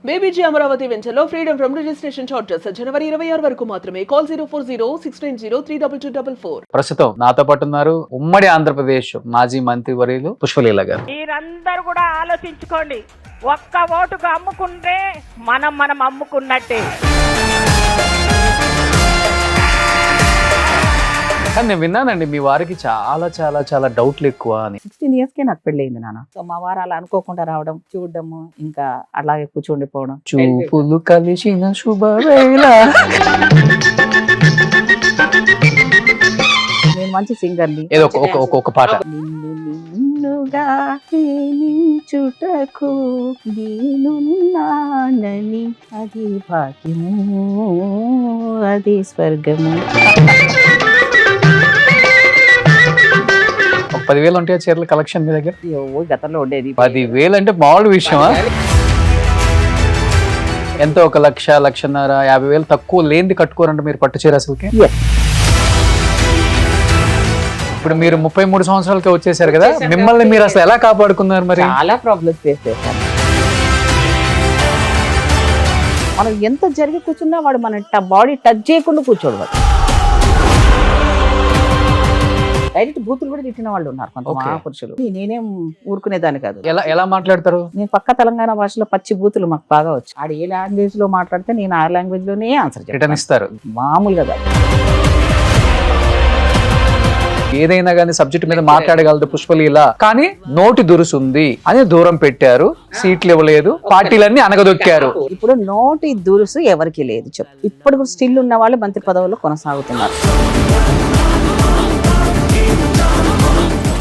బేబీజీ అమరావతి వెంచర్లో freedom from registration charges జనవరి 26 వరకు మాత్రమే. కాల్ 04069032244. ప్రస్తుతం నాతో పాటు ఉన్నారు ఉమ్మడి ఆంధ్రప్రదేశ్ మాజీ మంత్రి వర్యులు పుష్పలీల గారు. మీరందరూ కూడా ఆలోచించుకోండి. ఒక్క ఓటుకు అమ్ముకుంటే మనం అమ్ముకున్నట్టే. కానీ నేను విన్నానండి మీ వారికి చాలా చాలా చాలా డౌట్లు ఎక్కువ అని. 16 years కే నాకు పెళ్ళయింది నాన్న. సో మా వారు అలా అనుకోకుండా రావడం, చూడడము, ఇంకా అలాగే కూర్చుండిపోవడం. చూపులు కలిసిన శుభవేళ. నేను మంచి సింగర్ని. ఏదో ఒక పాట. నిన్ను నిన్నుగా ప్రేమించుటకు నేనున్నానని అది భాగ్యము, అది స్వర్గము. ఒక 10,000 ఉంటాయా చీరల కలెక్షన్ మీ దగ్గర? గతంలో ఉండేది. 10,000 అంటే మామూలు విషయమా? ఎంతో 1,00,000, 1,50,000, 50,000 తక్కువ లేనిది కట్టుకోరంటే మీరు పట్టు చీర అసలుకి. ఇప్పుడు మీరు 33 సంవత్సరాలకే వచ్చేసారు కదా, మిమ్మల్ని మీరు అసలు ఎలా కాపాడుకున్నారు? మరి చాలా ప్రాబ్లమ్స్ ఫేస్ చేశాను. మనం ఎంత జరిగి కూర్చున్నా వాడు మన బాడీ టచ్ చేయకుండా కూర్చోడు. వాడు డైరెక్ట్ బూతులు కూడా తిట్టిన వాళ్ళు ఉన్నారు కొంత మహాపురుషులు. నేనేం ఊరుకునేదాన్ని కాదు. ఎలా మాట్లాడతారు? నేను పక్క తెలంగాణ భాషలో పచ్చి బూతులు మాకు బాగా వచ్చు. ఆడు ఏ లాంగ్వేజ్ లో మాట్లాడితే నేను ఆ లాంగ్వేజ్ లోనే ఆన్సర్ రిటర్న్ ఇస్తారు. మామూలుగా కాదు. ఏదైనా కానీ సబ్జెక్ట్ మీద మాట్లాడగలదు పుష్పలీల, కానీ నోటి దురుసుంది అని దూరం పెట్టారు, సీట్లు ఇవ్వలేదు, పార్టీలన్నీ అనగదొక్కారు. ఇప్పుడు నోటి దురుసు ఎవరికి లేదు చెప్పు. ఇప్పుడు స్టిల్ ఉన్న వాళ్ళు మంత్రి పదవుల్లో కొనసాగుతున్నారు.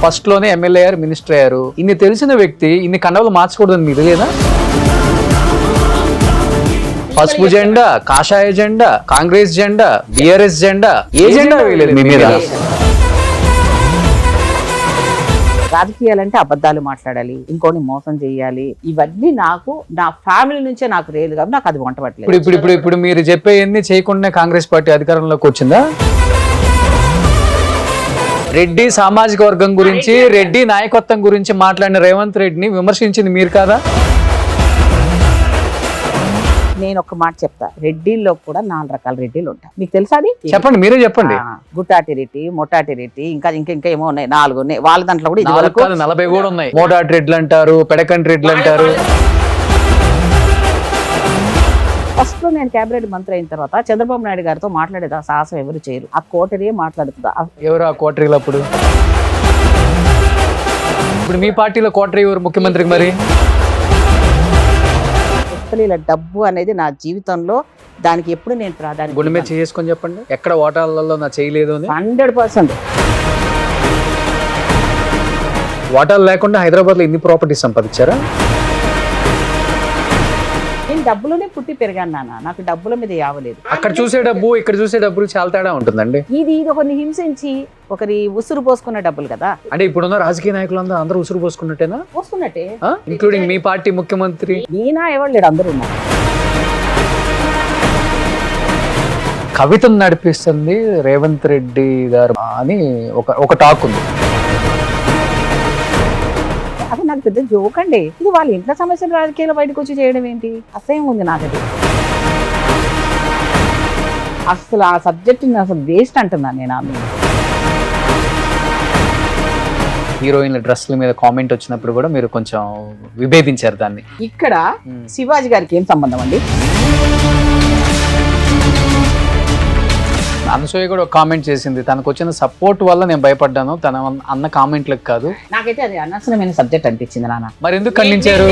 ఫస్ట్ లోనే ఎమ్మెల్యే అయ్యారు, మినిస్టర్ అయ్యారు. ఇన్ని తెలిసిన వ్యక్తి ఇన్ని కండవలు మార్చకూడదని మీరు లేదా? పసుపు జెండా, కాషాయ జెండా, కాంగ్రెస్ జెండా, బిఆర్ఎస్ జెండా, ఏ జెండా వేయలేదు మీ మీద. రాజకీయాలంటే అబద్ధాలు మాట్లాడాలి, ఇంకోని మోసం చేయాలి, ఇవన్నీ నాకు నా ఫ్యామిలీ నుంచే నాకు రేలు కాబట్టి నాకు అది వంట పట్టలేదు. ఇప్పుడు మీరు చెప్పేవన్నీ చేయకుండా కాంగ్రెస్ పార్టీ అధికారంలోకి వచ్చిందా? రెడ్డి సామాజిక వర్గం గురించి, రెడ్డి నాయకత్వం గురించి మాట్లాడిన రేవంత్ రెడ్డిని విమర్శించింది మీరు కాదా? నేను ఒక మాట చెప్తా, రెడ్డిల్లో కూడా 4 రకాల రెడ్డిలు ఉంటాయి. మీకు తెలుసా? అది చెప్పండి, మీరే చెప్పండి. గుట్టాటి రెడ్డి, మొట్టాటి రెడ్డి, ఇంకా ఏమో ఉన్నాయి, 4 ఉన్నాయి. వాళ్ళ దాంట్లో కూడా ఇది వరకు 40 కూడా ఉన్నాయి. మోటాటి రెడ్లు అంటారు, పెడకంటి రెడ్లు అంటారు. ఫస్ట్ లో నేను కేబినెట్ మంత్రి అయిన తర్వాత చంద్రబాబు నాయుడు గారితో మాట్లాడేది ఆ సాహసం ఎవరు చేయరు. ఆ కోటరీ మాట్లాడుతుందా? ఎవరు ఆ కోటరీలు? అప్పుడు ఇప్పుడు మీ పార్టీలో కోటరీ ఎవరు ముఖ్యమంత్రికి? మరి పుష్పలీల డబ్బు అనేది నా జీవితంలో దానికి ఎప్పుడు నేను ప్రాధాన్యత. గుండె మీద చేసుకొని చెప్పండి, ఎక్కడ ఓటాలలో నా చేయలేదు అని. 100%. ఓటాలు లేకుండా హైదరాబాద్ లో ఇన్ని ప్రాపర్టీస్ సంపాదించారా? నేను డబ్బులోనే పుట్టి పెరిగాను నాన్న, నాకు డబ్బుల మీద యావలేదు. అక్కడ చూసే డబ్బు ఇక్కడ చూసే డబ్బులు చాలా తేడా ఉంటుందండి. ఇది ఒకరిని హింసించి ఒకరి ఉసురు పోసుకున్న డబ్బులు కదా. అంటే ఇప్పుడున్న రాజకీయ నాయకులందరూ అందరూ ఉసురు పోసుకున్నట్టేనా? పోసుకున్నట్టే, ఇంక్లూడింగ్ మీ పార్టీ ముఖ్యమంత్రి. నేనా ఎవరు లేడు, అందరూ ఉన్నారు. కవితను నడిపిస్తుంది రేవంత్ రెడ్డి గారు అని ఒక టాక్ ఉంది. అది నాకు పెద్ద జోక్ అండి. ఇది వాళ్ళ ఇంట్లో సమస్యలు రాజకీయాలు బయటకు వచ్చి చేయడం ఏంటి? అసహ్యం ఉంది నాకు అది. అసలు ఆ సబ్జెక్ట్ అసలు వేస్ట్ అంటున్నాను నేను. ఆమె హీరోయిన్ల డ్రెస్ల మీద కామెంట్ వచ్చినప్పుడు కూడా మీరు కొంచెం విభేదించారు దాన్ని. ఇక్కడ శివాజీ గారికి ఏం సంబంధం అండి? అనసూయ కూడా ఒక కామెంట్ చేసింది, తనకు వచ్చిన సపోర్ట్ వల్ల నేను భయపడ్డాను, తన అన్న కామెంట్లకు కాదు. నాకైతే అది అనవసరమైన సబ్జెక్ట్ అనిపించింది నాన్న. మరి ఎందుకు ఖండించారు?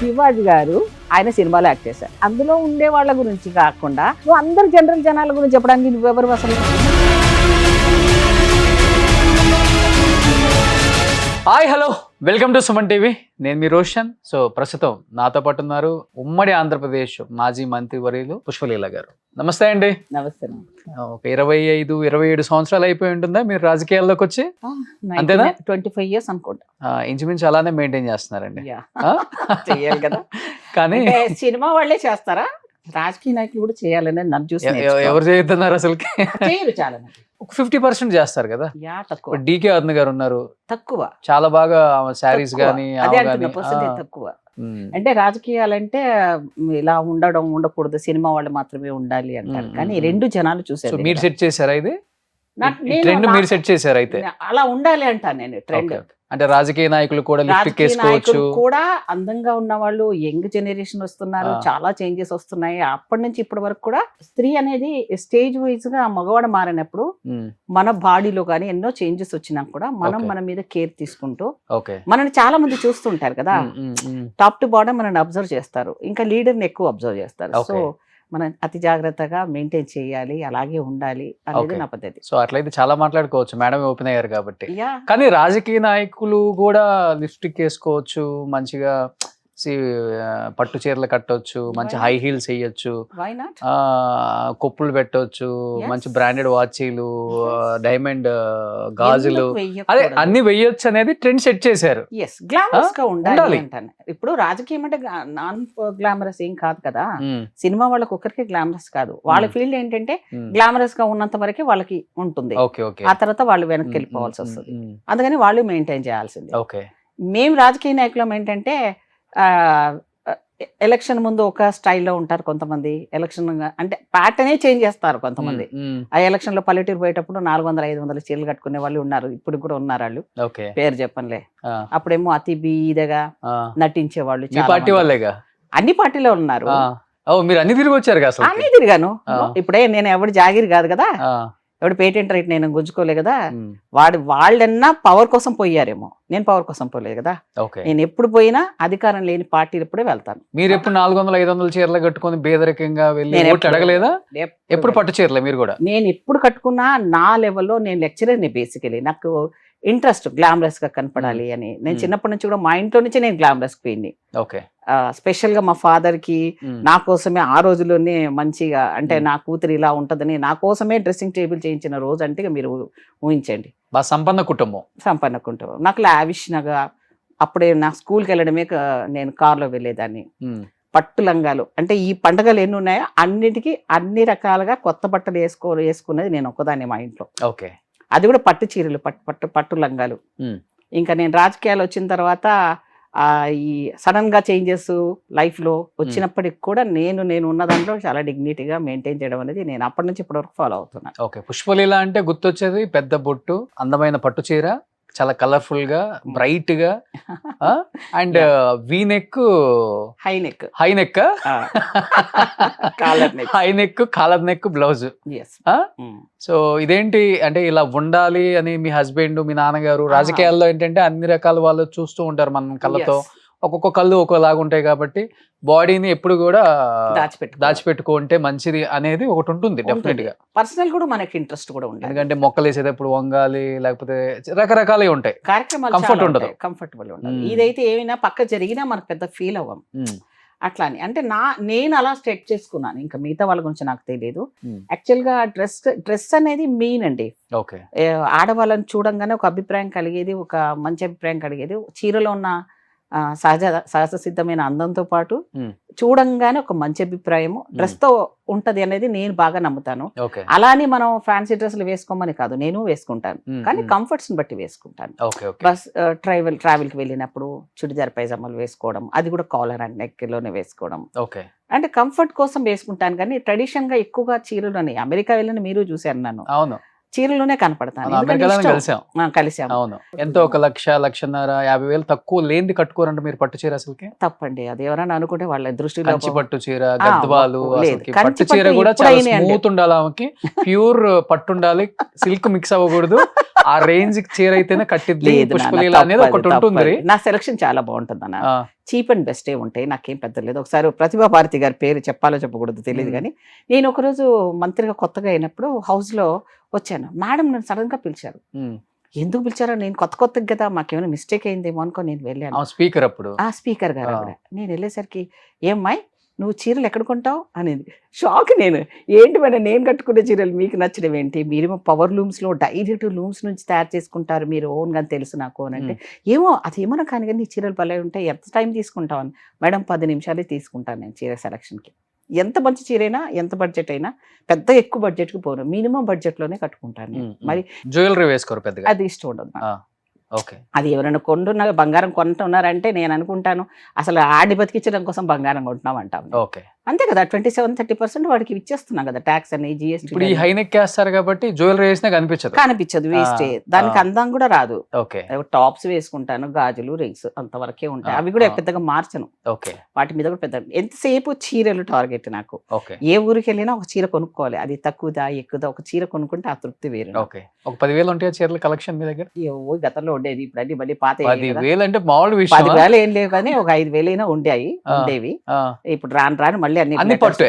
శివాజీ గారు ఆయన సినిమాలో యాక్ట్ చేశారు. అందులో ఉండే వాళ్ళ గురించి కాకుండా నువ్వు అందరు జనరల్ జనాల గురించి చెప్పడానికి నువ్వెవరు అసలు? Hi, hello, welcome to Suman TV. నేను మీ రోషన్. సో ప్రస్తుతం నాతో పాటు ఉన్నారు ఉమ్మడి ఆంధ్రప్రదేశ్ మాజీ మంత్రి వర్యులు పుష్పలీల గారు. నమస్తే అండి. నమస్తే. ఒక 25-27 సంవత్సరాలు అయిపోయి ఉంటుందా మీరు రాజకీయాల్లోకి వచ్చి? అంతేనా? 25 years అనుకుంటా. ఇంచుమించు అలానే మెయింటైన్ చేస్తున్నారండి. చెయ్యాలి కదా. కానీ సినిమా వాళ్ళే చేస్తారా? రాజకీయ నాయకులు కూడా చేయాలని నన్ను చూసి ఎవరు చేస్తున్నారు అసలుకి? చేయరు చాలా మంది. ఒక 50% చేస్తారు కదా. తక్కువ డీకే అరుణ్ గారు ఉన్నారు, తక్కువ చాలా బాగా శారీస్ తక్కువ. గానీ అదే అంటున్నా, percentage తక్కువ. అంటే రాజకీయాలంటే ఇలా ఉండకూడదు, సినిమా వాళ్ళు మాత్రమే ఉండాలి అంటారు. కానీ ఈ రెండు జనాలు చూసారు. మీరు సెట్ చేశారా ఇది? నేను ట్రెండ్ మీరు సెట్ చేశారు అయితే? అలా ఉండాలి అంటాను నేను. ట్రెండ్ అంటే రాజకీయ నాయకులు కూడా లిఫ్ట్ రాజకీయ కేసుకోవచ్చు నాయకులు కూడా అందంగా ఉన్న వాళ్ళు, యంగ్ జనరేషన్ వస్తున్నారు, చాలా చేంజెస్ వస్తున్నాయి. అప్పటి నుంచి ఇప్పటి వరకు కూడా స్త్రీ అనేది స్టేజ్ వైజ్ గా మగవాడు మారినప్పుడు మన బాడీలో కానీ ఎన్నో చేంజెస్ వచ్చినా కూడా మనం మన మీద కేర్ తీసుకుంటూ మనని చాలా మంది చూస్తుంటారు కదా, టాప్ టు బాటమ్ మనని అబ్జర్వ్ చేస్తారు, ఇంకా లీడర్ని ఎక్కువ అబ్జర్వ్ చేస్తారు. సో మనం అతి జాగ్రత్తగా మెయింటైన్ చేయాలి, అలాగే ఉండాలి అనేది నా పద్ధతి. సో అట్లయితే చాలా మాట్లాడుకోవచ్చు, మేడం ఓపెన్ అయ్యారు కాబట్టి. కానీ రాజకీయ నాయకులు కూడా లిప్స్టిక్ వేసుకోవచ్చు, మంచిగా పట్టు చీరలు కట్టవచ్చు, మంచి హై హీల్స్ వేయొచ్చు, కొప్పులు పెట్టవచ్చు, మంచి బ్రాండెడ్ వాచీలు, డైమండ్ గాజులు, అదే అన్ని వెయ్యొచ్చు అనేది ట్రెండ్ సెట్ చేశారు. గ్లామరస్ గా ఉండాలి అంటాను. ఇప్పుడు రాజకీయం అంటే నాన్ గ్లామరస్ ఏం కాదు కదా. సినిమా వాళ్ళకి ఒక్కరికి గ్లామరస్ కాదు, వాళ్ళ ఫీల్డ్ ఏంటంటే గ్లామరస్ గా ఉన్నంత వరకే వాళ్ళకి ఉంటుంది. ఆ తర్వాత వాళ్ళు వెనక్కి వెళ్ళిపోవాల్సి వస్తుంది, అందుకని వాళ్ళు మెయింటైన్ చేయాల్సింది. మేము రాజకీయ నాయకులం ఏంటంటే ఎలక్షన్ ముందు ఒక స్టైల్లో ఉంటారు కొంతమంది, ఎలక్షన్ అంటే ప్యాటర్నే చేంజ్ చేస్తారు కొంతమంది. ఆ ఎలక్షన్ లో పల్లెటూరు పోయేటప్పుడు 400-500 చీరలు కట్టుకునే వాళ్ళు ఉన్నారు, ఇప్పుడు కూడా ఉన్నారు. వాళ్ళు పేరు చెప్పనులే. అప్పుడేమో అతి బీదగా నటించే వాళ్ళు, అన్ని పార్టీలో ఉన్నారు. మీరు అన్ని తిరిగి వచ్చారు? అన్ని తిరిగాను. ఇప్పుడే నేను ఎవడు జాగిరి కాదు కదా, ఎవడు పేటెంట్ రైట్ నేను గుంజుకోలే కదా. వాళ్ళన్నా పవర్ కోసం పోయారేమో, నేను పవర్ కోసం పోలేదు కదా. నేను ఎప్పుడు పోయినా అధికారం లేని పార్టీలు ఎప్పుడే వెళ్తాను. మీరు ఎప్పుడు 400-500 చీరలు కట్టుకొని బేదరికంగా వెళ్ళి అడగలేదా? ఎప్పుడు పట్టు చీరలే మీరు కూడా? నేను ఎప్పుడు కట్టుకున్నా నా లెవెల్లో, నేను లెక్చరర్ని బేసికలీ, నాకు ఇంట్రెస్ట్ గ్లామరస్ గా కనపడాలి అని. నేను చిన్నప్పటి నుంచి కూడా మా ఇంట్లో నుంచి నేను గ్లామరస్ క్వీన్ని. స్పెషల్ గా మా ఫాదర్ కి నా కోసమే ఆ రోజుల్లోనే మంచిగా, అంటే నా కూతురు ఇలా ఉంటదని నా కోసమే డ్రెస్సింగ్ టేబుల్ చేయించిన రోజు అంటే మీరు ఊహించండి. సంపన్న కుటుంబం. నాకు లావిష్గా అప్పుడే నా స్కూల్కి వెళ్ళడమే నేను కార్లో వెళ్ళేదాన్ని. పట్టు లంగాలు అంటే ఈ పండుగలు ఎన్ని ఉన్నాయో అన్నిటికీ అన్ని రకాలుగా కొత్త బట్టలు వేసుకున్నది నేను ఒక్కదాన్ని మా ఇంట్లో. అది కూడా పట్టు చీరలు, పట్టు లంగాలు. ఇంకా నేను రాజకీయాలు వచ్చిన తర్వాత ఈ సడన్ గా చేంజెస్ లైఫ్ లో వచ్చినప్పటికి కూడా నేను ఉన్న దాంట్లో చాలా డిగ్నిటీగా మెయింటైన్ చేయడం అనేది నేను అప్పటి నుంచి ఇప్పటి వరకు ఫాలో అవుతున్నాను. పుష్పలీల అంటే గుర్తొచ్చేది పెద్ద బొట్టు, అందమైన పట్టు చీర, చాలా కలర్ఫుల్ గా, బ్రైట్ గా, and V neck, high neck, collar neck blouse. So ఇదేంటి అంటే ఇలా ఉండాలి అని మీ హస్బెండ్, మీ నాన్నగారు? రాజకీయాల్లో ఏంటంటే అన్ని రకాల వాళ్ళు చూస్తూ ఉంటారు మన కళ్ళతో, ఒక్కొక్క కళ్ళు ఒక్కోలాగా ఉంటాయి కాబట్టి బాడీని ఎప్పుడు కూడా దాచిపెట్టుకుంటే మంచిది అనేది ఒకటి ఉంటుంది డెఫినెట్ గా. పర్సనల్ కూడా మనకి ఇంట్రెస్ట్ కూడా ఉంటుంది, ఎందుకంటే మొక్కలు వేసేటప్పుడు వంగాలి, లేకపోతే రకరకాలు ఉంటాయి, కార్యక్రమాలు కంఫర్ట్ ఉండదు, కంఫర్టబుల్ ఉండదు. ఇదైతే ఏమైనా పక్క జరిగినా మనకు పెద్ద ఫీల్ అవ్వం. అట్లా అని అంటే నేను అలా స్టెట్ చేసుకున్నాను, ఇంకా మిగతా వాళ్ళ గురించి నాకు తెలియదు. యాక్చువల్ గా డ్రెస్ అనేది మెయిన్ అండి. ఆడవాళ్ళని చూడంగానే ఒక అభిప్రాయం కలిగేది, ఒక మంచి అభిప్రాయం కలిగేది. చీరలో ఉన్న సహజ సిద్ధమైన అందంతో పాటు చూడంగానే ఒక మంచి అభిప్రాయము డ్రెస్ తో ఉంటది అనేది నేను బాగా నమ్ముతాను. అలానే మనం ఫ్యాన్సీ డ్రెస్సులు వేసుకోమని కాదు, నేను వేసుకుంటాను, కానీ కంఫర్ట్స్ ని బట్టి వేసుకుంటాను. బస్ ట్రావెల్ కి వెళ్ళినప్పుడు చుడిదార్ పైజామాలు వేసుకోవడం, అది కూడా కాలర్ అండ్ నెక్ లోనే వేసుకోవడం, అంటే కంఫర్ట్ కోసం వేసుకుంటాను. కానీ ట్రెడిషన్ గా ఎక్కువగా చీరలోనే, అమెరికా వెళ్ళిన మీరు చూశారు నన్ను, చీరలోనే కనపడతాను. కలిసాము. అవును. ఎంతో 1,00,000-1,50,000 తక్కువ లేనిది కట్టుకోరంటే మీరు పట్టు చీర అసలుకి తప్పండి. అది ఎవరైనా అనుకుంటే వాళ్ళ దృష్టిలో కంచి పట్టు చీర, గద్వాలు, పట్టు చీర కూడా చాలా స్మూత్ ఉండాలి, ఆమెకి ప్యూర్ పట్టు ఉండాలి, సిల్క్ మిక్స్ అవ్వకూడదు. ఆ రేంజ్ చీర అయితేనే కట్టిద్ది పుష్పలీల అనేది ఒకటి ఉంటుంది. నా సెలక్షన్ చాలా బాగుంటుంది అన్న, చీప్ అండ్ బెస్టే ఉంటాయి, నాకేం పెద్ద లేదు. ఒకసారి ప్రతిభా భారతి గారి పేరు చెప్పాలో చెప్పకూడదు తెలియదు, కానీ నేను ఒకరోజు మంత్రిగా కొత్తగా అయినప్పుడు హౌస్ లో వచ్చాను. మేడం నన్ను సడన్ గా పిలిచారు. ఎందుకు పిలిచారో, నేను కొత్తగా కదా, మాకేమైనా మిస్టేక్ అయిందేమో అనుకో నేను వెళ్ళాను. స్పీకర్ అప్పుడు స్పీకర్ గారు ఆవిడ. నేను వెళ్ళేసరికి ఏమ్మాయి నువ్వు చీరలు ఎక్కడ కొంటావు అనేది షాక్. ఏంటి మేడం నేను కట్టుకునే చీరలు మీకు నచ్చడం ఏంటి, మీరేమో పవర్ లూమ్స్ లో డైరెక్ట్ లూమ్స్ నుంచి తయారు చేసుకుంటారు మీరు ఓన్ గా తెలుసు నాకు అని అంటే, ఏమో అదేమో కానీ నీ చీరలు భలే ఉంటాయి, ఎంత టైం తీసుకుంటావు అని. మేడం 10 నిమిషాలే తీసుకుంటాను నేను చీర సెలక్షన్ కి. ఎంత మంచి చీరైనా ఎంత బడ్జెట్ అయినా పెద్ద ఎక్కువ బడ్జెట్కి పోను, మినిమం బడ్జెట్లోనే కట్టుకుంటాను నేను. మరి జ్యువెలరీ వేసుకోరు పెద్దగా. అది ఇష్టం ఉండదు నాకు. ఓకే. అది ఎవరైనా కొంటున్నారు, బంగారం కొంటున్నారంటే నేను అనుకుంటాను అసలు ఆడి బతికించడం కోసం బంగారం కొంటున్నాం అంటాం. ఓకే. అంతే కదా, 27-30% వాడికి ఇచ్చేస్తున్నాం కదా ట్యాక్స్ అని, జిఎస్టీ. ఇప్పుడు ఈ హైనెక్ వేస్తారు కాబట్టి జ్యువెలరీ వేసినా కనిపించదు, వేస్టే. దానికి అందం కూడా రాదు. ఓకే. టాప్స్ వేసుకుంటాను, గాజులు, రింగ్స్ అంతవరకే ఉంటాయి. అవి కూడా పెద్దగా మార్చను. ఓకే. వాటి మీద కూడా పెద్ద ఎంతసేపు చీరలు టార్గెట్ నాకు. ఓకే. ఏ ఊరికి వెళ్ళినా ఒక చీర కొనుక్కోవాలి, అది తక్కువదా ఎక్కువదా, ఒక చీర కొనుక్కుంటే ఆ తృప్తి వేరు. ఓకే. ఒక 10,000 ఉంటాయా చీరల కలెక్షన్ మీ దగ్గర? గతంలో ఉండేది, ఇప్పుడు అన్ని మళ్ళీ పాత 10,000 అంటే మామూలు విషయం. 10,000 ఏం లేవు కానీ ఒక 5,000 అయినా ఉండేవి. ఇప్పుడు రాను మళ్ళీ అన్ని పట్టే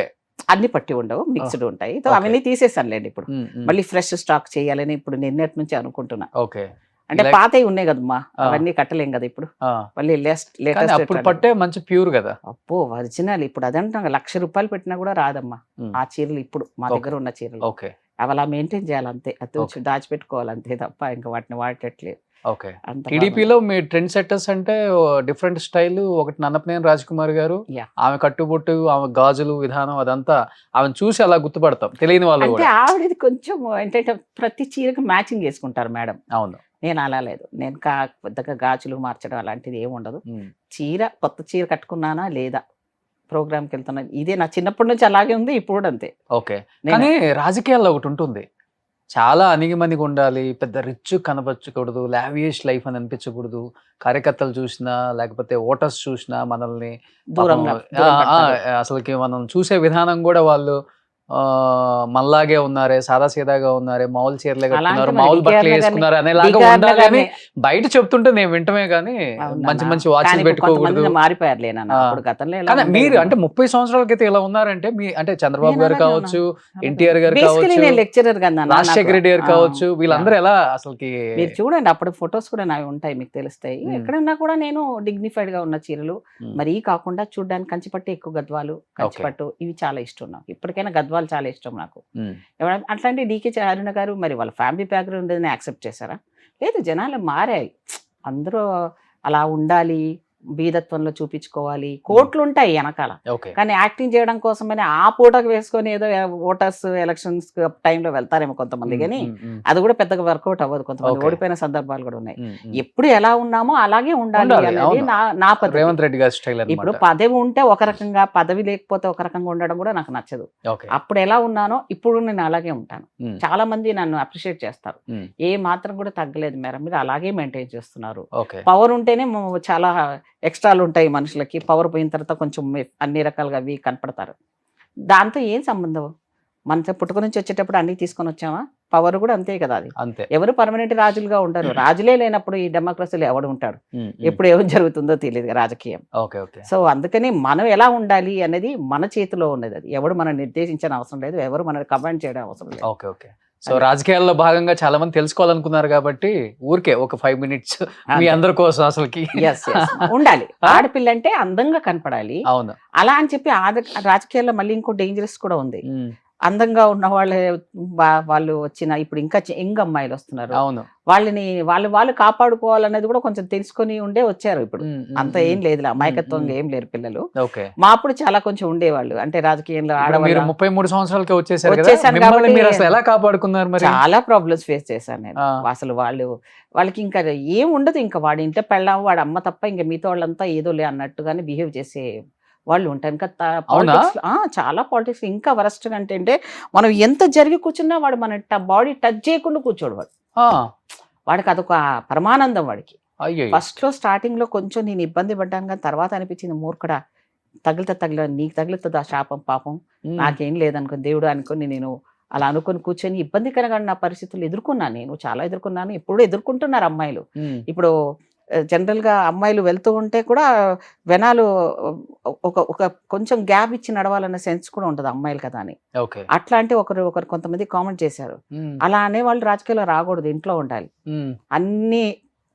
అన్ని పట్టి ఉండవు, మిక్స్డ్ ఉంటాయి. అవన్నీ తీసేసానులేండి. ఇప్పుడు మళ్ళీ ఫ్రెష్ స్టాక్ చేయాలని ఇప్పుడు నిన్నటి నుంచి అనుకుంటున్నా. ఓకే. అంటే పాతవి ఉన్నాయి కదమ్మా, అవన్నీ కట్టలేం కదా ఇప్పుడు. మళ్ళీ లేటెస్ట్ పట్టే మంచి ప్యూర్ కదా. అప్పో ఒరిజినల్. ఇప్పుడు అదంటే ₹1,00,000 పెట్టినా కూడా రాదమ్మా ఆ చీరలు ఇప్పుడు మా దగ్గర ఉన్న చీరలు. ఓకే. అవి అలా మెయింటైన్ చేయాలంతే, అది దాచిపెట్టుకోవాలంతే తప్ప ఇంకా వాటిని వాడట్లేదు. ఓకే. టీడీపీలో మీ ట్రెండ్ సెట్టర్స్ అంటే డిఫరెంట్ స్టైల్. ఒకటి నన్నపనేని రాజకుమార్ గారు, ఆమె కట్టుబొట్టు, ఆమె గాజులు విధానం, అదంతా ఆమెను చూసి అలా గుర్తుపడతాం తెలియని వాళ్ళు. అంటే ఆవిడది కొంచెం ఏంటంటే ప్రతి చీరకు మ్యాచింగ్ చేసుకుంటారు మేడం. అవును. నేను అలా లేదు, నేను పెద్దగా గాజులు మార్చడం అలాంటిది ఏమి ఉండదు. చీర కొత్త చీర కట్టుకున్నానా లేదా, ప్రోగ్రామ్కి వెళ్తున్నా, ఇదే నా చిన్నప్పటి నుంచి అలాగే ఉంది, ఇప్పుడు కూడా అంతే. ఓకే. కానీ రాజకీయాల్లో ఒకటి ఉంటుంది, చాలా అణిగిమణిగి ఉండాలి, పెద్ద రిచ్ కనపరచకూడదు, లావియస్ లైఫ్ అని అనిపించకూడదు. కార్యకర్తలు చూసినా లేకపోతే ఓటర్స్ చూసినా మనల్ని దూరంగా అసలుకి మనం చూసే విధానం కూడా వాళ్ళు మనలాగే ఉన్నారే, సాదాసీదాగా ఉన్నారే, మామూలు చీరలే కట్టుకున్నారు, మామూలు బట్టలు వేసుకున్నారు అనేలాగా ఉండాలి అని బయట చెప్తుంటే నేను వింటమే కానీ మంచి మంచి వాచ్లు పెట్టుకోకూడదు. మారిపోయారు మీరు అంటే 30 సంవత్సరాల క్రితం ఇలా ఉన్నారంటే మీ అంటే చంద్రబాబు గారు కావచ్చు, ఎన్టీఆర్ గారు కావచ్చు, లెక్చరర్ కదా, రాజశేఖర రెడ్డి గారు కావచ్చు, వీళ్ళందరూ ఎలా అసలుకి మీరు చూడండి, అప్పుడు ఫొటోస్ కూడా నావి ఉంటాయి, మీకు తెలుస్తాయి. ఎక్కడన్నా కూడా నేను డిగ్నిఫైడ్ గా ఉన్న చీరలు, మరీ కాకుండా చూడడానికి కంచిపట్టు, ఎక్కువ గద్వాలు, కంచిపట్టు ఇవి చాలా ఇష్టం నాకు. ఇప్పటికైనా గద్వాలు చాలా ఇష్టం నాకు. అట్లాంటి డీకే అరుణ గారు మరి వాళ్ళ ఫ్యామిలీ బ్యాక్గ్రౌండ్ యాక్సెప్ట్ చేశారా? లేదు, జనాలు మారాయి. అందరూ అలా ఉండాలి, బీదత్వంలో చూపించుకోవాలి, కోట్లు ఉంటాయి వెనకాల. కానీ యాక్టింగ్ చేయడం కోసమని ఆ పూటకు వేసుకొని ఏదో ఓటర్స్ ఎలక్షన్స్ టైంలో వెళ్తారేమో కొంతమంది, కానీ అది కూడా పెద్దగా వర్కౌట్ అవ్వదు. కొంతమంది ఓడిపోయిన సందర్భాలు కూడా ఉన్నాయి. ఎప్పుడు ఎలా ఉన్నామో అలాగే ఉండాలి అనేది నా పద్ధతి. రేవంత్ రెడ్డి గారి స్టైల్. ఇప్పుడు పదవి ఉంటే ఒక రకంగా, పదవి లేకపోతే ఒక రకంగా ఉండడం కూడా నాకు నచ్చదు. అప్పుడు ఎలా ఉన్నానో ఇప్పుడు నేను అలాగే ఉంటాను. చాలా మంది నన్ను అప్రిషియేట్ చేస్తారు, ఏ మాత్రం కూడా తగ్గలేదు మేడం, మీరు అలాగే మెయింటైన్ చేస్తున్నారు. పవర్ ఉంటేనే చాలా ఎక్స్ట్రాలు ఉంటాయి మనుషులకి, పవర్ పోయిన తర్వాత కొంచెం అన్ని రకాలుగా అవి కనపడతారు. దాంతో ఏం సంబంధం? మన పుట్టుక నుంచి వచ్చేటప్పుడు అన్ని తీసుకొని వచ్చామా? పవర్ కూడా అంతే కదా, అది అంతే. ఎవరు పర్మనెంట్ రాజులుగా ఉండరు. రాజులే లేనప్పుడు ఈ డెమోక్రసీలో ఎవడు ఉంటాడు? ఎప్పుడు ఏం జరుగుతుందో తెలియదు రాజకీయం. సో అందుకని మనం ఎలా ఉండాలి అనేది మన చేతిలో ఉన్నది. అది ఎవరు మనం నిర్దేశించిన అవసరం లేదు, ఎవరు మనం కమాండ్ చేయడం అవసరం లేదు. ఓకే. ఓకే. సో రాజకీయాల్లో భాగంగా చాలా మంది తెలుసుకోవాలనుకున్నారు కాబట్టి ఊరికే ఒక 5 minutes మీ అందరి కోసం అసలుకి ఉండాలి. ఆడపిల్ల అంటే అందంగా కనపడాలి. అవును. అలా అని చెప్పి రాజకీయాల్లో మళ్ళీ ఇంకో డేంజరస్ కూడా ఉంది. అందంగా ఉన్న వాళ్ళు వచ్చిన ఇప్పుడు ఇంకా యంగ్ అమ్మాయిలు వస్తున్నారు, అవును, వాళ్ళని వాళ్ళు కాపాడుకోవాలనేది కూడా కొంచెం తెలుసుకొని ఉండే వచ్చారు. ఇప్పుడు అంత ఏం లేదు, అమాయకత్వంగా ఏం లేరు పిల్లలు. మా అప్పుడు చాలా కొంచెం ఉండేవాళ్ళు, అంటే రాజకీయంలో ఆడవాళ్ళు. 33 సంవత్సరాలకి వచ్చేసాను కాబట్టి ఎలా కాపాడుకున్నారు? చాలా ప్రాబ్లమ్స్ ఫేస్ చేశాను నేను. అసలు వాళ్ళకి ఇంకా ఏం ఉండదు, ఇంకా వాడి ఇంట్లో పెళ్ళాం, వాడి అమ్మ తప్ప ఇంకా మిగతా వాళ్ళంతా ఏదో లే అన్నట్టుగానే బిహేవ్ చేసే వాళ్ళు ఉంటారు. ఇంకా చాలా పాలిటిక్స్ ఇంకా వరస్ట్ అంటే మనం ఎంత జరిగి కూర్చున్నా వాడు మన బాడీ టచ్ చేయకుండా కూర్చోడు. వాడికి అదొక పరమానందం వాడికి. ఫస్ట్ లో స్టార్టింగ్ లో కొంచెం నేను ఇబ్బంది పడ్డాను, కానీ తర్వాత అనిపించింది, మూర్ఖడా, నీకు తగులుతుంది ఆ శాపం, పాపం నాకేం లేదనుకో, దేవుడు అనుకుని నేను అలా అనుకుని కూర్చొని ఇబ్బందికరంగా నా పరిస్థితులు ఎదుర్కొన్నాను. నేను చాలా ఎదుర్కొన్నాను, ఇప్పుడు ఎదుర్కొంటున్నారు అమ్మాయిలు. ఇప్పుడు జనరల్ గా అమ్మాయిలు వెళ్తూ ఉంటే కూడా వెనాలు ఒక కొంచెం గ్యాప్ ఇచ్చి నడవాలన్న సెన్స్ కూడా ఉంటది అమ్మాయిలు కదా అని. అట్లాంటి ఒకరు కొంతమంది కామెంట్ చేశారు, అలా అనే వాళ్ళు రాజకీయాల్లో రాకూడదు, ఇంట్లో ఉండాలి, అన్ని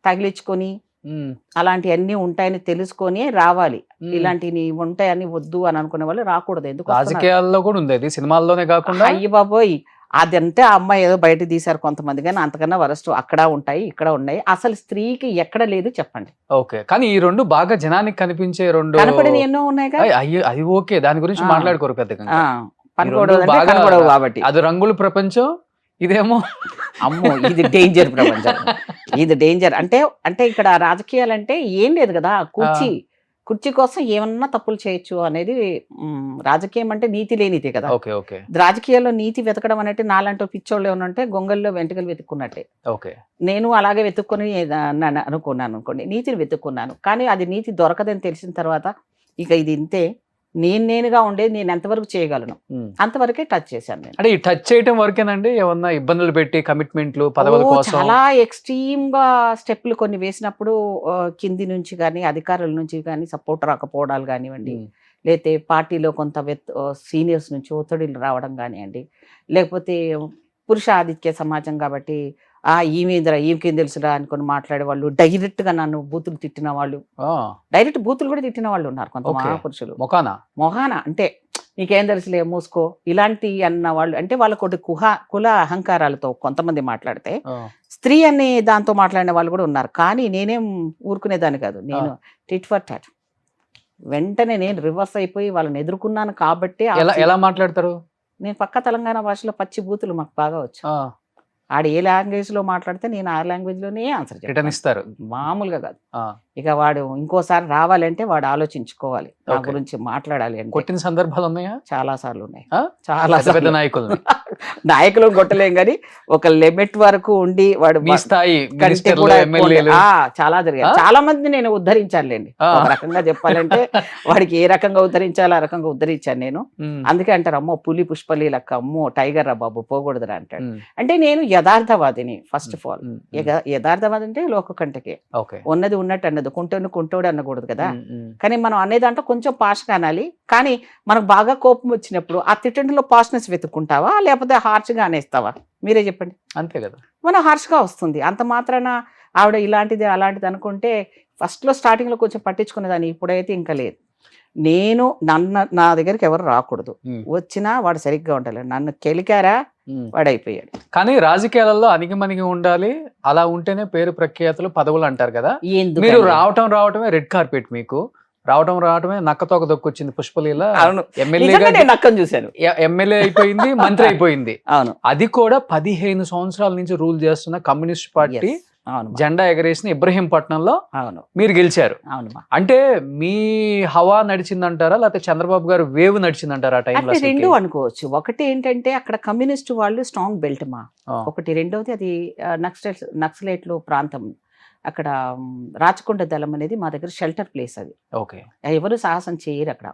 తగిలించుకొని అలాంటి అన్ని ఉంటాయని తెలుసుకొని రావాలి. ఇలాంటివి ఉంటాయని వద్దు అని అనుకునే వాళ్ళు రాకూడదు. ఎందుకు? రాజకీయాల్లో కూడా ఉంది, సినిమాల్లోనే కాకుండా. అయ్యి బాబోయ్, అదంటే ఆ అమ్మాయి ఏదో బయట తీశారు కొంతమంది, కానీ అంతకన్నా వరస్ట్ అక్కడ ఉంటాయి ఇక్కడ ఉన్నాయి. అసలు స్త్రీకి ఎక్కడ లేదు చెప్పండి. ఓకే, కానీ ఈ రెండు బాగా జనానికి కనిపించే రెండు కనపడిన ఎన్నో ఉన్నాయి కదా. అది ఓకే, దాని గురించి ఆ. మాట్లాడుకోరు పెద్దగా. పనికూడదు అంటే బాగా- కనపడవు కాబట్టి. అది రంగుల ప్రపంచం, ఇదేమో అమ్మో ఇది డేంజర్ ప్రపంచం. ఇది డేంజర్ అంటే అంటే ఇక్కడ రాజకీయాలంటే ఏం లేదు కదా, కుర్చీ కోసం ఏమన్నా తప్పులు చేయొచ్చు అనేది. రాజకీయం అంటే నీతి లేనిదే కదా. ఓకే ఓకే రాజకీయాల్లో నీతి వెతకడం అనేది నాలంటూ పిచ్చోళ్ళు ఏమనంటే గొంగల్లో వెంట్రుకలు వెతుక్కున్నట్టే. ఓకే, నేను అలాగే వెతుక్కొని అనుకున్నాను అనుకోండి, నీతిని వెతుక్కున్నాను. కానీ అది నీతి దొరకదని తెలిసిన తర్వాత ఇక ఇది ఇంతే, నేనుగా ఉండేది నేను ఎంతవరకు చేయగలను అంతవరకే టచ్ చేశాను నేను. అంటే ఈ టచ్ చేయటం వరకేనండి, ఏమన్నా ఇబ్బందులు పెట్టి కమిట్మెంట్లు పదవుల కోసం? చాలా ఎక్స్ట్రీమ్ గా స్టెప్లు కొన్ని వేసినప్పుడు కింది నుంచి కానీ అధికారుల నుంచి కానీ సపోర్ట్ రాకపోవడాలు కానివ్వండి, లేకపోతే పార్టీలో కొంత సీనియర్స్ నుంచి ఒత్తిడిలు రావడం కానివ్వండి, లేకపోతే పురుష ఆధిక్య సమాజం కాబట్టి ఈమెకేం తెలుసురా అనుకుని మాట్లాడే వాళ్ళు, డైరెక్ట్ గా నన్ను బూతులు తిట్టిన వాళ్ళు, డైరెక్ట్ బూతులు కూడా తిట్టిన వాళ్ళు ఉన్నారు కొంత మహాపురుషులు. మొహాన అంటే నీకేం తెలుసులే మూసుకో ఇలాంటి అన్న వాళ్ళు. అంటే వాళ్ళ కొద్ది కుల అహంకారాలతో కొంతమంది మాట్లాడితే, స్త్రీ అనే దాంతో మాట్లాడిన వాళ్ళు కూడా ఉన్నారు. కానీ నేనేం ఊరుకునేదాన్ని కాదు, నేను టిట్ ఫర్ టాట్ వెంటనే నేను రివర్స్ అయిపోయి వాళ్ళని ఎదుర్కొన్నాను. కాబట్టి ఎలా మాట్లాడతారు? నేను పక్క తెలంగాణ భాషలో పచ్చి బూతులు మాకు బాగా వచ్చు. ఆడు ఏ లాంగ్వేజ్ లో మాట్లాడితే నేను ఆ లాంగ్వేజ్ లోనే ఆన్సర్ రిటర్న్ ఇస్తారు, మామూలుగా కాదు. ఇక వాడు ఇంకోసారి రావాలంటే వాడు ఆలోచించుకోవాలి, నా గురించి మాట్లాడాలి అంటే. కొట్టిన సందర్భాలు ఉన్నాయా? చాలా సార్లు ఉన్నాయి. చాలా పెద్ద నాయకులు నాయకులు కొట్టలేం కానీ ఒక లిమిట్ వరకు ఉండి వాడు స్థాయి చాలా జరిగాయి. చాలా మంది నేను ఉద్ధరించానులేండి, ఒక రకంగా చెప్పాలంటే. వాడికి ఏ రకంగా ఉద్ధరించాలో ఆ రకంగా ఉద్ధరించాను నేను. అందుకే అంటారు అమ్మో పులి పుష్పలి లెక్క, అమ్మో టైగర్ రా బాబు పోకూడదురా అంటాడు. అంటే నేను యథార్థవాదిని ఫస్ట్ ఆఫ్ ఆల్. యథార్థవాది అంటే లోక కంటకే, ఉన్నది ఉన్నట్టు అన్నది, కుంటోడు అనకూడదు కదా. కానీ మనం అనేదాంట్లో కొంచెం పాష్గా అనాలి. కానీ మనకు బాగా కోపం వచ్చినప్పుడు ఆ తిట్టండిలో పాష్నెస్ వెతుక్కుంటావా లేకపోతే హార్ష్గా అనేస్తావా? మీరే చెప్పండి. అంతే కదా, మనం హార్ష్గా వస్తుంది. అంత మాత్రాన ఆవిడ ఇలాంటిది అలాంటిది అనుకుంటే ఫస్ట్లో స్టార్టింగ్లో కొంచెం పట్టించుకునేదాన్ని, ఇప్పుడైతే ఇంకా లేదు. నేను నా దగ్గరికి ఎవరు రాకూడదు, వచ్చినా వాడు సరిగ్గా ఉండాలి. నన్ను కెలికారా వాడు అయిపోయాడు. కానీ రాజకీయాలలో అణిగిమణిగి ఉండాలి, అలా ఉంటేనే పేరు ప్రఖ్యాతులు పదవులు అంటారు కదా. మీరు రావటమే రెడ్ కార్పెట్, మీకు రావటమే నక్కతోక దొక్కొచ్చింది పుష్పలీల. ఎమ్మెల్యే అయిపోయింది, మంత్రి అయిపోయింది. అవును, అది కూడా 15 సంవత్సరాల నుంచి రూల్ చేస్తున్న కమ్యూనిస్ట్ పార్టీ జెండా ఎగరేసిన ఇబ్రహీంపట్నంలో మీరు గెలిచారు. అంటే మీ హవా నడిచిందంటారా లేకపోతే చంద్రబాబు గారు వేవ్ నడిచిందంటారా? ఆ టైంలో రెండు అనుకోవచ్చు. ఒకటి ఏంటంటే అక్కడ కమ్యూనిస్ట్ వాళ్ళు స్ట్రాంగ్ బెల్ట్ మా ఒకటి. రెండవది అది నక్సలైట్లు ప్రాంతం. అక్కడ రాచకొండ దళం అనేది మా దగ్గర షెల్టర్ ప్లేస్. అది ఎవరు సాహసం చేయరు అక్కడ.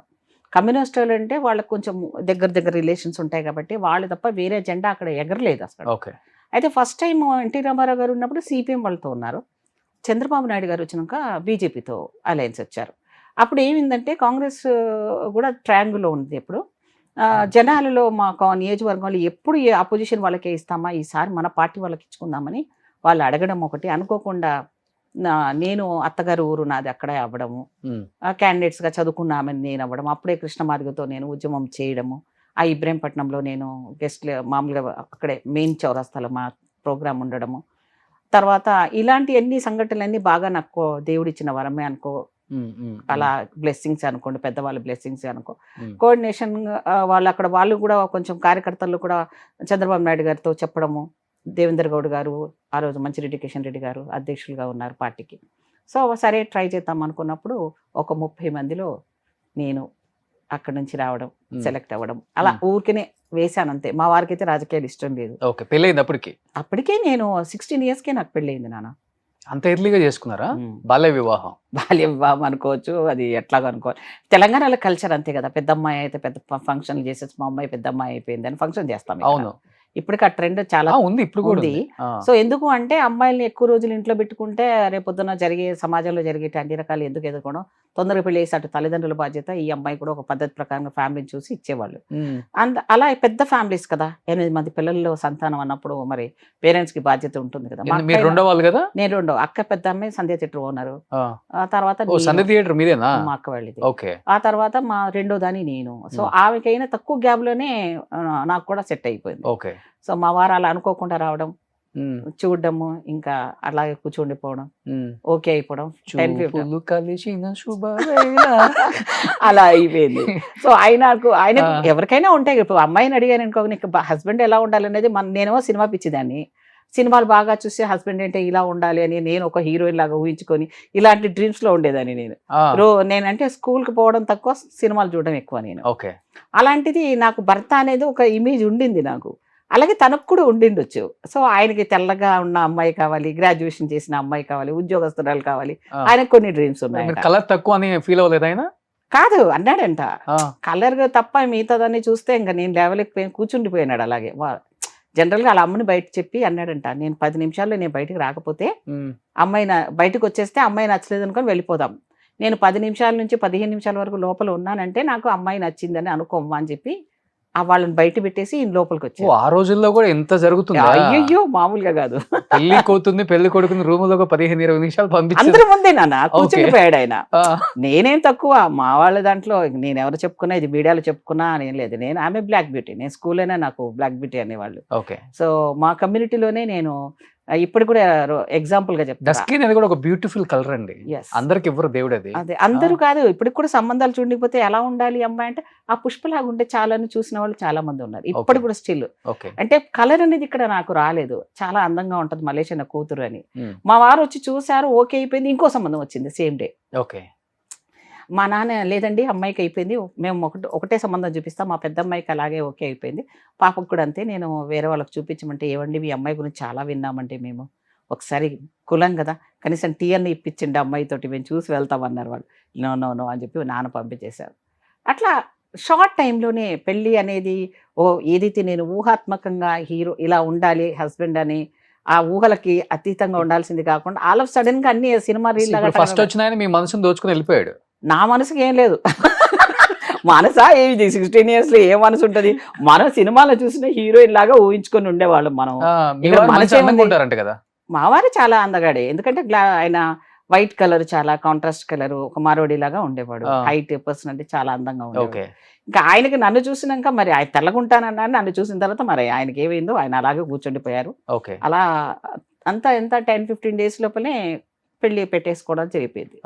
కమ్యూనిస్ట్ వాళ్ళు అంటే వాళ్ళకి కొంచెం దగ్గర రిలేషన్స్ ఉంటాయి కాబట్టి వాళ్ళు తప్ప వేరే జెండా అక్కడ ఎగరలేదు అసలు. అయితే ఫస్ట్ టైం ఎన్టీ రామారావు గారు ఉన్నప్పుడు సిపిఎం వాళ్ళతో ఉన్నారు. చంద్రబాబు నాయుడు గారు వచ్చినాక బీజేపీతో అలయన్స్ వచ్చారు. అప్పుడు ఏమైందంటే కాంగ్రెస్ కూడా ట్రయాంగిల్లో ఉంది. ఎప్పుడు జనాలలో మా నియోజకవర్గంలో ఎప్పుడు అపోజిషన్ వాళ్ళకే ఇస్తామా, ఈసారి మన పార్టీ వాళ్ళకి ఇచ్చుకుందామని వాళ్ళు అడగడం ఒకటి. అనుకోకుండా నేను అత్తగారు ఊరు నాది అక్కడే అవ్వడము, క్యాండిడేట్స్గా చదువుకున్నామని నేను అవ్వడం, అప్పుడే కృష్ణమాదిగతో నేను ఉద్యమం చేయడము, ఆ ఇబ్రహీంపట్నంలో నేను గెస్ట్ మామూలుగా అక్కడే మెయిన్ చౌరస్తాలో మా ప్రోగ్రామ్ ఉండడము. తర్వాత ఇలాంటి అన్ని సంఘటనలన్నీ బాగా నాకు దేవుడిచ్చిన వరమే అనుకో, అలా బ్లెస్సింగ్స్ అనుకోండి, పెద్దవాళ్ళ బ్లెస్సింగ్స్ అనుకో. కోఆర్డినేషన్ వాళ్ళు కూడా కొంచెం కార్యకర్తలు కూడా చంద్రబాబు నాయుడు గారితో చెప్పడము. దేవేంద్ర గౌడ్ గారు ఆ రోజు మంచిరెడ్డి కిషన్ రెడ్డి గారు అధ్యక్షులుగా ఉన్నారు పార్టీకి. సో సరే ట్రై చేద్దాం అనుకున్నప్పుడు ఒక 30 మందిలో నేను అక్కడ నుంచి రావడం, సెలెక్ట్ అవ్వడం, అలా ఊరికనే వేశాను అంతే. మా వారికి అయితే రాజకీయాలు ఇష్టం లేదు. పెళ్ళైంది అప్పటికే నేను 16 yearsకే నాకు పెళ్ళయింది నాన్న. అంత ఎర్లీగా చేసుకున్నారా? బాల్య వివాహం అనుకోవచ్చు, అది ఎట్లాగా అనుకోవాలి. తెలంగాణలో కల్చర్ అంతే కదా, పెద్ద అమ్మాయి అయితే పెద్ద ఫంక్షన్లు చేసేసి మా అమ్మాయి పెద్ద అమ్మాయి అయిపోయింది అని ఫంక్షన్ చేస్తాం. అవును, ఇప్పటికి ఆ ట్రెండ్ చాలా ఉంది, ఇప్పుడు కూడా ఉంది. సో ఎందుకు అంటే అమ్మాయిల్ని ఎక్కువ రోజులు ఇంట్లో పెట్టుకుంటే రేపొద్దున సమాజంలో జరిగే అన్ని రకాలు ఎందుకు ఎదుర్కోవడం, తొందరగా పెళ్లి చేసి అటు తల్లిదండ్రుల బాధ్యత, ఈ అమ్మాయి కూడా ఒక పద్ధతి ప్రకారంగా ఫ్యామిలీని చూసి ఇచ్చేవాళ్ళు. అలా పెద్ద ఫ్యామిలీస్ కదా, 8 మంది పిల్లల్లో సంతానం అన్నప్పుడు మరి పేరెంట్స్ కి బాధ్యత ఉంటుంది కదా. నేను రెండో అక్క, పెద్ద అమ్మాయి సంధ్య థియేటర్ ఓనరు, ఆ తర్వాత మా అక్క వాళ్ళది, ఆ తర్వాత మా రెండో దాని నేను. సో ఆమెకైనా తక్కువ గ్యాప్ లోనే నాకు కూడా సెట్ అయిపోయింది. సో మా వారు అలా అనుకోకుండా రావడం, చూడడము, ఇంకా అలాగే కూర్చుండిపోవడం, ఓకే అయిపోవడం, 10-15 చూపులు కలిసిన శుభవేళ. అలా అయిపోయింది. సో ఆయన ఎవరికైనా ఉంటాయి. ఇప్పుడు అమ్మాయిని అడిగాను అనుకో, నీకు హస్బెండ్ ఎలా ఉండాలనేది నేనేమో సినిమా పిచ్చిదాన్ని, సినిమాలు బాగా చూసి హస్బెండ్ అంటే ఇలా ఉండాలి అని నేను ఒక హీరోయిన్ లాగా ఊహించుకొని ఇలాంటి డ్రీమ్స్ లో ఉండేదాన్ని నేను. నేనంటే స్కూల్కి పోవడం తక్కువ, సినిమాలు చూడడం ఎక్కువ నేను. ఓకే. అలాంటిది నాకు భర్త అనేది ఒక ఇమేజ్ ఉండింది నాకు, అలాగే తనకు కూడా ఉండిండొచ్చు. సో ఆయనకి తెల్లగా ఉన్న అమ్మాయి కావాలి, గ్రాడ్యుయేషన్ చేసిన అమ్మాయి కావాలి, ఉద్యోగస్తురాలు కావాలి, ఆయనకు కొన్ని డ్రీమ్స్ ఉన్నాయి. కలర్ తక్కువ అని ఫీల్ అవ్వలేదు ఆయన? కాదు అన్నాడంట, కలర్ తప్ప మిగతాదాన్ని చూస్తే ఇంకా నేను లేవలేకపోయి కూర్చుండిపోయినాడు. అలాగే జనరల్గా అలా అమ్మని బయట చెప్పి అన్నాడంట, నేను 10 నిమిషాల్లో నేను బయటకు రాకపోతే అమ్మాయి బయటకు వచ్చేస్తే అమ్మాయి నచ్చలేదు అనుకొని వెళ్ళిపోదాం, నేను 10 నిమిషాల నుంచి 15 నిమిషాల వరకు లోపల ఉన్నానంటే నాకు అమ్మాయి నచ్చిందని అనుకోమ్మా అని చెప్పి వాళ్ళని బయట పెట్టేసి ఈయన లోపలికి వచ్చి. ఆ రోజుల్లో కూడా ఎంత జరుగుతుంది? అయ్యో మామూలుగా కాదు. పెళ్లి కూతుర్ని పెళ్లి కొడుకుని రూమ్ లో 15-20 నిమిషాలు పంపించారు. అందరి ముందే నాన్న కూర్చుండిపోయాడు ఆయన. నేనేం తక్కువ, మా వాళ్ళ దాంట్లో నేను ఎవరు చెప్పుకున్నా, ఇది మీడియాలో చెప్పుకున్నా అని లేదు. నేను ఆమె బ్లాక్ బ్యూటీ, నేను స్కూల్లోనే నాకు బ్లాక్ బ్యూటీ అనేవాళ్ళు. ఓకే. సో మా కమ్యూనిటీలోనే నేను ఇప్పుడు కూడా ఎగ్జాంపుల్ గా చెప్తాను, స్కిన్ అది కూడా ఒక బ్యూటిఫుల్ కలర్ అండి, అందరికి ఎవరు దేవుడు అది. అదే అందరూ కాదు, ఇప్పటికి కూడా సంబంధాలు చూడకపోతే ఎలా ఉండాలి అమ్మాయి అంటే ఆ పుష్పలాగా ఉంటే చాలా అని చూసిన వాళ్ళు చాలా మంది ఉన్నారు ఇప్పుడు కూడా స్టిల్. అంటే కలర్ అనేది ఇక్కడ నాకు రాలేదు, చాలా అందంగా ఉంటది మలేషియా కూతురు అని. మా వారు వచ్చి చూసారు, ఓకే అయిపోయింది, ఇంకో సంబంధం వచ్చింది సేమ్ డే. ఓకే. మా నాన్న లేదండి అమ్మాయికి అయిపోయింది, మేము ఒకటే సంబంధం చూపిస్తాం, మా పెద్ద అమ్మాయికి అలాగే ఓకే అయిపోయింది, పాపకు కూడా అంతే, నేను వేరే వాళ్ళకి చూపించమంటే ఏవండి మీ అమ్మాయి గురించి చాలా విన్నామంటే మేము ఒకసారి కులం కదా కనీసం టీ అన్ని ఇప్పించండి అమ్మాయితోటి, మేము చూసి వెళ్తామన్నారు వాళ్ళు. నో అని చెప్పి నాన్న పంపించేశారు. అట్లా షార్ట్ టైంలోనే పెళ్ళి అనేది ఏదైతే నేను ఊహాత్మకంగా హీరో ఇలా ఉండాలి హస్బెండ్ అని ఆ ఊహలకి అతీతంగా ఉండాల్సింది కాకుండా ఆల్ ఆఫ్ సడన్ గా అన్ని సినిమా రీల్ ఫస్ట్ వచ్చిన ఆయన మీ మనసును దోచుకుని వెళ్ళిపోయాడు. నా మనసుకి ఏం లేదు, మనసా ఏది 16 years లో ఏ మనసు ఉంటది, మనం సినిమాలో చూసిన హీరోయిన్ లాగా ఊహించుకొని ఉండేవాళ్ళం మనం. కదా మా వారు చాలా అందగాడే, ఎందుకంటే ఆయన వైట్ కలర్, చాలా కాంట్రాస్ట్ కలర్, ఒక మారోడి లాగా ఉండేవాడు, హైట్, పర్సనాలిటీ చాలా అందంగా ఉండేవాడు. ఇంకా ఆయనకి నన్ను చూసినాక మరి ఆయన తెల్లగుంటానన్నా, నన్ను చూసిన తర్వాత మరి ఆయనకి ఏమైందో ఆయన అలాగే కూర్చుండిపోయారు. అలా అంతా ఎంత 10-15 days లోపలే పెళ్లి పెట్టేసుకోవడం జరిగిపోయింది.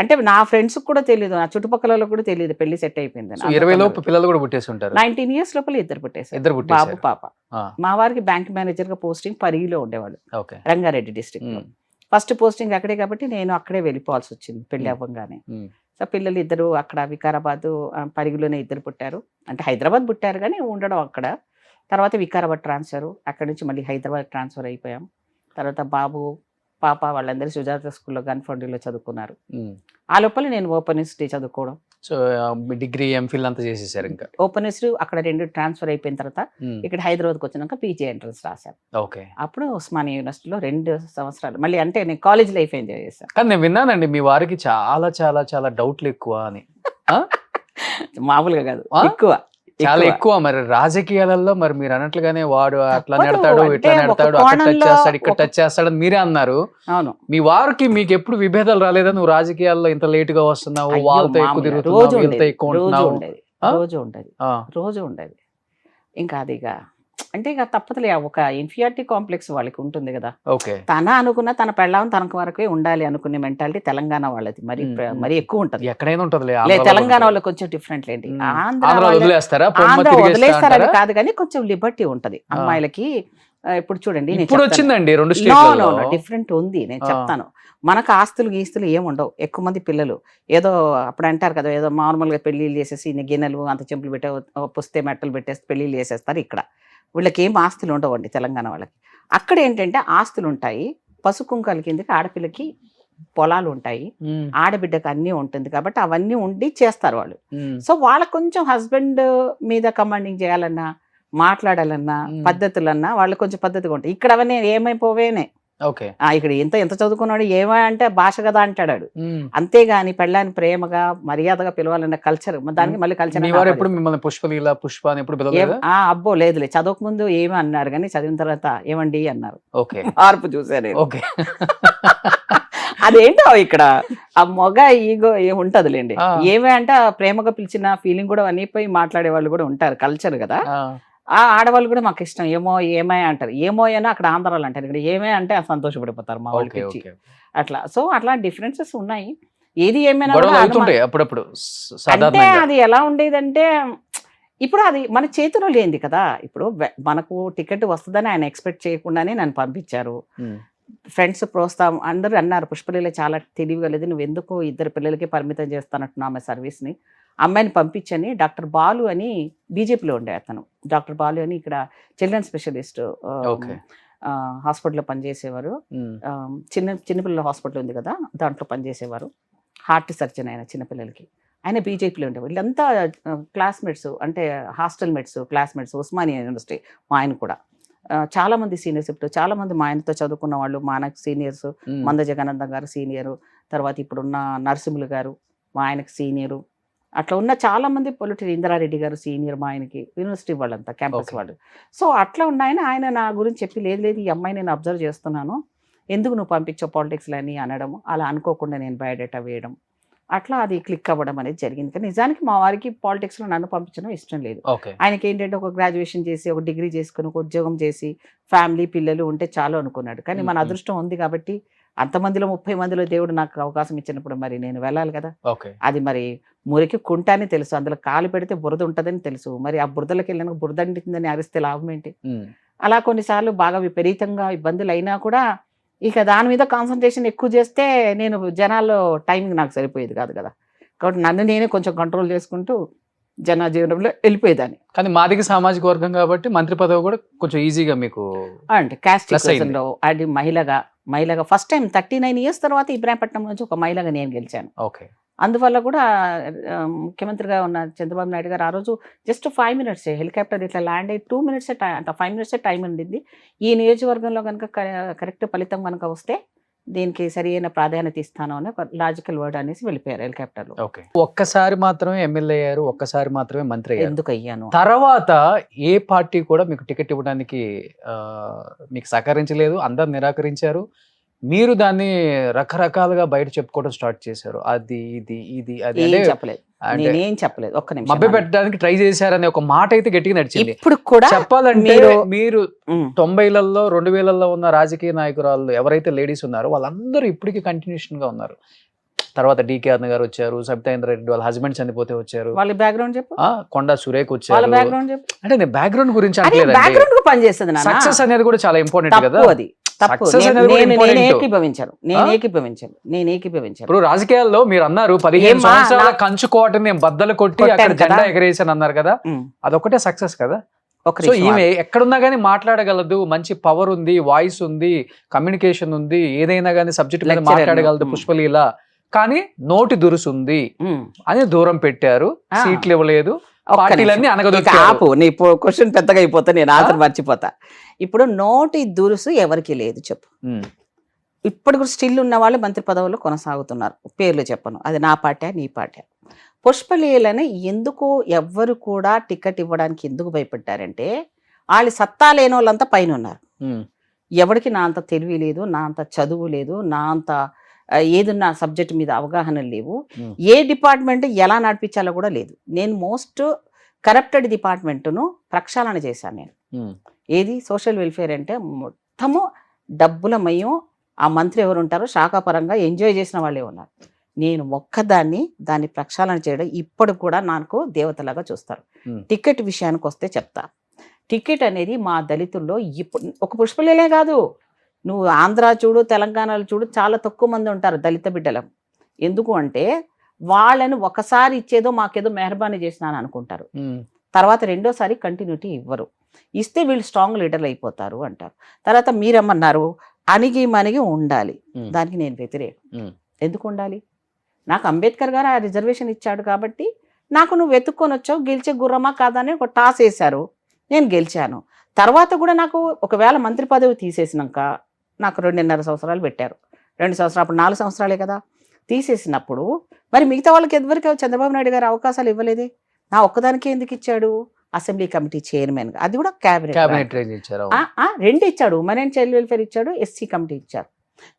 అంటే నా ఫ్రెండ్స్ కూడా తెలియదు, నా చుట్టుపక్కల కూడా తెలియదు పెళ్లి సెట్ అయిపోయింది. 20 లోపు పిల్లలు కూడా పుట్టేసి ఉంటారు. 19 years లోపల ఇద్దరు పుట్టేశారు, బాబు పాప. మా వారికి బ్యాంక్ మేనేజర్ గా పోస్టింగ్ పరిగిలో ఉండేవాడు, రంగారెడ్డి డిస్ట్రిక్ట్ లో. ఫస్ట్ పోస్టింగ్ అక్కడే కాబట్టి నేను అక్కడే వెళ్ళిపోవాల్సి వచ్చింది పెళ్లి అవ్వగానే. సో పిల్లలు ఇద్దరు అక్కడ వికారాబాద్ పరిగిలోనే ఇద్దరు పుట్టారు, అంటే హైదరాబాద్ పుట్టారు కానీ ఉండడం అక్కడ. తర్వాత వికారాబాద్ ట్రాన్స్ఫర్, అక్కడ నుంచి మళ్ళీ హైదరాబాద్ ట్రాన్స్ఫర్ అయిపోయాం. తర్వాత బాబు పాప వాళ్ళందరూ సుజాత స్కూల్లో గన్ఫౌండరీలో చదువుకున్నారు. ఆ లోపల నేను ఓపెన్ యూనివర్సిటీ చదువుకోవడం. సో డిగ్రీ ఎంఫిల్ అంతా చేసేసారు. ఇంకా ఓపెన్ యూనివర్సిటీ అక్కడ 2 ట్రాన్స్ఫర్ అయిపోయిన తర్వాత ఇక్కడ హైదరాబాద్కి వచ్చినాక పీజీ ఎంట్రన్స్ రాశాను. అప్పుడు ఉస్మానియా యూనివర్సిటీలో 2 సంవత్సరాలు మళ్ళీ, అంటే నేను కాలేజ్ లైఫ్ ఎంజాయ్ చేశాను. కానీ నేను విన్నానండి మీ వారికి చాలా చాలా చాలా డౌట్లు ఎక్కువ అని. మామూలుగా కాదు, ఎక్కువ చాలా ఎక్కువ. మరి రాజకీయాలలో మరి మీరు అన్నట్లుగానే వాడు అట్లా నెడతాడు, ఇట్లా నెడతాడు, అక్కడ టచ్ చేస్తాడు, ఇక్కడ టచ్ చేస్తాడు మీరే అన్నారు. అవును. మీ వారికి మీకు ఎప్పుడు విభేదాలు రాలేదా? నువ్వు రాజకీయాల్లో ఇంత లేట్ గా వస్తున్నావు, వాళ్ళతో ఎక్కువ తిరుగుతున్నావు, వీళ్ళతో ఎక్కువ ఉంటున్నావు? రోజు ఉండేది. ఇంకా అది అంటే ఇక తప్పదులే, ఒక ఇన్ఫీరియారిటీ కాంప్లెక్స్ వాళ్ళకి ఉంటుంది కదా. తన అనుకున్న తన పెళ్ళాం తనకు వరకే ఉండాలి అనుకునే మెంటాలిటీ తెలంగాణ వాళ్ళది మరి ఎక్కువ ఉంటుంది. ఎక్కడైనా ఉంటుంది, తెలంగాణ వాళ్ళకి కొంచెం డిఫరెంట్ లేండి. ఆంధ్ర వదిలేస్తారని కాదు కానీ కొంచెం లిబర్టీ ఉంటది అమ్మాయిలకి. ఇప్పుడు చూడండి వచ్చిందండి డిఫరెంట్ ఉంది, నేను చెప్తాను. మనకు ఆస్తులు గీస్తులు ఏముండవు, ఎక్కువ మంది పిల్లలు ఏదో అప్పుడు అంటారు కదా, ఏదో మామూలుగా పెళ్లిళ్ళు చేసేసి గిన్నెలు అంత చెంపులు పెట్టే పుస్తే మెట్టలు పెట్టేసి పెళ్లిళ్ళు చేసేస్తారు. ఇక్కడ వీళ్ళకి ఏం ఆస్తులు ఉండవండి తెలంగాణ వాళ్ళకి. అక్కడ ఏంటంటే ఆస్తులు ఉంటాయి, పసుకుంకాల కిందకి ఆడపిల్లకి పొలాలు ఉంటాయి, ఆడబిడ్డకి అన్నీ ఉంటుంది కాబట్టి అవన్నీ ఉండి చేస్తారు వాళ్ళు. సో వాళ్ళకు కొంచెం హస్బెండ్ మీద కమాండింగ్ చేయాలన్నా, మాట్లాడాలన్నా, పద్ధతులన్నా వాళ్ళు కొంచెం పద్ధతిగా ఉంటాయి. ఇక్కడ అవన్నీ ఏమైపోవేనే. ఇక్కడ ఎంత చదువుకున్నాడు ఏమో అంటే భాష కదా అంటాడు, అంతేగాని పెళ్ళాన్ని ప్రేమగా మర్యాదగా పిలవాలన్న కల్చర్, దానికి మళ్ళీ కల్చర్. అబ్బో లేదులే, చదవక ముందు ఏమీ అన్నారు కానీ చదివిన తర్వాత ఏమండి అన్నారు. మార్పు చూసారు. అదేంటో ఇక్కడ ఆ మొగ ఈగో ఉంటదిలేండి. ఏమే అంటే ప్రేమగా పిలిచిన ఫీలింగ్ కూడా అనిపోయి మాట్లాడే వాళ్ళు కూడా ఉంటారు, కల్చర్ కదా. ఆ ఆడవాళ్ళు కూడా మాకు ఇష్టం, ఏమో ఏమే అంటారు, ఏమో అని అక్కడ ఆంధ్రాలో అంటారు, ఇక్కడ ఏమే అంటే సంతోషపడిపోతారు మా వాళ్ళకి ఇచ్చి. అట్లా సో అట్లా డిఫరెన్సెస్ ఉన్నాయి. ఏది ఏమైనా కూడా అప్పుడప్పుడు అంటే అది ఎలా ఉండేదంటే ఇప్పుడు అది మన చేతిలో లేనిది కదా. ఇప్పుడు మనకు టికెట్ వస్తుందని ఆయన ఎక్స్పెక్ట్ చేయకుండానే నన్ను పంపించారు. ఫ్రెండ్స్ ప్రోత్సాహం అందరూ అన్నారు, పుష్పలీల చాలా తెలియగలేదు, నువ్వు ఎందుకు 2 పిల్లలకి పరిమితం చేస్తానట్టు ఆమె సర్వీస్ని, అమ్మాయిని పంపించని. డాక్టర్ బాలు అని బీజేపీలో ఉండే అతను, డాక్టర్ బాలు అని ఇక్కడ చిల్డ్రన్ స్పెషలిస్ట్ హాస్పిటల్లో పనిచేసేవారు. చిన్నపిల్లల హాస్పిటల్ ఉంది కదా, దాంట్లో పనిచేసేవారు. హార్ట్ సర్జన్ ఆయన చిన్నపిల్లలకి. ఆయన బీజేపీలో ఉండేవారు. వీళ్ళంతా క్లాస్మేట్స్, అంటే hostel mates, classmates, Osmania university. మా ఆయన కూడా చాలామంది సీనియర్స్, ఇప్పుడు చాలామంది మా ఆయనతో చదువుకున్న వాళ్ళు మా ఆయనకు సీనియర్స్. మంద జగనందం గారు సీనియరు, తర్వాత ఇప్పుడున్న నరసింహులు గారు మా ఆయనకు సీనియరు. అట్లా ఉన్న చాలామంది పొలిటికల్, ఇందిరారెడ్డి గారు సీనియర్ మా ఆయనకి, యూనివర్సిటీ వాళ్ళంతా క్యాంపస్ వాళ్ళు. సో అట్లా ఉన్న ఆయన నా గురించి చెప్పి, లేదు లేదు ఈ అమ్మాయి నేను అబ్జర్వ్ చేస్తున్నాను, ఎందుకు నువ్వు పంపించావు పాలిటిక్స్లో అని అనడం, అలా అనుకోకుండా నేను బయోడేటా వేయడం, అట్లా అది క్లిక్ అవ్వడం అనేది జరిగింది. కానీ నిజానికి మా వారికి పాలిటిక్స్లో నన్ను పంపించడం ఇష్టం లేదు. ఆయనకి ఏంటంటే ఒక గ్రాడ్యుయేషన్ చేసి, ఒక డిగ్రీ చేసుకుని, ఒక ఉద్యోగం చేసి, ఫ్యామిలీ పిల్లలు ఉంటే చాలు అనుకున్నాడు. కానీ మన అదృష్టం ఉంది కాబట్టి అంతమందిలో 30 మందిలో దేవుడు నాకు అవకాశం ఇచ్చినప్పుడు మరి నేను వెళ్ళాలి కదా. అది మరి మురికి కుంట అని తెలుసు, అందులో కాలు పెడితే బురద ఉంటుందని తెలుసు. మరి ఆ బురదలోకి వెళ్ళిన బురద అంటిందని అరిస్తే లాభం ఏంటి? అలా కొన్నిసార్లు బాగా విపరీతంగా ఇబ్బందులు అయినా కూడా ఇక దాని మీద కాన్సన్ట్రేషన్ ఎక్కువ చేస్తే నేను జనాల్లో టైమింగ్ నాకు సరిపోయేది కాదు కదా. కాబట్టి నన్ను నేనే కొంచెం కంట్రోల్ చేసుకుంటూ జనజీవనంలో వెళ్ళిపోయేదాన్ని. కానీ మాదిగ సామాజిక వర్గం కాబట్టి మంత్రి పదవి కూడా కొంచెం ఈజీగా మీకు అంటే క్యాస్ట్ లో అది మహిళగా ఫస్ట్ టైం 39 years తర్వాత ఇబ్రాహీంపట్నం నుంచి ఒక మహిళగా నేను గెలిచాను. అందువల్ల కూడా ముఖ్యమంత్రిగా ఉన్న చంద్రబాబు నాయుడు గారు ఆ రోజు జస్ట్ 5 minutes హెలికాప్టర్ ఇట్లా ల్యాండ్ అయ్యి 2 minutes అంటే 5 minutes టైం ఉండింది. ఈ నియోజకవర్గంలో కనుక కరెక్ట్ ఫలితం కనుక వస్తే దీనికి సరి అయిన ప్రాధాన్యత ఇస్తాను అని ఒక లాజికల్ వర్డ్ అనేసి వెళ్ళిపోయారు హెలికాప్టర్లో. ఒక్కసారి మాత్రమే ఎమ్మెల్యే అయ్యారు, ఒక్కసారి మాత్రమే మంత్రి అయ్యారు. ఎందుకు అయ్యాను? తర్వాత ఏ పార్టీ కూడా మీకు టికెట్ ఇవ్వడానికి మీకు సహకరించలేదు, అందరు నిరాకరించారు. మీరు దాన్ని రకరకాలుగా బయట చెప్పుకోవడం స్టార్ట్ చేశారు. అది ఇది ఇది అది చెప్పలేదు, నేనేం చెప్పలేదు. ఒక్క నిమిషం, మభ్య పెట్టడానికి ట్రై చేశారనే ఒక మాట అయితే గట్టిగా నడిచింది. ఇప్పుడు కూడా చెప్పాలంటే మీరు 90లలో 2000లలో ఉన్న రాజకీయ నాయకురాళ్ళు ఎవరైతే లేడీస్ ఉన్నారో వాళ్ళందరూ ఇప్పటికీ కంటిన్యూషన్ గా ఉన్నారు. తర్వాత డికే అన్న గారు వచ్చారు, సబితా ఇంద్రారెడ్డి వాళ్ళ హస్బెండ్ చనిపోతే వచ్చారు, వాళ్ళ బ్యాక్గ్రౌండ్ చెప్పు. కొండా సురేఖ్ వచ్చారు. అంటే నేను బ్యాక్గ్రౌండ్ గురించి సక్సెస్ అనేది కూడా చాలా ఇంపార్టెంట్ కదా. అది నేను ఏకీభవించాను. ఇప్పుడు రాజకీయాల్లో మీరు అన్నారు 15 సంవత్సరాల కంచుకోవటం నేను బద్దలు కొట్టి అక్కడ జెండా ఎగరేసాను అన్నారు కదా, అదొకటే సక్సెస్ కదా. సో ఈమె ఎక్కడున్నా గానీ మాట్లాడగలదు, మంచి పవర్ ఉంది, వాయిస్ ఉంది, కమ్యూనికేషన్ ఉంది, ఏదైనా గానీ సబ్జెక్ట్ మీద మాట్లాడగలదు పుష్పలీల. కానీ నోటి దురుసుంది అని దూరం పెట్టారు, సీట్లు ఇవ్వలేదు, పార్టీలన్నీ ఆపు. నీ క్వశ్చన్ పెద్దగా అయిపోతా, నేను ఆన్సర్ మర్చిపోతా. ఇప్పుడు నోటి దురుసు ఎవరికి లేదు చెప్పు. ఇప్పుడు కూడా స్టిల్ ఉన్న వాళ్ళు మంత్రి పదవుల్లో కొనసాగుతున్నారు, పేర్లు చెప్పను, అది నా పార్టీ నీ పార్టీ. పుష్పలీలని ఎందుకు ఎవ్వరు కూడా టికెట్ ఇవ్వడానికి ఎందుకు భయపడ్డారంటే వాళ్ళు సత్తా లేని వాళ్ళంతా పైన ఉన్నారు. ఎవరికి నా అంత తెలివి లేదు, నా అంత చదువు లేదు, నా అంత ఏదన్నా సబ్జెక్ట్ మీద అవగాహన లేవు, ఏ డిపార్ట్మెంట్ ఎలా నడిపించాలో కూడా లేదు. నేను మోస్ట్ కరప్టెడ్ డిపార్ట్మెంట్ను ప్రక్షాళన చేశాను నేను. ఏది సోషల్ వెల్ఫేర్ అంటే మొత్తము డబ్బులమయం. ఆ మంత్రి ఎవరు ఉంటారో శాఖాపరంగా ఎంజాయ్ చేసిన వాళ్ళే ఉన్నారు. నేను దాన్ని ప్రక్షాళన చేయడం ఇప్పుడు కూడా నాకు దేవతలాగా చూస్తారు. టికెట్ విషయానికి వస్తే చెప్తా. టికెట్ అనేది మా దళితుల్లో ఇప్పుడు ఒక పుష్పలీలే కాదు, నువ్వు ఆంధ్ర చూడు, తెలంగాణలో చూడు, చాలా తక్కువ మంది ఉంటారు దళిత బిడ్డలు. ఎందుకు అంటే వాళ్ళని ఒకసారి ఇచ్చేదో మాకేదో మెహర్బానీ చేసినాను అనుకుంటారు, తర్వాత రెండోసారి కంటిన్యూటీ ఇవ్వరు. ఇస్తే వీళ్ళు స్ట్రాంగ్ లీడర్లు అయిపోతారు అంటారు. తర్వాత మీరేమన్నారు, అణిగి మణిగి ఉండాలి, దానికి నేను వ్యతిరేకం. ఎందుకు ఉండాలి? నాకు అంబేద్కర్ గారు ఆ రిజర్వేషన్ ఇచ్చాడు కాబట్టి నాకు నువ్వు వెతుక్కొని వచ్చావు, గెలిచే గుర్రమా కాదని ఒక టాస్ వేశారు, నేను గెలిచాను. తర్వాత కూడా నాకు ఒకవేళ మంత్రి పదవి తీసేసినాక నాకు 2.5 సంవత్సరాలు పెట్టారు. 2 సంవత్సరాలు, అప్పుడు 4 సంవత్సరాలే కదా. తీసేసినప్పుడు మరి మిగతా వాళ్ళకి ఎవరికి చంద్రబాబు నాయుడు గారు అవకాశాలు ఇవ్వలేదే, నా ఒక్కదానికే ఎందుకు ఇచ్చాడు? అసెంబ్లీ కమిటీ చైర్మన్, అది కూడా క్యాబినెట్ 2 ఇచ్చాడు. ఉమెన్ అండ్ చైల్డ్ వెల్ఫేర్ ఇచ్చాడు, ఎస్సీ కమిటీ ఇచ్చారు.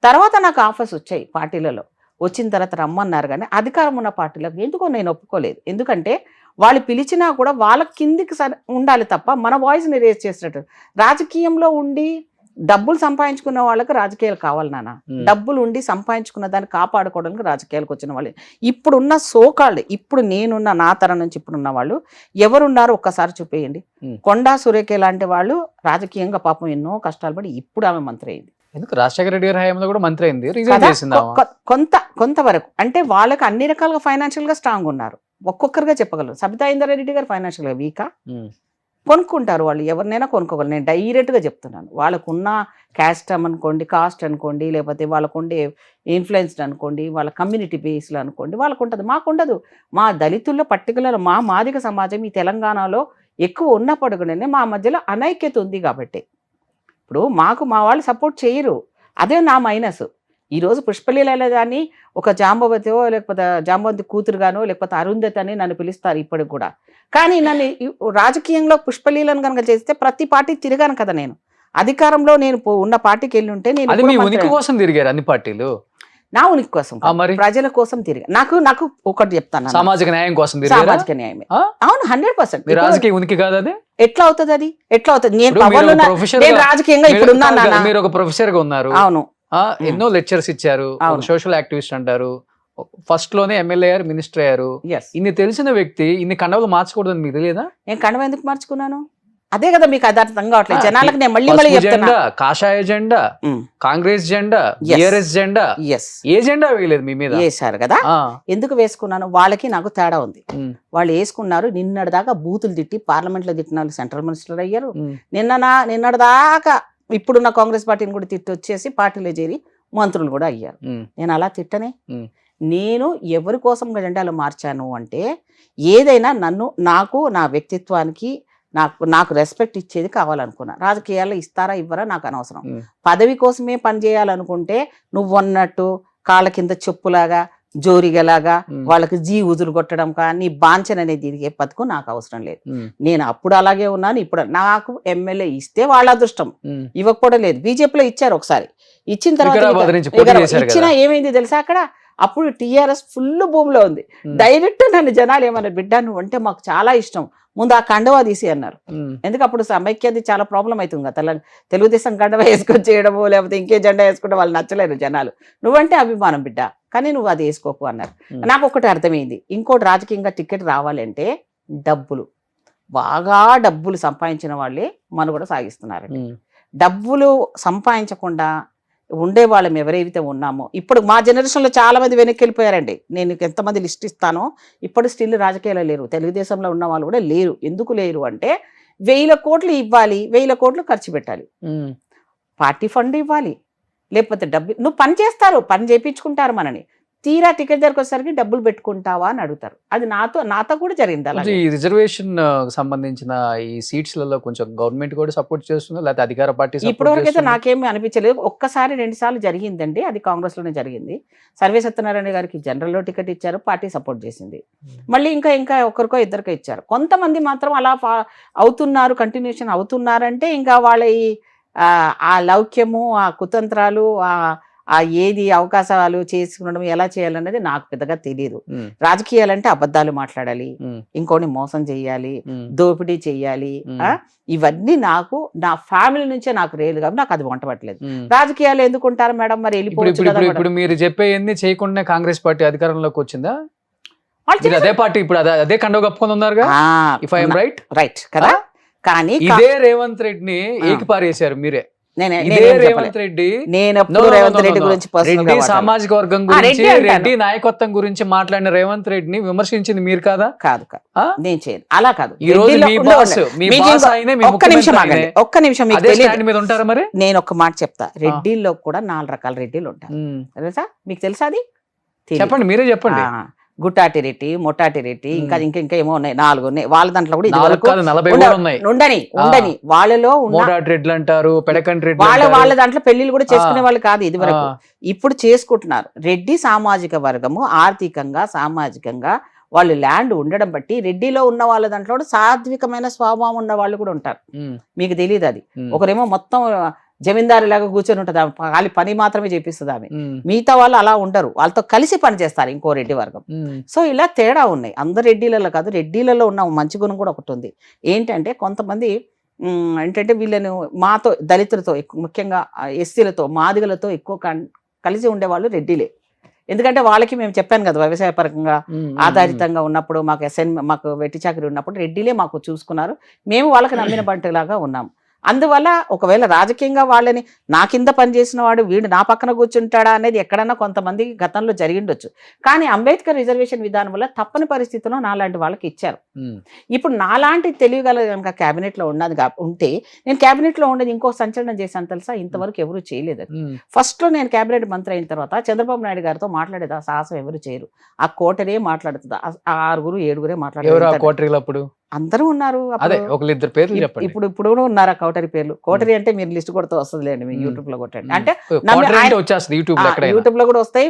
తర్వాత నాకు ఆఫర్స్ వచ్చాయి పార్టీలలో, వచ్చిన తర్వాత రమ్మన్నారు, కానీ అధికారం ఉన్న పార్టీలకు ఎందుకో నేను ఒప్పుకోలేదు. ఎందుకంటే వాళ్ళు పిలిచినా కూడా వాళ్ళ కిందికి ఉండాలి తప్ప మన వాయిస్ని రేజ్ చేసినట్టు. రాజకీయంలో ఉండి డబ్బులు సంపాదించుకున్న వాళ్ళకి రాజకీయాలు కావాలి నాన్న. డబ్బులు ఉండి సంపాదించుకున్న దాన్ని కాపాడుకోవడానికి రాజకీయాలకు వచ్చిన వాళ్ళు ఇప్పుడున్న సోకాళ్ళు, ఇప్పుడు నేనున్న నా తరం నుంచి ఇప్పుడున్న వాళ్ళు ఎవరున్నారో ఒక్కసారి చూపేయండి. కొండా సురేఖ లాంటి వాళ్ళు రాజకీయంగా పాపం ఎన్నో కష్టాలు పడి ఇప్పుడు ఆమె మంత్రి అయింది. ఎందుకు రాజశేఖర రెడ్డి గారి హయాంలో కూడా మంత్రి అయింది, రిజైన్ చేసింది. కొంతవరకు అంటే వాళ్ళకి అన్ని రకాలుగా ఫైనాన్షియల్ గా స్ట్రాంగ్ ఉన్నారు. ఒక్కొక్కరుగా చెప్పగలరు. సబితా ఇంద్రారెడ్డి గారు ఫైనాన్షియల్ గా వీకా, కొనుక్కుంటారు వాళ్ళు, ఎవరినైనా కొనుక్కోగలరు. నేను డైరెక్ట్గా చెప్తున్నాను. వాళ్ళకున్న కాస్ట్ అనుకోండి, లేకపోతే వాళ్ళకుండే ఇన్ఫ్లుయెన్స్డ్ అనుకోండి, వాళ్ళ కమ్యూనిటీ బేస్లో అనుకోండి, వాళ్ళకు ఉంటుంది, మాకుండదు. మా దళితుల్లో పర్టికులర్ మా మాదిగ సమాజం ఈ తెలంగాణలో ఎక్కువ ఉన్నప్పటికీ మా మధ్యలో అనైక్యత ఉంది. కాబట్టి ఇప్పుడు మా వాళ్ళు సపోర్ట్ చేయరు. అదే నా మైనస్. ఈరోజు పుష్పలీల దాన్ని ఒక జాంబవతియో లేకపోతే జాంబవతి కూతురుగానో లేకపోతే అరుంధతి అని నన్ను పిలుస్తారు ఇప్పటికి కూడా. కానీ నన్ను రాజకీయంలో పుష్పలీలను కనుక చేస్తే ప్రతి పార్టీ తిరిగాను కదా. నేను అధికారంలో నేను ఉన్న పార్టీకి వెళ్ళి ఉంటే నేను ఉనికి కోసం తిరిగారు అన్ని పార్టీలు. నా ఉనికి కోసం, ప్రజల కోసం తిరిగా. నాకు ఒకటి చెప్తాను, సామాజిక న్యాయం కోసం. సామాజిక న్యాయమే. అవును, 100%. రాజకీయ ఉనికి కాదు అది. ఎట్లా అవుతుంది అది? ఎట్లా అవుతుంది? నేను రాజకీయంగా ఇప్పుడు ఉన్నాను. మీరు ఒక ప్రొఫెసర్ గా ఉన్నారు. అవును, ఎన్నో లెక్చర్స్ ఇచ్చారు, సోషల్ యాక్టివిస్ట్ అంటారు. ఫస్ట్ లోనే ఎమ్మెల్యే అయ్యారు, మినిస్టర్ అయ్యారు. ఇన్ని తెలిసిన వ్యక్తి ఇన్ని కండవలు మార్చకూడదని మీకు తెలియదా? నేను కండవ ఎందుకు మార్చుకున్నాను? అదే కదా మీకు అర్థం కావట్లేదు జనాలకు. నేను మళ్ళీ జెండా, కాషాయ జెండా, కాంగ్రెస్ జెండా, బిఆర్ఎస్ జెండా, ఏ జెండా వేయలేదు మీ మీద. వేశారు కదా. ఎందుకు వేసుకున్నాను? వాళ్ళకి నాకు తేడా ఉంది. వాళ్ళు వేసుకున్నారు. నిన్నటిదాకా బూతులు తిట్టి పార్లమెంట్ లో తిట్టిన వాళ్ళు సెంట్రల్ మినిస్టర్ అయ్యారు. నిన్నటిదాకా ఇప్పుడున్న కాంగ్రెస్ పార్టీని కూడా తిట్టి వచ్చేసి పార్టీలో చేరి మంత్రులు కూడా అయ్యారు. నేను అలా తిట్టనే. నేను ఎవరి కోసం జెండాలు మార్చాను అంటే ఏదైనా నాకు నా వ్యక్తిత్వానికి నాకు రెస్పెక్ట్ ఇచ్చేది కావాలనుకున్నా. రాజకీయాల్లో ఇస్తారా ఇవ్వరా నాకు అనవసరం. పదవి కోసమే పని చేయాలనుకుంటే నువ్వు అన్నట్టు కాళ్ళ కింద చెప్పులాగా జోరిగలాగా వాళ్ళకి ఉజులు కొట్టడం కానీ బాంచన్ అనేది తిరిగే బతుకు నాకు అవసరం లేదు. నేను అప్పుడు అలాగే ఉన్నాను. ఇప్పుడు నాకు ఎమ్మెల్యే ఇస్తే వాళ్ళ అదృష్టం, ఇవ్వకపోవడం లేదు. బీజేపీలో ఇచ్చారు ఒకసారి, ఇచ్చిన తర్వాత ఇచ్చినా ఏమైంది తెలుసా? అక్కడ అప్పుడు టీఆర్ఎస్ ఫుల్ భూమిలో ఉంది. డైరెక్ట్ నన్ను జనాలు ఏమన్నారు, బిడ్డ నువ్వు అంటే మాకు చాలా ఇష్టం, ముందు ఆ కండవా తీసి అన్నారు. ఎందుకు అప్పుడు సమైక్యది చాలా ప్రాబ్లం అవుతుంది కదా. తెలుగుదేశం కండవా వేసుకొని చేయడము లేకపోతే ఇంకే జెండా వేసుకుంటే వాళ్ళు నచ్చలేరు జనాలు. నువ్వంటే అభిమానం బిడ్డ, కానీ నువ్వు అది వేసుకోకు అన్నారు. నాకు ఒకటి అర్థమైంది, ఇంకోటి రాజకీయంగా టికెట్ రావాలంటే డబ్బులు, బాగా డబ్బులు సంపాదించిన వాళ్ళే మనుగడ సాగిస్తున్నారండి. డబ్బులు సంపాదించకుండా ఉండే వాళ్ళం ఎవరైతే ఉన్నామో, ఇప్పుడు మా జనరేషన్లో చాలా మంది వెనక్కి వెళ్ళిపోయారండి. నేను ఎంతమంది లిస్ట్ ఇస్తానో ఇప్పుడు స్టిల్ రాజకీయాల్లో లేరు. తెలుగుదేశంలో ఉన్న వాళ్ళు కూడా లేరు. ఎందుకు లేరు అంటే 1000 కోట్లు ఇవ్వాలి, 1000 కోట్లు ఖర్చు పెట్టాలి, పార్టీ ఫండ్ ఇవ్వాలి, లేకపోతే డబ్బు నువ్వు పని చేస్తారు, పని చేయించుకుంటారు మనని. తీరా టికెట్ దగ్గరకు వచ్చేసరికి డబ్బులు పెట్టుకుంటావా అని అడుగుతారు. అది నాతో కూడా జరిగింది. అలాగే ఈ రిజర్వేషన్ సంబంధించిన ఈ సీట్స్లలో కొంచెం గవర్నమెంట్ కూడా సపోర్ట్ చేస్తుందా లేకపోతే అధికార పార్టీ? ఇప్పటివరకు అయితే నాకేమీ అనిపించలేదు. ఒక్కసారి 2 సార్లు జరిగిందండి, అది కాంగ్రెస్ లోనే జరిగింది. సర్వే సత్యనారాయణ గారికి జనరల్లో టికెట్ ఇచ్చారు, పార్టీ సపోర్ట్ చేసింది. మళ్ళీ ఇంకా ఒకరికో ఇద్దరికో ఇచ్చారు. కొంతమంది మాత్రం అలా అవుతున్నారు, కంటిన్యూషన్ అవుతున్నారంటే ఇంకా వాళ్ళ ఆ లౌక్యము, ఆ కుతంత్రాలు, ఆ ఏది అవకాశాలు చేసుకునడం ఎలా చేయాలనేది నాకు పెద్దగా తెలియదు. రాజకీయాలంటే అబద్ధాలు మాట్లాడాలి, ఇంకోని మోసం చెయ్యాలి, దోపిడీ చెయ్యాలి, ఇవన్నీ నాకు నా ఫ్యామిలీ నుంచే నాకు రేలు కాబట్టి నాకు అది వంట పట్టలేదు. రాజకీయాలు ఎందుకుంటారు మేడం, మరి వెళ్ళిపోవచ్చు. ఇప్పుడు మీరు చెప్పేది చేయకుండా కాంగ్రెస్ పార్టీ అధికారంలోకి వచ్చిందా? అదే పార్టీ ఇప్పుడు అదే కండవ కప్పుకొని ఉన్నారుగా, ఇఫ్ ఐ యామ్ రైట్ కదా. కానీ ఇదే రేవంత్ రెడ్డిని ఏకిపారేశారు మీరే. రేవంత్ రెడ్డి రెడ్డి సామాజిక వర్గం గురించి, రెడ్డి నాయకత్వం గురించి మాట్లాడిన రేవంత్ రెడ్డిని విమర్శించింది మీరు కాదా? కాదు, నేను చేయను. అలా కాదు. ఈ రోజు ఒక్క నిమిషం మీద ఉంటారా? మరి నేను ఒక మాట చెప్తా. రెడ్డిల్లో కూడా 4 రకాల రెడ్డిలు ఉంటారు తెలుసా? మీకు తెలుసా? అది చెప్పండి, మీరే చెప్పండి. గుట్టాటి రెడ్డి, మొట్టాటి రెడ్డి, ఇంకా ఏమో ఉన్నాయి, 4 ఉన్నాయి. వాళ్ళ దాంట్లో కూడా ఉండని వాళ్ళలో రెడ్లు అంటారు, వాళ్ళ దాంట్లో పెళ్లిళ్ళు కూడా చేసుకునే వాళ్ళు కాదు ఇది వరకు. ఇప్పుడు చేసుకుంటున్నారు. రెడ్డి సామాజిక వర్గము ఆర్థికంగా సామాజికంగా వాళ్ళు ల్యాండ్ ఉండడం బట్టి రెడ్డిలో ఉన్న వాళ్ళ దాంట్లో సాత్వికమైన స్వభావం ఉన్న వాళ్ళు కూడా ఉంటారు. మీకు తెలియదు అది. ఒకరేమో మొత్తం జమీందారు లాగా కూర్చొని ఉంటుంది ఆమె, ఖాళీ పని మాత్రమే చేపిస్తుంది ఆమె. మిగతా వాళ్ళు అలా ఉండరు, వాళ్ళతో కలిసి పని చేస్తారు ఇంకో రెడ్డి వర్గం. సో ఇలా తేడా ఉన్నాయి. అందరు రెడ్డిలలో కాదు, రెడ్డిలలో ఉన్న మంచి గుణం కూడా ఒకటి ఉంది. ఏంటంటే కొంతమంది ఏంటంటే వీళ్ళను మాతో దళితులతో ముఖ్యంగా ఎస్సీలతో మాదిగలతో ఎక్కువ కలిసి ఉండేవాళ్ళు రెడ్డిలే. ఎందుకంటే వాళ్ళకి మేము చెప్పాను కదా, వ్యవసాయ పరంగా ఆధారితంగా ఉన్నప్పుడు మాకు వెట్టి చాకరీ ఉన్నప్పుడు రెడ్డిలే మాకు చూసుకున్నారు, మేము వాళ్ళకి నమ్మిన బంటిలాగా ఉన్నాం. అందువల్ల ఒకవేళ రాజకీయంగా వాళ్ళని నా కింద పనిచేసిన వాడు వీడు నా పక్కన కూర్చుంటాడా అనేది ఎక్కడన్నా కొంతమంది గతంలో జరిగిండొచ్చు. కానీ అంబేద్కర్ రిజర్వేషన్ విధానం వల్ల తప్పని పరిస్థితిలో నాలాంటి వాళ్ళకి ఇచ్చారు. ఇప్పుడు నాలాంటి తెలియగల కనుక క్యాబినెట్లో ఉంటే నేను క్యాబినెట్లో ఉండేది ఇంకో సంచలనం చేశాను తెలుసా, ఇంతవరకు ఎవరు చేయలేదు. ఫస్ట్లో నేను క్యాబినెట్ మంత్రి అయిన తర్వాత చంద్రబాబు నాయుడు గారితో మాట్లాడేది ఆ సాహసం ఎవరు చేయరు. ఆ కోటరే మాట్లాడుతుంది, 6-7 మాట్లాడారు. అందరూ ఉన్నారు. ఇప్పుడు కూడా ఉన్నారు ఆ కౌటరి పేర్లు. కోటరి అంటే మీరు లిస్ట్ కొడితే వస్తుందిలేండి, మీరు యూట్యూబ్ లో కొట్టండి. అంటే యూట్యూబ్ లో కూడా వస్తాయి.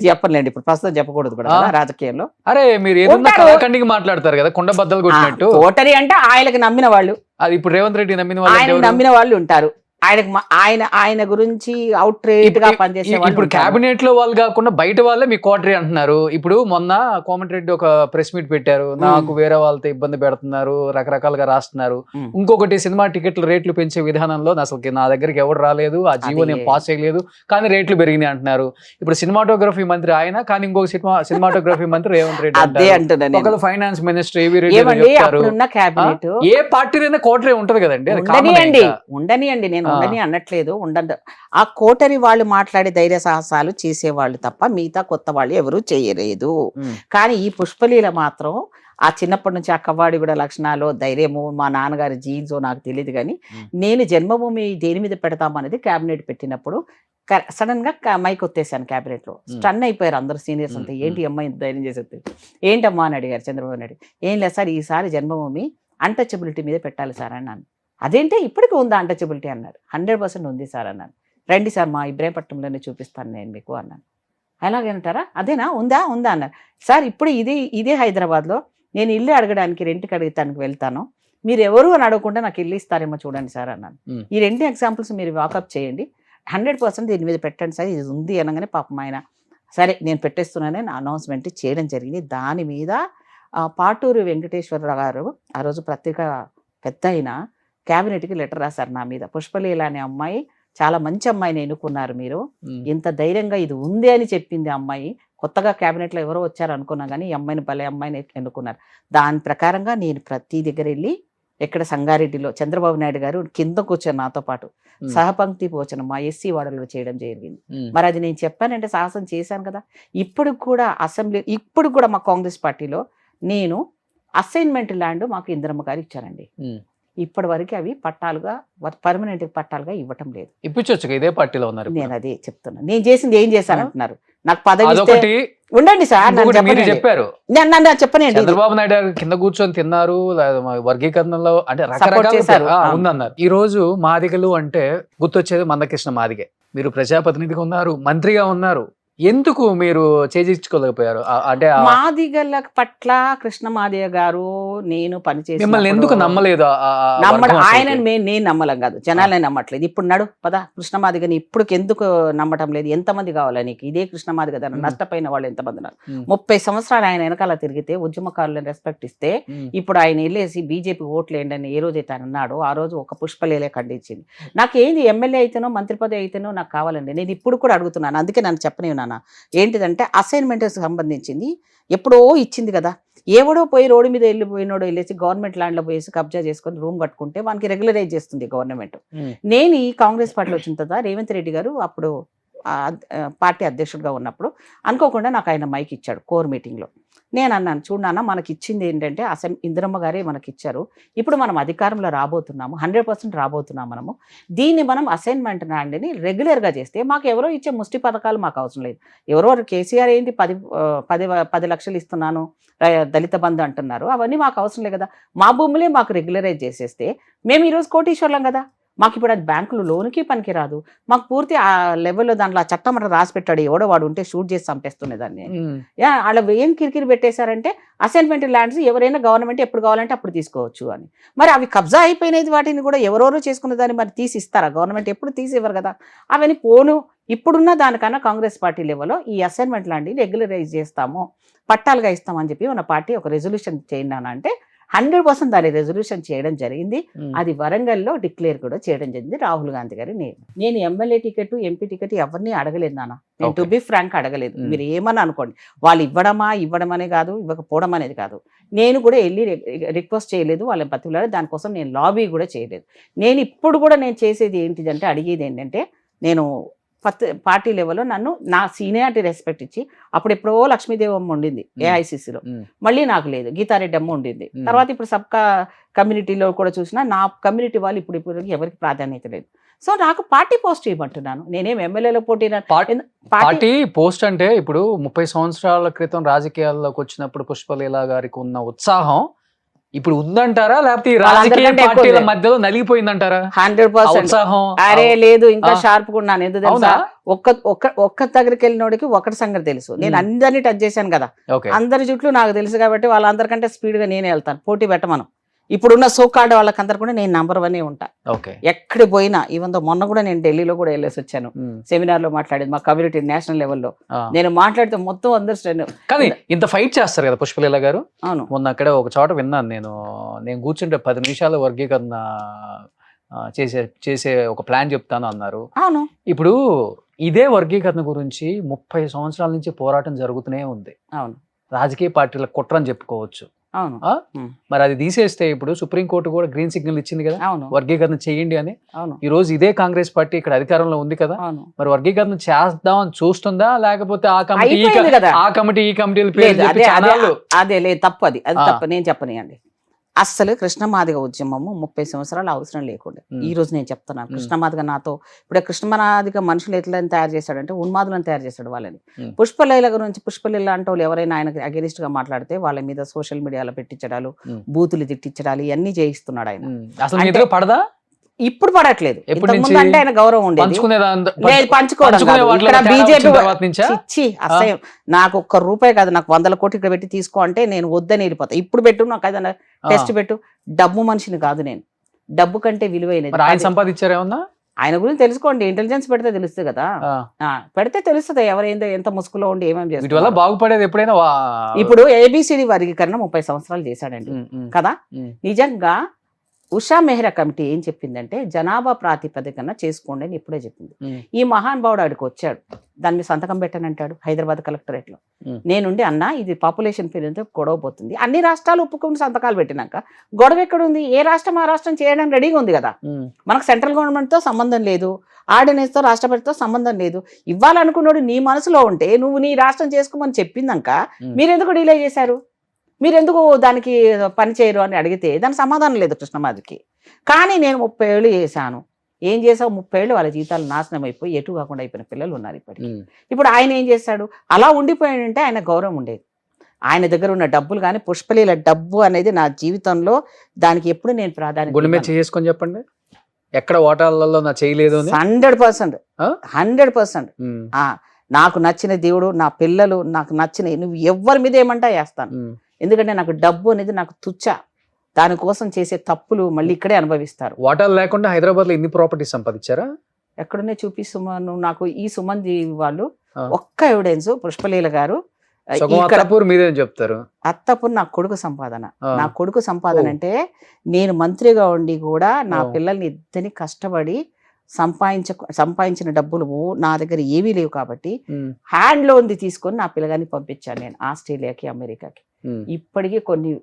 చెప్పలేండి, ఇప్పుడు ప్రస్తుతం చెప్పకూడదు కూడా రాజకీయాల్లో. అరే మీరు మాట్లాడతారు కదా కుండ బద్దలు కొట్టినట్టు. కోటరి అంటే ఆయనకు నమ్మిన వాళ్ళు, అది ఇప్పుడు రేవంత్ రెడ్డి నమ్మిన వాళ్ళు ఉంటారు. ఆయన గురించి అవుట్ రేట్ గా పనిచేసే ఇప్పుడు క్యాబినెట్ లో వాళ్ళు కాకుండా బయట వాళ్ళే మీ కోటరీ అంటున్నారు. ఇప్పుడు మొన్న కోమటిరెడ్డి ఒక ప్రెస్ మీట్ పెట్టారు, నాకు వేరే వాళ్ళతో ఇబ్బంది పెడుతున్నారు, రకరకాలుగా రాస్తున్నారు. ఇంకొకటి సినిమా టికెట్ల రేట్లు పెంచే విధానంలో అసలు నా దగ్గరికి ఎవరు రాలేదు, ఆ జీవో నేను పాస్ చేయలేదు, కానీ రేట్లు పెరిగినాయి అంటున్నారు. ఇప్పుడు సినిమాటోగ్రఫీ మంత్రి ఆయన, కానీ ఇంకొక సినిమాటోగ్రఫీ మంత్రి రేవంత్ రెడ్డి, ఒక ఫైనాన్స్ మినిస్టర్ ఏవి రెడ్డి. ఏ పార్టీలైనా కోటరీ ఉంటది కదండి, ఉండనియండి, నేను ఉండని అనట్లేదు, ఉండదు. ఆ కోటరి వాళ్ళు మాట్లాడే ధైర్య సాహసాలు చేసేవాళ్ళు తప్ప మిగతా కొత్త వాళ్ళు ఎవరు చేయలేదు. కానీ ఈ పుష్పలీల మాత్రం ఆ చిన్నప్పటి నుంచి ఆ కవ్వాడి కూడా లక్షణాలు, ధైర్యము, మా నాన్నగారి జీన్స్ నాకు తెలియదు, కానీ నేను జన్మభూమి దేని మీద పెడతామనేది క్యాబినెట్ పెట్టినప్పుడు సడన్ గా మైక్ ఒత్తేసాను క్యాబినెట్ లో. స్టన్ అయిపోయారు అందరు సీనియర్స్ అంతా, ఏంటి అమ్మాయి ధైర్యం చేసేది, ఏంటమ్మా అని అడిగారు చంద్రబాబు నాయుడు. ఏం లేదు సార్, ఈసారి జన్మభూమి అన్టచబిలిటీ మీద పెట్టాలి సార్ అన్నాను. అదేంటే ఇప్పటికీ ఉందా అన్టచబిలిటీ అన్నారు. 100% ఉంది సార్ అన్నాను. రండి సార్ మా ఇబ్రాహీంపట్నంలోనే చూపిస్తాను నేను మీకు అన్నాను. అలాగంటారా, అదేనా, ఉందా అన్నారు. సార్ ఇప్పుడు ఇదే హైదరాబాద్లో నేను ఇల్లు అడగడానికి రెంట్కి అడగటానికి వెళ్తాను, మీరు ఎవరు అని అడగకుండా నాకు ఇల్లు ఇస్తారేమో చూడండి సార్ అన్నాను. ఈ 2 ఎగ్జాంపుల్స్ మీరు వాకప్ చేయండి, 100% దీని మీద పెట్టండి సార్, ఇది ఉంది అనగానే పాపం ఆయన సరే నేను పెట్టేస్తున్నానని అనౌన్స్మెంట్ చేయడం జరిగింది. దాని మీద పాటూరు వెంకటేశ్వరరావు గారు ఆ రోజు పత్రిక పెద్ద అయినా క్యాబినెట్కి లెటర్ రాశారు నా మీద. పుష్పలీల అనే అమ్మాయి చాలా మంచి అమ్మాయిని ఎన్నుకున్నారు మీరు, ఇంత ధైర్యంగా ఇది ఉంది అని చెప్పింది అమ్మాయి. కొత్తగా క్యాబినెట్లో ఎవరో వచ్చారు అనుకున్నా కానీ ఈ అమ్మాయిని భలే అమ్మాయిని ఎన్నుకున్నారు. దాని ప్రకారంగా నేను ప్రతి దగ్గర వెళ్ళి, ఎక్కడ సంగారెడ్డిలో చంద్రబాబు నాయుడు గారు కింద కూర్చొని నాతో పాటు సహపంక్తి భోజనం మా ఎస్సీ వాడలో చేయడం జరిగింది. మరి అది నేను చెప్పానంటే సాహసం చేశాను కదా. ఇప్పుడు కూడా మా కాంగ్రెస్ పార్టీలో నేను అసైన్మెంట్ ల్యాండ్ మాకు ఇందిరమ్మ గారు ఇచ్చారండి. ఇప్పటి వరకు అవి పట్టాలుగా పర్మనెంట్ పట్టాలుగా ఇవ్వటం లేదు. ఇప్పించవచ్చు, ఇదే పార్టీలో ఉన్నారు. నేను అదే చెప్తున్నా, నేను చేసింది ఏం చేశాను అంటున్నారు. నాకు పదవి ఉండండి సార్, చెప్పారు చెప్పనండి. చంద్రబాబు నాయుడు కింద కూర్చొని తిన్నారు, వర్గీకరణలో అంటే రకరకాల ఉందన్నారు. ఈ రోజు మాదిగలు అంటే గుర్తొచ్చేది మందకృష్ణ మాదిగే. మీరు ప్రజాప్రతినిధిగా ఉన్నారు, మంత్రిగా ఉన్నారు, ఎందుకు మీరు చేయించుకోలేకపోయారు? అంటే మాదిగల పట్ల కృష్ణ మాదిగ గారు నేను పనిచేసి మిమ్మల్ని ఎందుకు నమ్మలేదు? ఆయన నేను నమ్మలం కాదు, జనాలని నమ్మట్లేదు. ఇప్పుడు నడు పద కృష్ణ మాదిగని ఇప్పుడు ఎందుకు నమ్మటం లేదు? ఎంతమంది కావాలి నీకు? ఇదే కృష్ణ మాదిగ నష్టపోయిన వాళ్ళు ఎంతమంది ఉన్నారు? 30 సంవత్సరాలు ఆయన వెనకాల తిరిగితే, ఉద్యమకారులను రెస్పెక్ట్ ఇస్తే, ఇప్పుడు ఆయన వెళ్ళేసి బీజేపీ ఓట్లు ఏంటని ఏ రోజైతే ఆయన అన్నాడో ఆ రోజు ఒక పుష్పలీలే ఖండించింది. నాకేంది ఎమ్మెల్యే అయితేనో మంత్రి పదవి అయితేనో నాకు కావాలండి. నేను ఇప్పుడు కూడా అడుగుతున్నాను, అందుకే నన్ను చెప్పని ఉన్నాను. ఏంటిదంటే అసైన్మెంట్ సంబంధించింది ఎప్పుడో ఇచ్చింది కదా, ఎవడో పోయి రోడ్డు మీద వెళ్ళిపోయినోడో వెళ్ళేసి గవర్నమెంట్ ల్యాండ్లో పోయేసి కబ్జా చేసుకొని రూమ్ కట్టుకుంటే వానికి రెగ్యులరైజ్ చేస్తుంది గవర్నమెంట్. నేను ఈ కాంగ్రెస్ పార్టీలో వచ్చిన తర్వాత రేవంత్ రెడ్డి గారు అప్పుడు పార్టీ అధ్యక్షుడిగా ఉన్నప్పుడు అనుకోకుండా నాకు ఆయన మైక్ ఇచ్చాడు కోర్ మీటింగ్లో. నేను అన్నాను, చూడన్నా మనకి ఇచ్చింది ఏంటంటే ఇందిరమ్మ గారే మనకి ఇచ్చారు, ఇప్పుడు మనం అధికారంలో రాబోతున్నాము, 100% రాబోతున్నాం మనము. దీన్ని మనం అసైన్మెంట్ ల్యాండ్ని రెగ్యులర్గా చేస్తే మాకు ఎవరో ఇచ్చే ముష్టి పథకాలు మాకు అవసరం లేదు. ఎవరో కేసీఆర్ ఏంటి 10 లక్షలు ఇస్తున్నాను, దళిత బంధు అంటున్నారు, అవన్నీ మాకు అవసరం లేదు కదా. మా భూములే మాకు రెగ్యులరైజ్ చేసేస్తే మేము ఈరోజు కోటీశ్వర్లం కదా. మాకు ఇప్పుడు అది బ్యాంకులు లోన్కి పనికిరాదు, మాకు పూర్తి ఆ లెవెల్లో దాంట్లో ఆ చట్టం అట్లా రాసి పెట్టాడు, ఎవడో వాడు ఉంటే షూట్ చేసి చంపేస్తుండే దాన్ని. అలా ఏం కిరికిరి పెట్టేశారంటే అసైన్మెంట్ ల్యాండ్స్ ఎవరైనా గవర్నమెంట్ ఎప్పుడు కావాలంటే అప్పుడు తీసుకోవచ్చు అని. మరి అవి కబ్జా అయిపోయినది, వాటిని కూడా ఎవరెవరో చేసుకున్న దాన్ని మరి తీసి ఇస్తారా? గవర్నమెంట్ ఎప్పుడు తీసి ఇవ్వరు కదా. అవన్నీ పోను ఇప్పుడున్న దానికన్నా కాంగ్రెస్ పార్టీ లెవెల్లో ఈ అసైన్మెంట్ ల్యాండ్ని రెగ్యులరైజ్ చేస్తాము, పట్టాలుగా ఇస్తామని చెప్పి మన పార్టీ ఒక రెజల్యూషన్ చేయండి అంటే 100% దాని రెజల్యూషన్ చేయడం జరిగింది. అది వరంగల్లో డిక్లేర్ కూడా చేయడం జరిగింది రాహుల్ గాంధీ గారి. నేను ఎమ్మెల్యే టికెట్, ఎంపీ టికెట్ ఎవరిని అడగలేదు నాన్న. నేను టు బి ఫ్రాంక్ అడగలేదు. మీరు ఏమని అనుకోండి, వాళ్ళు ఇవ్వడం అనే కాదు, ఇవ్వకపోవడం అనేది కాదు. నేను కూడా వెళ్ళి రిక్వెస్ట్ చేయలేదు, వాళ్ళని బతిలాడే, దానికోసం నేను లాబీ కూడా చేయలేదు. నేను ఇప్పుడు కూడా నేను చేసేది ఏంటిదంటే, అడిగేది ఏంటంటే, నేను పార్టీ లెవెల్లో నన్ను నా సీనియారిటీ రెస్పెక్ట్ ఇచ్చి, అప్పుడు ఎప్పుడో లక్ష్మీదేవమ్మ ఉండింది ఏఐసిసిలో, మళ్ళీ నాకు లేదు, గీతారెడ్డి అమ్మ ఉండింది. తర్వాత ఇప్పుడు సబ్కా కమ్యూనిటీలో కూడా చూసినా నా కమ్యూనిటీ వాళ్ళు ఇప్పుడు ఎవరికి ప్రాధాన్యత లేదు. సో నాకు పార్టీ పోస్ట్ ఇవ్వమంటున్నాను. నేనేం ఎమ్మెల్యేలో పోటీ పార్టీ పోస్ట్ అంటే ఇప్పుడు 30 సంవత్సరాల క్రితం రాజకీయాల్లోకి వచ్చినప్పుడు పుష్పలీల గారికి ఉన్న ఉత్సాహం ఇప్పుడు ఉందంటారా, లేకపోతే ఈ రాజకీయ పార్టీల మధ్యలో నలిగిపోయిందంటారా? 100%. అరే లేదు, ఇంకా షార్ప్ ఉన్నాను. ఎందుకు తెలుసా, ఒక్క దగ్గరికి వెళ్ళినోడికి ఒకటి సంగతి తెలుసు. నేను అందరినీ టచ్ చేశాను కదా, అందరి జుట్లు నాకు తెలుసు కాబట్టి వాళ్ళందరికంటే స్పీడ్ గా నేనే వెళ్తాను. పోటీ పెట్టమను. ఇప్పుడున్న సోకార్డ్ వాళ్ళకందరూ కూడా నేను నంబర్ 1 ఉంటా. ఎక్కడ పోయినా, ఈవెన్ మొన్న కూడా నేను ఢిల్లీలో కూడా వెళ్ళేసి వచ్చాను, సెమినార్ లో మాట్లాడేది మా కమ్యూనిటీ నేషనల్ లెవెల్లో. నేను మాట్లాడితే మొత్తం అందరూ. కానీ ఇంత ఫైట్ చేస్తారు కదా పుష్పలీల గారు. అవును, మొన్న అక్కడ ఒక చోట విన్నాను నేను కూర్చుంటే 10 నిమిషాల వర్గీకరణ చేసే ఒక ప్లాన్ చెప్తాను అన్నారు. అవును, ఇప్పుడు ఇదే వర్గీకరణ గురించి 30 సంవత్సరాల నుంచి పోరాటం జరుగుతూనే ఉంది. అవును, రాజకీయ పార్టీల కుట్రని చెప్పుకోవచ్చు. అవును, మరి అది తీసేస్తే ఇప్పుడు సుప్రీంకోర్టు కూడా గ్రీన్ సిగ్నల్ ఇచ్చింది కదా, అవును, వర్గీకరణ చేయండి అని. అవును, ఈ రోజు ఇదే కాంగ్రెస్ పార్టీ ఇక్కడ అధికారంలో ఉంది కదా, అవును, మరి వర్గీకరణ చేద్దామని చూస్తుందా, లేకపోతే ఆ కమిటీ ఈ కమిటీల పేరు? అదే లేదు, తప్పు. అది తప్పు, నేను చెప్పనియండి. అస్సలు కృష్ణమాదిగ ఉద్యమము 30 సంవత్సరాలు అవసరం లేకుండా. ఈ రోజు నేను చెప్తున్నాను, కృష్ణమాదిగ నాతో ఇప్పుడు కృష్ణమాదిగ మనుషులు ఎట్లా తయారు చేశాడంటే ఉన్మాదులను తయారు చేశాడు వాళ్ళని. పుష్పలీల గురించి, పుష్పలీల అంటే వాళ్ళు ఎవరైనా ఆయనకు అగెనిస్ట్ గా మాట్లాడితే వాళ్ళ మీద సోషల్ మీడియాలో పెట్టించడాలు, బూతులు తిట్టించడాలు ఇవన్నీ చేయిస్తున్నాడు ఆయన. అసలు పడదా? ఇప్పుడు పడట్లేదు. అంటే ఆయన గౌరవం ఉండేది, పంచుకోవడం. అసహ్యం. నాకు ₹1 కాదు, నాకు 100 కోట్లు ఇక్కడ పెట్టి తీసుకో అంటే నేను వద్దని వెళ్ళిపోతా. ఇప్పుడు పెట్టు, నాకు ఏదైనా టెస్ట్ పెట్టు. డబ్బు మనిషిని కాదు నేను, డబ్బు కంటే విలువైనది. ఆయన సంపాదించారేమన్నా? ఆయన గురించి తెలుసుకోండి, ఇంటెలిజెన్స్ పెడితే తెలుస్తుంది కదా, పెడితే తెలుస్తుంది ఎవరైందో ఎంత ముసుగులో ఉండి ఏమేమి చేస్తారు. బాగుపడేది ఎప్పుడైనా. ఇప్పుడు ఏబిసిడి వర్గీకరణ 30 సంవత్సరాలు చేశాడండి కదా. నిజంగా ఉషా మెహ్రా కమిటీ ఏం చెప్పిందంటే జనాభా ప్రాతిపదికన చేసుకోండి అని ఇప్పుడే చెప్పింది. ఈ మహానుభావుడు ఆడికి వచ్చాడు, దాని మీద సంతకం పెట్టానంటాడు హైదరాబాద్ కలెక్టరేట్ లో. నేనుండి అన్నా ఇది పాపులేషన్ పేరుతో గొడవ పోతుంది, అన్ని రాష్ట్రాలు ఒప్పుకుని సంతకాలు పెట్టినాక గొడవ ఎక్కడ ఉంది? ఏ రాష్ట్రం ఆ రాష్ట్రం చేయడానికి రెడీగా ఉంది కదా. మనకు సెంట్రల్ గవర్నమెంట్ తో సంబంధం లేదు, ఆర్డినెన్స్ తో రాష్ట్రపతితో సంబంధం లేదు. ఇవ్వాలనుకున్నాడు నీ మనసులో ఉంటే నువ్వు నీ రాష్ట్రం చేసుకోమని చెప్పిందాక మీరెందుకు డిలే చేశారు? మీరెందుకు దానికి పని చేయరు అని అడిగితే దానికి సమాధానం లేదు కృష్ణమాదికి. కానీ నేను 30 ఏళ్ళు చేశాను. ఏం చేసావు? 30 ఏళ్ళు వాళ్ళ జీవితాలు నాశనం అయిపోయి ఎటు కాకుండా అయిపోయిన పిల్లలు ఉన్నారు ఇప్పటికీ. ఇప్పుడు ఆయన ఏం చేశాడు? అలా ఉండిపోయాడంటే ఆయన గౌరవం ఉండేది. ఆయన దగ్గర ఉన్న డబ్బులు కానీ, పుష్పలీల డబ్బు అనేది నా జీవితంలో దానికి ఎప్పుడు నేను ప్రాధాన్యత చేసుకొని చెప్పండి. ఎక్కడ ఓటాలలో నా చేయలేదు 100%. నాకు నచ్చిన దేవుడు, నా పిల్లలు, నాకు నచ్చిన నువ్వు ఎవరి మీద ఏమంటా వేస్తాను. ఎందుకంటే నాకు డబ్బు అనేది నాకు తుచ్చ. దానికోసం చేసే తప్పులు మళ్ళీ ఇక్కడే అనుభవిస్తారు. వాటాలు లేకుండా హైదరాబాద్ లో ఎన్ని ప్రాపర్టీస్ సంపాదించారా? ఎక్కడనే చూపిస్తున్నాను. నాకు ఈ సుమంది వాళ్ళు ఒక్క ఎవిడెన్స్, పుష్పలీల గారు మీరేం చెప్తారు? అత్తపూర్ నా కొడుకు సంపాదన. నా కొడుకు సంపాదన అంటే నేను మంత్రిగా ఉండి కూడా నా పిల్లల్ని ఇద్దరిని కష్టపడి సంపాదించిన డబ్బులు నా దగ్గర ఏవీ లేవు కాబట్టి హ్యాండ్ లోన్ తీసుకొని నా పిల్లగాన్ని పంపించాను నేను ఆస్ట్రేలియాకి, అమెరికాకి. ఇప్పటికీ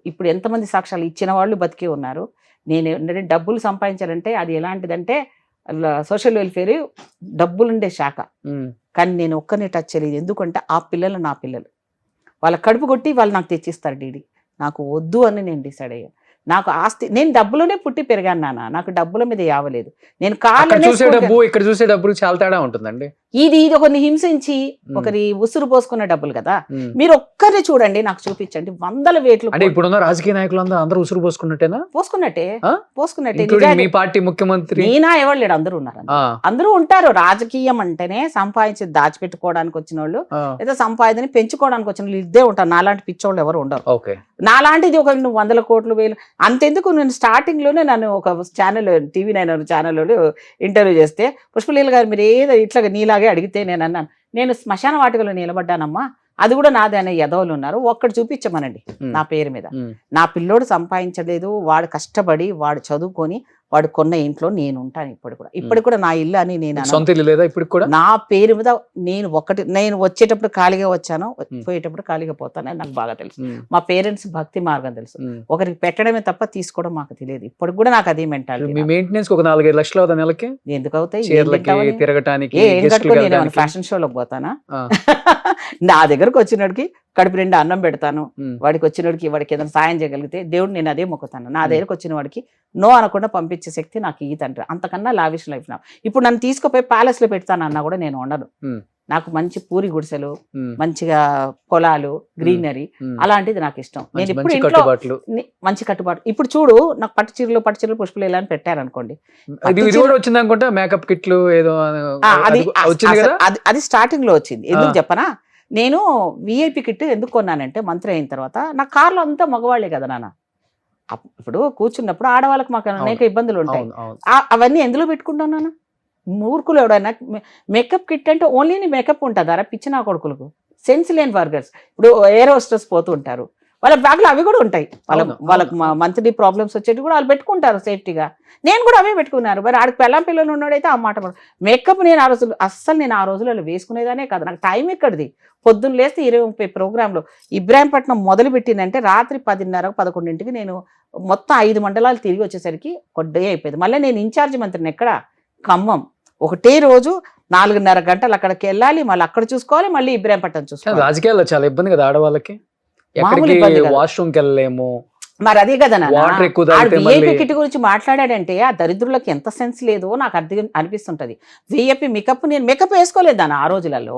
ఇప్పుడు ఎంతమంది సాక్ష్యాలు ఇచ్చిన వాళ్ళు బతికే ఉన్నారు. నేను ఏంటంటే డబ్బులు సంపాదించాలంటే అది ఎలాంటిదంటే సోషల్ వెల్ఫేర్ డబ్బులుండే శాఖ. కానీ నేను ఒక్కరిని టచ్ చేయలేదు. ఎందుకంటే ఆ పిల్లలు నా పిల్లలు, వాళ్ళ కడుపు కొట్టి వాళ్ళు నాకు తెచ్చిస్తారు డీడీ. నాకు వద్దు అని నేను డిసైడ్ అయ్యాను. నాకు ఆస్తి, నేను డబ్బులోనే పుట్టి పెరిగాను నాన్న, నాకు డబ్బుల మీద యావలేదు. నేను ఇక్కడ చూసే డబ్బు చాలా తేడా ఉంటుందండి. ఇది ఒకరిని హింసించి ఒకరి ఉసురు పోసుకున్న డబ్బులు కదా. మీరు ఒక్కరిని చూడండి, నాకు చూపించండి, వందల వేట్లు. అంటే ఇప్పుడున్న రాజకీయ నాయకులు అందరూ ఉసురు పోసుకున్నట్టేనా? పోసుకున్నట్టే. మీ పార్టీ ముఖ్యమంత్రి నేనా ఎవరు లేడు, అందరూ ఉన్నారు. అందరూ ఉంటారు. రాజకీయం అంటేనే సంపాదించి దాచిపెట్టుకోవడానికి వచ్చిన వాళ్ళు, లేదా సంపాదనని పెంచుకోవడానికి వచ్చిన వాళ్ళు ఇద్దే ఉంటారు. నాలాంటి పిచ్చోళ్ళు ఎవరు ఉండరు. నాలాంటిది ఒక 100 కోట్లు 1000 అంతెందుకు. నేను స్టార్టింగ్ లోనే నన్ను ఒక ఛానల్ TV 9 ఛానల్ ఇంటర్వ్యూ చేస్తే, పుష్పలీల గారు మీరు ఏదో ఇట్లా నీలాగే అడిగితే నేను అన్నాను, నేను శ్మశాన వాటికలో నిలబడ్డానమ్మా, అది కూడా నాదే అనే యదవులు ఉన్నారు, ఒక్కడు చూపించమనండి నా పేరు మీద. నా పిల్లోడు సంపాదించలేదు, వాడు కష్టపడి వాడు చదువుకొని వాడు కొన్న ఇంట్లో నేను ఉంటాను. ఇప్పుడు కూడా నా ఇల్లు అని నేను సొంత ఇల్లు లేదా ఇప్పుడు కూడా? నా పేరు మీద నేను వచ్చేటప్పుడు ఖాళీగా వచ్చాను, పోయేటప్పుడు ఖాళీగా పోతానని నాకు బాగా తెలుసు. మా పేరెంట్స్ భక్తి మార్గం తెలుసు. ఒకరికి పెట్టడమే తప్ప తీసుకోవడం మాకు తెలియదు. ఇప్పుడు కూడా నాకు అదే మెంటాలిటీ. మీ మెయింటెనెన్స్ ఒక 4-5 లక్షలు అవుతా నెలకి? ఎందుకు అవుతాయి? తిరగటానికి ఫ్యాషన్ షోలోకి పోతానా? నా దగ్గరకు వచ్చినడికి కడుపు నిండా అన్నం పెడతాను, వాడికి వచ్చినోడికి వాడికి ఏదైనా సాయం చేయగలిగితే దేవుడు నేను అదే మొక్కుతాను. నా దగ్గరకు వచ్చిన వాడికి నో అనకుండా పంపించే శక్తి నాకు ఈ తండ్రి. అంతకన్నా లావిష్ లైఫ్ నా. ఇప్పుడు నన్ను తీసుకుపోయి ప్యాలెస్ లో పెడతానన్నా కూడా నేను ఉండను. నాకు మంచి పూరి గుడిసెలు, మంచిగా పొలాలు, గ్రీనరీ, అలాంటిది నాకు ఇష్టం. నేను ఇప్పుడు ఇంట్లో మంచి కట్టుబాటు. ఇప్పుడు చూడు, నాకు పట్టు చీరలు పుష్పలీల అని పెట్టారనుకోండి, మేకప్ కిట్లు ఏదో అది స్టార్టింగ్ లో వచ్చింది. ఎందుకు చెప్పనా, నేను VIP కిట్ ఎందుకు కొన్నానంటే, మంత్రి అయిన తర్వాత నా కార్లో అంతా మగవాళ్లే కదా నాన్న. ఇప్పుడు కూర్చున్నప్పుడు ఆడవాళ్ళకి మాకు అనేక ఇబ్బందులు ఉంటాయి. అవన్నీ ఎందులో పెట్టుకుంటున్నాను? మూర్ఖులు ఎవడైనా మేకప్ కిట్ అంటే ఓన్లీ మేకప్ ఉంటుందారా పిచ్చి నా కొడుకులకు? సెన్స్ లేని వర్గర్స్. ఇప్పుడు ఎయిర్ హోస్టర్స్ పోతూ ఉంటారు, వాళ్ళ బ్యాగ్లో అవి కూడా ఉంటాయి. వాళ్ళకి మంత్లీ ప్రాబ్లమ్స్ వచ్చేటి కూడా వాళ్ళు పెట్టుకుంటారు సేఫ్టీగా. నేను కూడా అవే పెట్టుకున్నారు. మరి ఆడికి పెళ్ళం పిల్లలు ఉన్నాడైతే ఆ మాట మేకప్ నేను ఆ రోజులలో వేసుకునేదానే కాదు. నాకు టైం ఎక్కడిది? పొద్దున్న లేస్తే 20-30 ప్రోగ్రాంలు. ఇబ్రాహీంపట్నం మొదలు పెట్టిందంటే రాత్రి 10:30-11కి నేను మొత్తం 5 మండలాలు తిరిగి వచ్చేసరికి కొడ్డే అయిపోయింది. మళ్ళీ నేను ఇన్ఛార్జ్ మంత్రిని ఎక్కడ, ఖమ్మం. ఒకటే రోజు 4:30 గంటలు అక్కడికి వెళ్ళాలి, మళ్ళీ అక్కడ చూసుకోవాలి, మళ్ళీ ఇబ్రాహీంపట్నం చూసుకోవాలి. రాజకీయాల్లో చాలా ఇబ్బంది కదా ఆడవాళ్ళకి, వాష్రూమ్కి వెళ్ళలేము. మరి అదే కదా VIP కిట్ గురించి మాట్లాడాడంటే ఆ దరిద్రులకు ఎంత సెన్స్ లేదో నాకు అర్థం అనిపిస్తుంటది. VIP మేకప్, నేను మేకప్ వేసుకోలేదు నాన్న ఆ రోజులలో.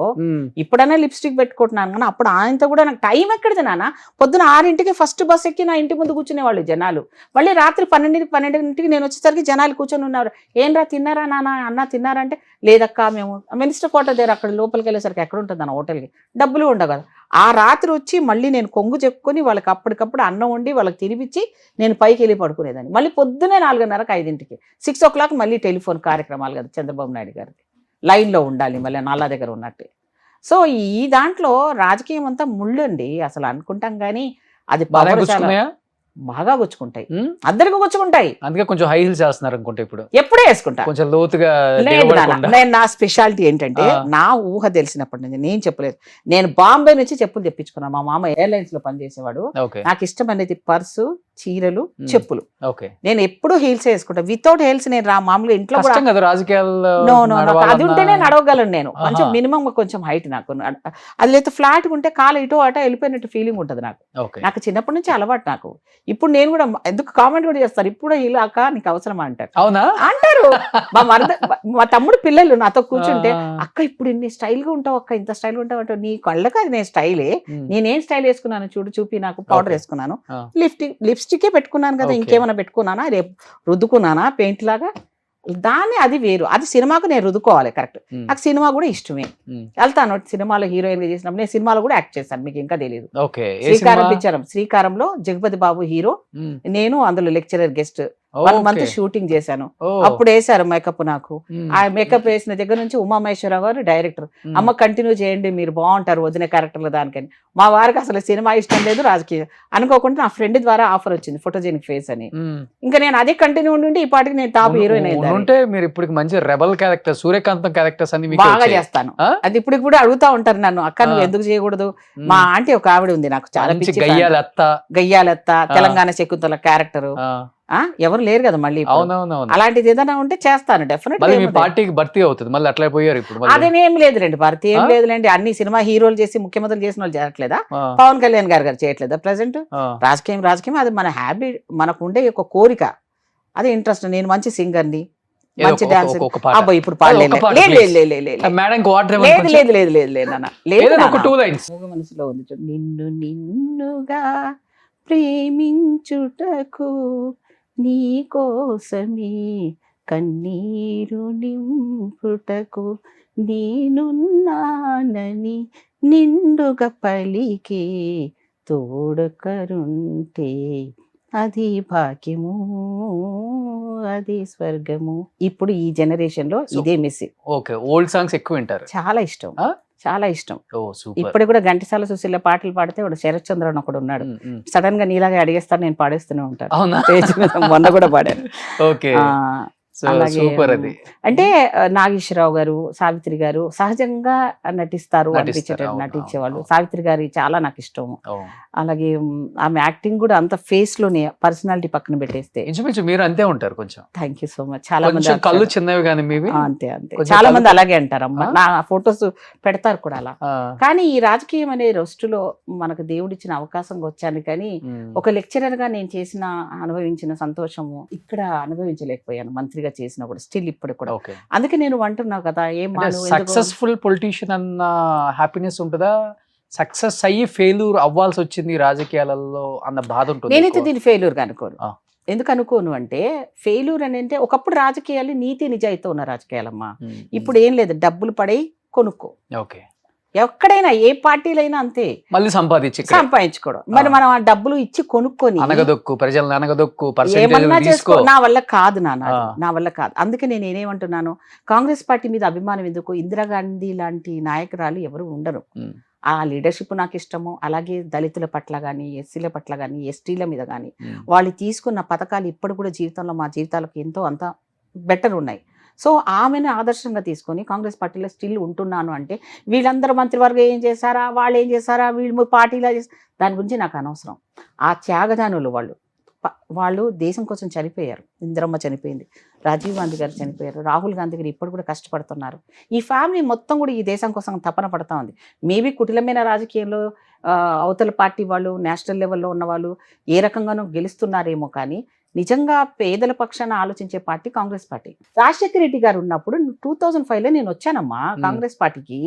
ఇప్పుడైనా లిప్స్టిక్ పెట్టుకుంటున్నాను కానీ అప్పుడు ఆయనతో కూడా నాకు టైం ఎక్కడిది నాన్న. పొద్దున 6ంటికి ఫస్ట్ బస్ ఎక్కి నా ఇంటి ముందు కూర్చునే వాళ్ళు జనాలు. మళ్ళీ రాత్రి 12ంటికి నేను వచ్చేసరికి జనాలు కూర్చొని ఉన్నారు. ఏంరా తిన్నారా నాన్న, అన్న తిన్నారా అంటే, లేదక్క మేము మినిస్టర్ క్వార్టర్ దగ్గర అక్కడ లోపలికి వెళ్ళేసరికి ఎక్కడ ఉంటుంది అన్న హోటల్కి, డబ్బులు ఉండవు కదా. ఆ రాత్రి వచ్చి మళ్ళీ నేను కొంగు చెప్పుకొని వాళ్ళకి అప్పటికప్పుడు అన్నం వండి వాళ్ళకి తినిపించి నేను పైకి వెళ్ళి పడుకునేదాన్ని. మళ్ళీ పొద్దునే 4:30కి 5ంటికి 6 o'clock మళ్ళీ టెలిఫోన్ కార్యక్రమాలు కదా చంద్రబాబు నాయుడు గారిది, లైన్లో ఉండాలి మళ్ళీ నాలా దగ్గర ఉన్నట్టే. సో ఈ దాంట్లో రాజకీయం అంతా ముళ్ళండి అసలు అనుకుంటాం కానీ అది బాగా గుచ్చుకుంటాయి, అందరికి గుచ్చుకుంటాయి. అందుకే కొంచెం హై హీల్స్ చేస్తున్నారు అనుకుంటా ఇప్పుడు. ఎప్పుడే వేసుకుంటా కొంచెం లోతుగా. నేను నా స్పెషాలిటీ ఏంటంటే, నా ఊహ తెలిసినప్పటి నుంచి నేను చెప్పలేదు. నేను బాంబే నుంచి చెప్పులు తెప్పించుకున్నాను. మా మామ ఎయిర్లైన్స్ లో పనిచేసేవాడు. నాకు ఇష్టం అనేది పర్సు, చీరలు, చెప్పులు. నేను ఎప్పుడు హీల్స్ వేసుకుంటా. వితౌట్ హీల్స్ నేను మామూలుగా ఇంట్లో అది ఉంటే నేను నడవగలను. నేను కొంచెం మినిమం కొంచెం హైట్ నాకు, అది లేదా ఫ్లాట్ ఉంటే కాలు ఇటో అటో వెళ్ళిపోయినట్టు ఫీలింగ్ ఉంటుంది నాకు. నాకు చిన్నప్పటి నుంచి అలవాటు నాకు. ఇప్పుడు నేను కూడా ఎందుకు కామెంట్ కూడా చేస్తారు, ఇప్పుడు ఇలా అక్క నీకు అవసరమా అంటారు. అవునా అంటారు. మా తమ్ముడు పిల్లలు నాతో కూర్చుంటే, అక్క ఇప్పుడు ఇన్ని స్టైల్ గా ఉంటావు అక్క, ఇంత స్టైల్ గా ఉంటావు అంటావు. నీ కళ్ళకి అది నేను స్టైలే. నేనేం స్టైల్ వేసుకున్నాను చూపి, నాకు పౌడర్ వేసుకున్నాను, లిప్స్టికే పెట్టుకున్నాను కదా, ఇంకేమైనా పెట్టుకున్నానా, రేపు రుద్దుకున్నానా పెయింట్ లాగా, దాన్ని అది వేరు. అది సినిమాకు నేను రుద్దుకోవాలి కరెక్ట్. నాకు సినిమా కూడా ఇష్టమే, వెళ్తాను. సినిమాలో హీరోయిన్ గా చేసినప్పుడు నేను సినిమాలో కూడా యాక్ట్ చేశాను, మీకు ఇంకా తెలియదు. శ్రీకారంలో జగపతి బాబు హీరో, నేను అందులో లెక్చరర్ గెస్ట్. 1 month షూటింగ్ చేశాను. అప్పుడు వేసారు మేకప్ నాకు. ఆ మేకప్ వేసిన దగ్గర నుంచి ఉమామహేశ్వరరావు గారు డైరెక్టర్, అమ్మ కంటిన్యూ చేయండి మీరు బాగుంటారు వదిన క్యారెక్టర్లు దానికని. మా వారికి అసలు సినిమా ఇష్టం లేదు, రాజకీయం అనుకోకుండా నా ఫ్రెండ్ ద్వారా ఆఫర్ వచ్చింది ఫోటోజెనిక్ ఫేస్ అని. ఇంకా నేను అదే కంటిన్యూ ఉండి ఈ పాటికి నేను టాప్ హీరోయిన్ అయింది. మీరు ఇప్పుడు మంచి రెబల్ క్యారెక్టర్, సూర్యకాంతం క్యారెక్టర్స్ అన్ని బాగా చేస్తాను. అది ఇప్పుడు కూడా అడుగుతా ఉంటారు నన్ను, అక్క నువ్వు ఎందుకు చేయకూడదు. మా ఆంటీ ఒక ఆవిడ ఉంది నాకు చాలా పిచ్చి, గయ్యాలెత్త, తెలంగాణ శకుంతల క్యారెక్టర్. ఎవరు లేరు కదా మళ్ళీ. అలాంటిది ఏదైనా ఉంటే చేస్తాను డెఫినెట్. పార్టీకి భర్తీ అవుతుంది మళ్ళీ, అట్లా పోయారు ఇప్పుడు. అదేం లేదులేండి, భర్తీ ఏం లేదులేండి. అన్ని సినిమా హీరోలు చేసి ముఖ్యమంత్రులు చేసిన వాళ్ళు చేయట్లేదా? పవన్ కళ్యాణ్ గారు చేయట్లేదా ప్రెసెంట్? రాజకీయం అది మన హ్యాబిట్, మనకు ఉండే ఒక కోరిక, అది ఇంట్రెస్ట్. నేను మంచి సింగర్ని, ఏదో మంచి ఒక- డాన్స్ ఒక పాట. అబ్బా ఇప్పుడు పాడలేదు ఒక పాట, లేదు please. లేదు లేదు లేదు మేడం వాటర్ లేదు లేదు లేదు లేదు లేదు నాన్న లేదు ఏదైనా ఒక నాన్న. 2 లైన్స్. మూగ మనసులో ఉంది చూడు. నిన్ను నిన్నుగా ప్రేమించుటకు నీ కోసమే కన్నీరు నింపుటకు నేనున్నానని నిండుగా పలికే తోడకరుంటే అది భాగ్యము, అది స్వర్గము. ఇప్పుడు ఈ జనరేషన్ లో ఇదే మెసేజ్ ఓకే, ఓల్డ్ సాంగ్స్ ఎక్కువ వింటారు. చాలా ఇష్టం, ఆ? చాలా ఇష్టం. ఓ సూపర్. ఇప్పుడు కూడా ఘంటసాల సుశీల పాటలు పాడితే వాడు శరత్ చంద్ర అని ఒకడు ఉన్నాడు. సడన్ గా నీలాగా అడిగేస్తాను, నేను పాడేస్తూనే ఉంటాను. అవునా? స్టేజ్ మీద మొన్న కూడా పాడాను. ఓకే, ఆ, సో అలాగే, సూపర్. అది అంటే నాగేశ్వరరావు గారు, సావిత్రి గారు సహజంగా నటిస్తారు, నటిస్తారు, అనిపించేటట్టు అవును, నటించేవాళ్ళు. అవును. సావిత్రి గారి చాలా నాకు ఇష్టం. ఓ. అలాగే ఆమె యాక్టింగ్ కూడా అంత ఫేస్ లోనే, పర్సనాలిటీ పక్కన పెట్టేస్తే. ఇంచుమించు మీరు అంతే ఉంటారు కొంచెం. Thank you so much. చాలా మంది కొంచెం కళ్ళు అంటారు. చిన్నవి కానీ మీవి. అంతే అంతే, కొంచెం చాలా కళ్ళు- మంది అలాగే అంటారు. అమ్మ ఆ? నా ఫొటోస్ పెడతారు కూడా అలా. ఆ, కానీ ఈ రాజకీయం అనే రొస్టులో మనకు దేవుడిచ్చిన అవకాశం వచ్చాను. కానీ ఒక లెక్చరర్ గా నేను చేసిన అనుభవించిన సంతోషము ఇక్కడ అనుభవించలేకపోయాను, మంత్రిగా చేసిన కూడా స్టిల్ ఇప్పుడు కూడా. ఓకే. అందుకే నేను అంటున్నావు కదా, ఏం మాను ఎందుకు- సక్సెస్ఫుల్ పొలిటీషియన్ అన్న హ్యాపీనెస్ ఉంటుందా, సక్సెస్ అయ్యి ఫెయిల్యూర్ అవ్వాల్సి వచ్చింది రాజకీయాలలో అన్న బాధ ఉంటుంది? నేనైతే ఎక్కువ? దీన్ని ఫెయిల్యూర్ గా అనుకోను. ఆ. ఎందుకు అనుకోను అంటే, ఫెయిల్యూర్ అని అంటే ఒకప్పుడు రాజకీయాలు నీతి నిజాయితీ ఉన్న రాజకీయాలమ్మా. ఇప్పుడు ఏం లేదు, డబ్బులు పడై కొనుక్కో. ఓకే, ఎక్కడైనా ఏ పార్టీలైనా అంతే, మళ్ళీ సంపాదించి ఇక్కడ సంపాదించుకోవడం. మరి మనం ఆ డబ్బులు ఇచ్చి కొనుక్కొని అనగదొక్కు, ప్రజలను అనగదొక్కు, ఏమన్నా పర్సెంటేజ్ చేసుకో, తీసుకో. నా వల్ల కాదు నాన్న, అది ఆ. నా వల్ల కాదు. అందుకే నేను ఏమంటున్నాను, కాంగ్రెస్ పార్టీ మీద అభిమానం ఎందుకు, ఇందిరాగాంధీ లాంటి నాయకురాలు ఎవరు ఉండరు. ఉమ్, ఆ లీడర్షిప్ నాకు ఇష్టము. అలాగే దళితుల పట్ల కానీ, ఎస్సీల పట్ల కానీ, ఎస్టీల మీద కానీ ఉమ్. వాళ్ళు తీసుకున్న పథకాలు ఇప్పుడు కూడా జీవితంలో మా జీవితాలకు ఎంతో అంత బెటర్ ఉన్నాయి. సో ఆమెను ఆదర్శంగా తీసుకొని కాంగ్రెస్ పార్టీలో స్టిల్ ఉంటున్నాను అంటే, వీళ్ళందరూ మంత్రివర్గం ఏం చేశారా, వాళ్ళు ఏం చేశారా, వీళ్ళు పార్టీలో దాని గురించి నాకు అనవసరం. ఆ త్యాగదానులు వాళ్ళు దేశం కోసం చనిపోయారు. ఇందిరమ్మ చనిపోయింది, రాజీవ్ గాంధీ గారు చనిపోయారు, రాహుల్ గాంధీ గారు ఇప్పుడు కూడా కష్టపడుతున్నారు. ఈ ఫ్యామిలీ మొత్తం కూడా ఈ దేశం కోసం తపన పడతా ఉంది. మేబీ కుటిలమైన రాజకీయంలో అవతల పార్టీ వాళ్ళు, నేషనల్ లెవెల్లో ఉన్న వాళ్ళు ఏ రకంగానూ గెలుస్తున్నారేమో, కానీ నిజంగా పేదల పక్షాన ఆలోచించే పార్టీ కాంగ్రెస్ పార్టీ. రాజశేఖర రెడ్డి గారు ఉన్నప్పుడు 2005లో నేను వచ్చానమ్మా కాంగ్రెస్ పార్టీకి.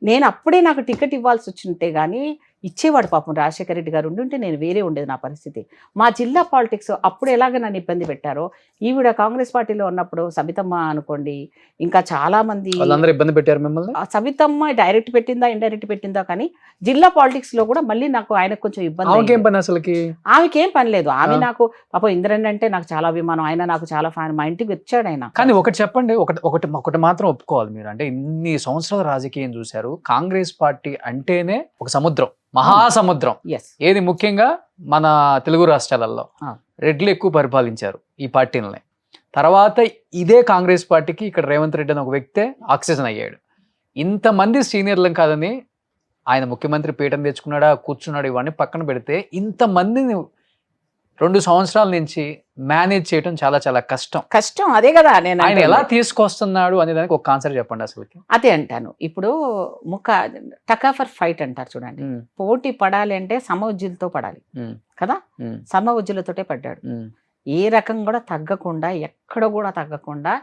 నేను అప్పుడే నాకు టికెట్ ఇవ్వాల్సి వచ్చింటే కానీ ఇచ్చేవాడు పాపం రాజశేఖర రెడ్డి గారు. ఉండుంటే నేను వేరే ఉండేది నా పరిస్థితి. మా జిల్లా పాలిటిక్స్ అప్పుడు ఎలాగ నన్ను ఇబ్బంది పెట్టారో, ఈవిడ కాంగ్రెస్ పార్టీలో ఉన్నప్పుడు సబితమ్మ అనుకోండి, ఇంకా చాలా మంది వాళ్ళందరూ ఇబ్బంది పెట్టారు మిమ్మల్ని. సబితమ్మ డైరెక్ట్ పెట్టిందా ఇండైరెక్ట్ పెట్టిందా, కానీ జిల్లా పాలిటిక్స్ లో కూడా మళ్ళీ నాకు ఆయనకు కొంచెం ఇబ్బంది ఆమెకేం అయింది. పని అసలుకి? ఆమెకేం పని లేదు. ఆమె నాకు పాపం ఇంద్రన్ అంటే నాకు చాలా అభిమానం, ఆయన నాకు చాలా ఫ్యాన్, మా ఇంటికి వచ్చాడు ఆయన. కానీ ఒకటి చెప్పండి, ఒకటి మాత్రం ఒప్పుకోవాలి మీరు, అంటే ఇన్ని సంవత్సరాల రాజకీయం చూశారు, కాంగ్రెస్ పార్టీ అంటేనే ఒక సముద్రం, మహాసముద్రం. ఎస్, ఏది ముఖ్యంగా మన తెలుగు రాష్ట్రాలలో ఆ. రెడ్లు ఎక్కువ పరిపాలించారు ఈ పార్టీలని. తర్వాత ఇదే కాంగ్రెస్ పార్టీకి ఇక్కడ రేవంత్ రెడ్డి అని ఒక వ్యక్తే ఆక్సిజన్ అయ్యాడు. ఇంతమంది సీనియర్లం కాదని ఆయన ముఖ్యమంత్రి పీఠం తెచ్చుకున్నాడా, కూర్చున్నాడు, ఇవన్నీ పక్కన పెడితే ఇంతమందిని 2 సంవత్సరాల నుంచి మేనేజ్ చేయడం చాలా చాలా కష్టం. కష్టం. అదే కదా నేను ఆయన అంటుంది. ఎలా తీసుకొస్తున్నాడు అనే దానికి ఒక కాన్సెప్ట్ చెప్పండి అసలుకి. అదే అంటాను. ఇప్పుడు టకాఫర్ ఫైట్ అంటారు చూడండి. పోటీ పడాలి అంటే సమఉజ్జులతో పడాలి కదా, సమఉజ్జులతోటే పడ్డాడు. ఏ రకం కూడా తగ్గకుండా, ఎక్కడ కూడా తగ్గకుండా,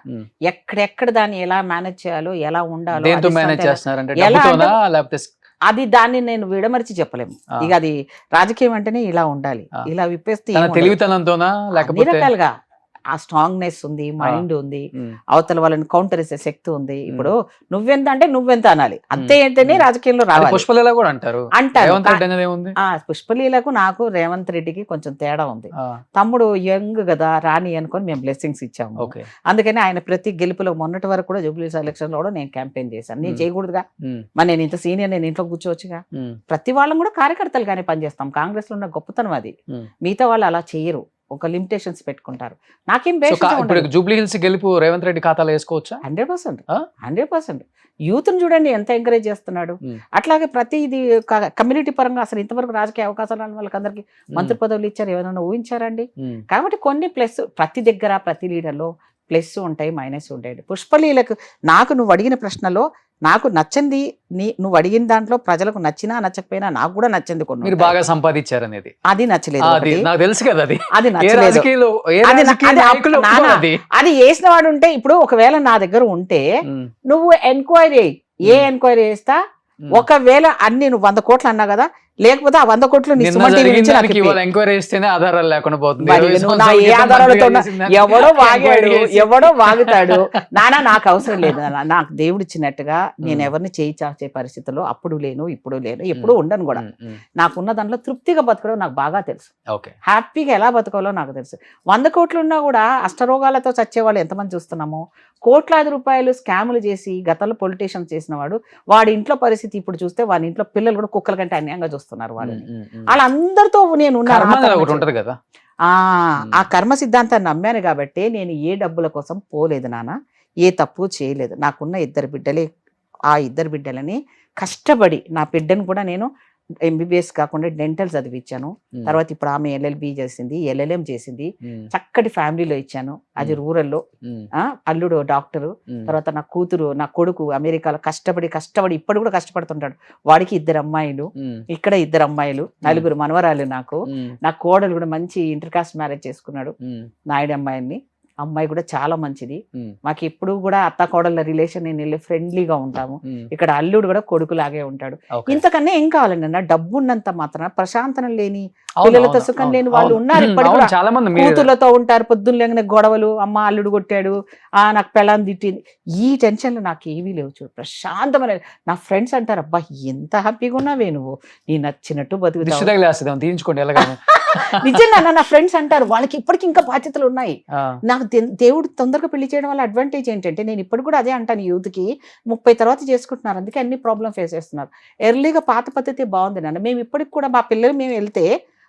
ఎక్కడెక్కడ దాన్ని ఎలా మేనేజ్ చేయాలో, ఎలా ఉండాలో, దేంతో అది మేనేజ్ సొంత- చేస్తున్నారంటే ఎలా డబ్బుతోనా లేకపోతే అది దాన్ని నేను విడమరిచి చెప్పలేము. ఆ. ఇక అది రాజకీయం అంటేనే ఇలా ఉండాలి, ఆ. ఇలా విప్పేస్తే తన ఏం ఉండదు. తెలివితనంతోనా అన్ని లేకపోతే రకాలుగా ఆ స్ట్రాంగ్నెస్ ఉంది, మైండ్ ఉంది, అవతల వాళ్ళని కౌంటర్ చేసే శక్తి ఉంది. ఇప్పుడు నువ్వెంత అంటే నువ్వెంత అనాలి, అంతే అయితేనే రాజకీయంలో రావాలి పుష్పలీల కూడా అంటారు. అంటారు. రేవంత్ రెడ్డి అనేది ఏముంది? ఆ పుష్పలీలకు నాకు రేవంత్ రెడ్డికి కొంచెం తేడా ఉంది. తమ్ముడు యంగ్ కదా, రాణి అనుకొని మేము బ్లెస్సింగ్స్ ఇచ్చాము. ఓకే. అందుకని ఆయన ప్రతి గెలుపులో, మొన్నటి వరకు కూడా జూబ్లీ ఎలక్షన్ లో కూడా నేను క్యాంపెయిన్ చేశాను. నేను చేయకూడదుగా, మరి నేను ఇంత సీనియర్, నేను ఇంట్లో కూర్చోవచ్చుగా. ప్రతి వాళ్ళం కూడా కార్యకర్తలుగానే పనిచేస్తాం. కాంగ్రెస్ లో ఉన్న గొప్పతనం అది. మిగతా వాళ్ళు అలా చేయరు, ఒక లిమిటేషన్స్ పెట్టుకుంటారు. నాకేం ఇప్పుడు జూబ్లీ హిల్స్ గెలుపు రేవంత్ రెడ్డి ఖాతాలో వేసుకోవచ్చా? 100%, ఆ? 100%. యూత్ ని చూడండి ఎంత ఎంకరేజ్ చేస్తున్నాడు. అట్లాగే ప్రతి ఇది కమ్యూనిటీ పరంగా అసలు ఇంతవరకు రాజకీయ అవకాశాలు రాని వాళ్ళకందరికి మంత్రి పదవులు ఇచ్చారు. ఏమైనా ఊహించారండి? కాబట్టి కొన్ని ప్లస్, ప్రతి దగ్గర ప్రతి లీడర్లో ప్లస్ ఉంటాయి, మైనస్ ఉంటాయి. పుష్పలీలకు నాకు నువ్వు అడిగిన ప్రశ్నలో నాకు నచ్చింది నువ్వు అడిగిన దాంట్లో ప్రజలకు నచ్చినా నచ్చకపోయినా నాకు కూడా నచ్చింది కొన్ని మీరు బాగా సంపాదించారు అనేది అది నచ్చలేదు అది నాకు తెలుసు కదా. అది అది ఏ నచ్చలేదు రాజకీయాలు ఏ రాజకీయ నాయకులు ఒప్పుకోరు అది. అది వేసిన వాడు ఉంటే ఇప్పుడు ఒకవేళ నా దగ్గర ఉంటే నువ్వు ఎంక్వైరీ ఏ ఎంక్వైరీ చేస్తా ఒకవేళ అన్ని నువ్వు 100 కోట్లు అన్నా కదా, లేకపోతే ఆ 100 కోట్లు నీ నిన్న సుమన్ టీవీ జరిగిన నుంచి నాకు దానికి ఇప్పి. ఇవాళ ఎంక్వైరీ చేస్తేనే ఆధారాలు లేకుండా పోతుంది. మరి 20 నువ్వు నా సంవత్సరాల ఏ క్రితం ఆధారాలతో మంత్రిగా చేసిన దానికి ఎవడో వాగాడు ఎంక్వైరీ చేసి- ఎవడో వాగుతాడు నానా, నాకు అవసరం లేదు నాన్న. నాకు దేవుడు ఇచ్చినట్టుగా నేను ఎవరిని చేయి చాచే పరిస్థితుల్లో అప్పుడు లేను, ఇప్పుడు లేను, ఎప్పుడు ఉండను కూడా. నాకున్న దాంట్లో తృప్తిగా బతకడం నాకు బాగా తెలుసు, ఓకే. హ్యాపీగా ఎలా బతకాలో నాకు తెలుసు. 100 కోట్లు ఉన్నా కూడా అష్టరోగాలతో చచ్చేవాళ్ళు ఎంతమంది చూస్తున్నాము. కోట్లాది రూపాయలు స్కాములు చేసి గతంలో పొలిటీషియన్స్ చేసిన వాడి ఇంట్లో పరిస్థితి ఇప్పుడు చూస్తే వాడి ఇంట్లో పిల్లలు కూడా కుక్కల కంటే అన్యాయంగా చూస్తున్నారు వాళ్ళని. వాళ్ళందరితో నేను కర్మ అనేది ఒకటి ఉంటది కదా. ఆ కర్మ సిద్ధాంతాన్ని నమ్మాను కాబట్టి నేను ఏ డబ్బుల కోసం పోలేదు నాన్న, ఏ తప్పు చేయలేదు. నాకున్న 2 బిడ్డలే, ఆ 2 బిడ్డలని కష్టపడి నా బిడ్డను కూడా నేను ఎంబీబీఎస్ కాకుండా డెంటల్ చదివించాను. తర్వాత ఇప్పుడు ఆమె LLB చేసింది, LLM చేసింది, చక్కటి ఫ్యామిలీలో ఇచ్చాను. అది రూరల్లో. అల్లుడు డాక్టరు, తర్వాత నా కూతురు నా కొడుకు అమెరికాలో కష్టపడి ఇప్పుడు కూడా కష్టపడుతుంటాడు. వాడికి 2 అమ్మాయిలు, ఇక్కడ 2 అమ్మాయిలు, 4 మనవరాలు. నాకు నా కోడలు కూడా మంచి ఇంటర్ కాస్ట్ మ్యారేజ్ చేసుకున్నాడు, నాయుడు అమ్మాయిని. అమ్మాయి కూడా చాలా మంచిది. మాకు ఎప్పుడు కూడా అత్త కోడళ్ళ రిలేషన్ నేను వెళ్ళి ఫ్రెండ్లీగా ఉంటాము. ఇక్కడ అల్లుడు కూడా కొడుకులాగే ఉంటాడు. ఇంతకన్నా ఏం కావాలండి అన్న, డబ్బు ఉన్నంత మాత్రం ప్రశాంతనం లేని పిల్లలతో సుఖం లేని వాళ్ళు ఉన్నారు. ఇప్పటికీ చాలా మంది కూతుర్లతో ఉంటారు, పొద్దున్న లేని గొడవలు, అమ్మ అల్లుడు కొట్టాడు, నాకు పెళ్ళాన్ని తిట్టింది, ఈ టెన్షన్లు నాకు ఏమీ లేవు. చూడు ప్రశాంతమైన నా ఫ్రెండ్స్ అంటారు, అబ్బా ఎంత హ్యాపీగా ఉన్నావే నువ్వు, నీ నచ్చినట్టు బతుకుతావు. తీయించుకోండి ఎలాగ. నిజంగా నా ఫ్రెండ్స్ అంటారు, వాళ్ళకి ఇప్పటికి ఇంకా బాధ్యతలు ఉన్నాయి. నాకు దేవుడు తొందరగా పెళ్లి చేయడం వల్ల అడ్వాంటేజ్ ఏంటంటే, నేను ఇప్పుడు కూడా అదే అంటాను, యూత్ కి 30 తర్వాత చేసుకుంటున్నారు, అందుకే అన్ని ప్రాబ్లం ఫేస్ చేస్తున్నారు. ఎర్లీగా పాత పద్ధతి బాగుంది నాన్న. మేము ఇప్పటికి కూడా మా పిల్లలు మేము వెళ్తే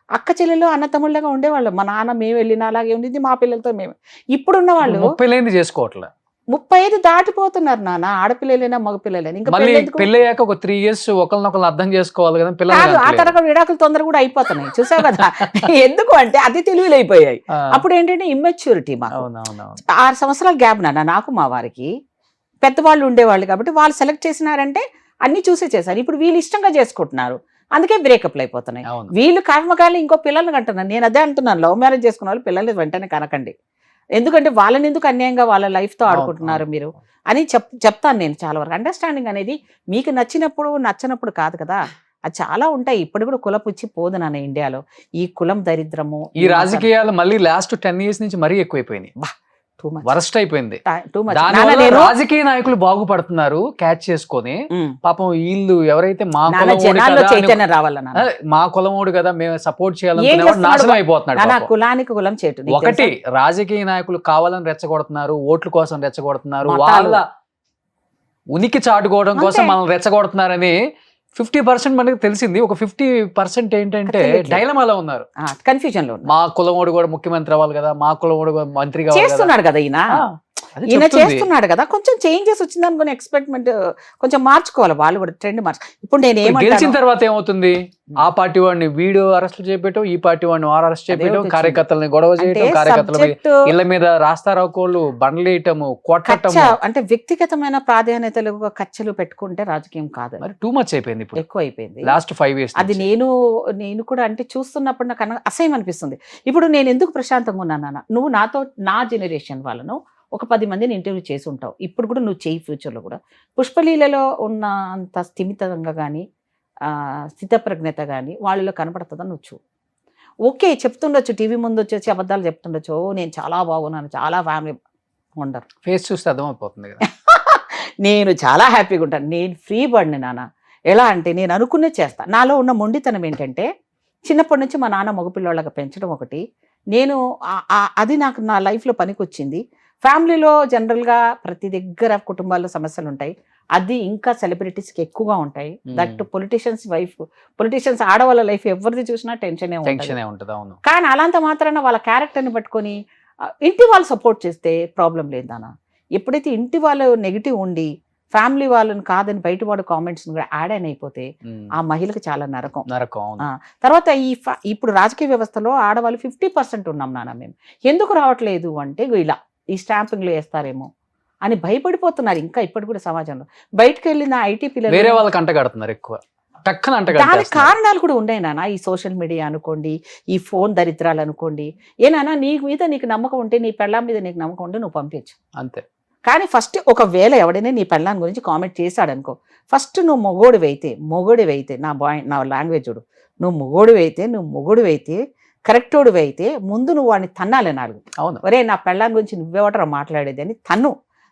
అక్క చెల్లెలు అన్న తమ్ముళ్ళగా ఉండేవాళ్ళు. మా నాన్న మేము వెళ్ళిన అలాగే ఉండింది, మా పిల్లలతో మేము. ఇప్పుడున్న వాళ్ళు 30 చేసుకోవట్లే, 35 దాటిపోతున్నారు నాన్న, ఆడపిల్లలైనా మగపిల్లలైనా. ఇంకా పెళ్లి అయ్యాక ఒక 3 years ఒకరినొకరు అర్థం చేసుకోవాలి కదా పిల్లలు. ఆ తరగతి విడాకులు తొందరగా కూడా అయిపోతున్నాయి, చూసావు కదా. ఎందుకు అంటే అది తెలివిలు అయిపోయాయి. అప్పుడు ఏంటంటే ఇమ్మెచ్యూరిటీ. మాకు 6 సంవత్సరాల గ్యాప్ నాన్న, నాకు మా వారికి. పెద్దవాళ్ళు ఉండేవాళ్ళు కాబట్టి వాళ్ళు సెలెక్ట్ చేసినారంటే అన్ని చూసే చేశారు. ఇప్పుడు వీళ్ళు ఇష్టంగా చేసుకుంటున్నారు, అందుకే బ్రేకప్లు అయిపోతున్నాయి. వీళ్ళు కర్మకాయలు ఇంకో పిల్లల్ని కంటున్నారు. నేను అదే అంటున్నాను, లవ్ మ్యారేజ్ చేసుకున్న వాళ్ళు పిల్లల్ని వెంటనే కనకండి. ఎందుకంటే వాళ్ళని ఎందుకు అన్యాయంగా వాళ్ళ లైఫ్తో ఆడుకుంటున్నారు మీరు అని చెప్తాను నేను చాలా వరకు. అండర్స్టాండింగ్ అనేది మీకు నచ్చినప్పుడు కాదు కదా, అది చాలా ఉంటాయి. ఇప్పుడు కూడా కులపుచ్చి పోదు నాన్న ఇండియాలో. ఈ కులం దరిద్రము, ఈ రాజకీయాలు మళ్ళీ లాస్ట్ 10 years నుంచి మరీ ఎక్కువైపోయినాయి, వరస్ట్ అయిపోయింది. రాజకీయ నాయకులు బాగుపడుతున్నారు క్యాచ్ చేసుకొని, పాపం వీళ్ళు ఎవరైతే మా చైతన్యం రావాలన్నా, మా కులమోడు కదా మేము సపోర్ట్ చేయాలనుకునే నాశనం అయిపోతున్నాడు. కులానికి కులం చేయటం. ఒకటి, రాజకీయ నాయకులు కావాలని రెచ్చగొడుతున్నారు, ఓట్ల కోసం రెచ్చగొడుతున్నారు, వాళ్ళ ఉనికి చాటుకోవడం కోసం మనం రెచ్చగొడుతున్నారని 50% మనకి తెలిసింది. ఒక 50% ఏంటంటే డైలమాలో ఉన్నారు, కన్ఫ్యూజన్ లో. మా కులమోడు కూడా ముఖ్యమంత్రి అవ్వాలి కదా, మా కులమోడు కూడా మంత్రి చేస్తున్నాడు కదా ఈయన చేస్తున్నాడు కదా. కొంచెం చేంజెస్ వచ్చింది అనుకుని ఎక్స్పెక్ట్మెంట్ కొంచెం మార్చుకోవాలి వాళ్ళు కూడా, ట్రెండ్ ఇప్పుడు నేను గెలిచిన తర్వాత ఏమవుతుంది, ఆ పార్టీ వాడిని వీడియో అరెస్ట్ చేయడం, ఈ పార్టీ వాడిని అరెస్ట్ చేయడం, కార్యకర్తలని గొడవ చేయడం, కార్యకర్తల ఇళ్ల మీద రాస్తారోకోళ్ళు, బండ్లు వేయటము, కొట్టడం. అంటే వ్యక్తిగతమైన ప్రాధాన్యతలు కచ్చలు పెట్టుకుంటే రాజకీయం కాదు, మరి టూ మచ్ అయిపోయింది, ఎక్కువ అయిపోయింది లాస్ట్ 5 years. అది నేను కూడా అంటే చూస్తున్నప్పుడు నాకు అసహ్యం అనిపిస్తుంది. ఇప్పుడు నేను ఎందుకు ప్రశాంతంగా ఉన్నాను, నువ్వు నాతో నా జనరేషన్ వాళ్ళను ఒక 10 మందిని ఇంటర్వ్యూ చేసి ఉంటావు, ఇప్పుడు కూడా నువ్వు చేయి, ఫ్యూచర్లో కూడా. పుష్పలీలలో ఉన్న అంత స్థిమితంగా కానీ స్థితప్రజ్ఞత కానీ వాళ్ళలో కనపడుతుందని నువ్వు చూ. ఓకే చెప్తుండొచ్చు, టీవీ ముందు వచ్చేసి అబద్ధాలు చెప్తుండొచ్చు, నేను చాలా బాగున్నాను, చాలా ఫ్యామిలీ ఉండరు, ఫేస్ చూస్తే అర్థమైపోతుంది కదా. నేను చాలా హ్యాపీగా ఉంటాను, నేను ఫ్రీ బర్డ్ని నాన్న. ఎలా అంటే నేను అనుకునే చేస్తాను. నాలో ఉన్న మొండితనం ఏంటంటే, చిన్నప్పటి నుంచి మా నాన్న మగపిల్లవాళ్ళగా పెంచడం ఒకటి, నేను అది నాకు నా లైఫ్లో పనికొచ్చింది. ఫ్యామిలీలో జనరల్గా ప్రతి దగ్గర కుటుంబాల్లో సమస్యలు ఉంటాయి, అది ఇంకా సెలబ్రిటీస్కి ఎక్కువగా ఉంటాయి. దట్ పొలిటీషియన్స్ ఆడవాళ్ళ లైఫ్ ఎవరిది చూసినా టెన్షనే ఉంటుంది. కానీ అలాంటి మాత్రాన వాళ్ళ క్యారెక్టర్ని పట్టుకొని ఇంటి వాళ్ళు సపోర్ట్ చేస్తే ప్రాబ్లం లేదన్నా. ఎప్పుడైతే ఇంటి వాళ్ళు నెగిటివ్ ఉండి ఫ్యామిలీ వాళ్ళని కాదని బయట వాడు కామెంట్స్ కూడా యాడ్ అయిపోతే ఆ మహిళకి చాలా నరకం. తర్వాత ఇప్పుడు రాజకీయ వ్యవస్థలో ఆడవాళ్ళు 50% ఉన్నాం నాన్న. మేము ఎందుకు రావట్లేదు అంటే ఇలా ఈ స్టాంపింగ్లు వేస్తారేమో, అని భయపడిపోతున్నారు ఇంకా ఇప్పటి కూడా సమాజంలో. బయటకు వెళ్ళిన ఐటీ వేరే పిల్లలు వాళ్ళకి అంట కడుతున్నారు ఎక్కువ, టక్కన అంట దానికి కడుతున్నారు. కారణాలు కూడా ఉన్నాయి నాన్న. ఈ సోషల్ మీడియా అనుకోండి, ఈ ఫోన్ దరిద్రాలు అనుకోండి. ఏనానా నీకు నమ్మకం ఉంటే, నీ పెళ్ళాం మీద నీకు నమ్మకం ఉంటే నువ్వు పంపించు. అంతే. కానీ ఫస్ట్ ఒకవేళ ఎవడైనా నీ పెళ్ళాం గురించి కామెంట్ చేశాడు అనుకో, ఫస్ట్ నువ్వు మొగోడివైతే నా లాంగ్వేజ్ చూడు, నువ్వు మొగోడివైతే కరెక్టోడివైతే ముందు నువ్వు వాడిని తన్నాలి 4. అవును. ఒరే నా పెళ్ళాం గురించి నువ్వెవటరా మాట్లాడేది అని తన్ను.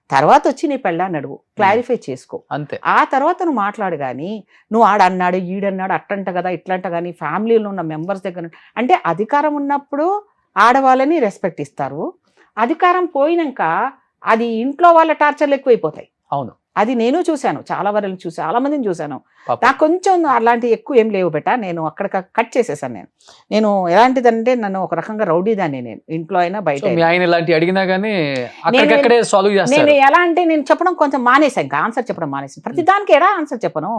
తర్వాత వచ్చి నీ పెళ్ళాన్ని అడుగు, క్లారిఫై చేసుకో. అంతే. ఆ తర్వాత నువ్వు మాట్లాడు. కానీ నువ్వు ఆడన్నాడు ఈడన్నాడు అట్టంట కదా ఇట్లంట కానీ ఫ్యామిలీలో ఉన్న మెంబర్స్ దగ్గర అంటే అధికారం ఉన్నప్పుడు ఆడవాళ్ళని రెస్పెక్ట్ ఇస్తారు. అధికారం పోయినాక అది ఇంట్లో వాళ్ళ టార్చర్లు ఎక్కువైపోతాయి. అవును. అది నేను చూశాను, చాలా మందిని చూశాను. పాపం. నాకు కొంచెం అలాంటి ఎక్కువ ఏం లేవు బెట. నేను అక్కడ కట్ చేసేసాను. నేను ఎలాంటిదంటే నన్ను ఒక రకంగా రౌడీదాన్ని. నేను ఇంట్లో అయినా బయట సో మీ అయినా. ఆయన ఇలాంటి అడిగినా గానీ అక్కడికక్కడే సాల్వ్ చేస్తారు. నేను ఎలా అంటే నేను చెప్పడం కొంచెం మానేసాను, ఇంకా ఆన్సర్ చెప్పడం మానేసాను. ప్రతి దానికి ఎలా ఆన్సర్ చెప్పను,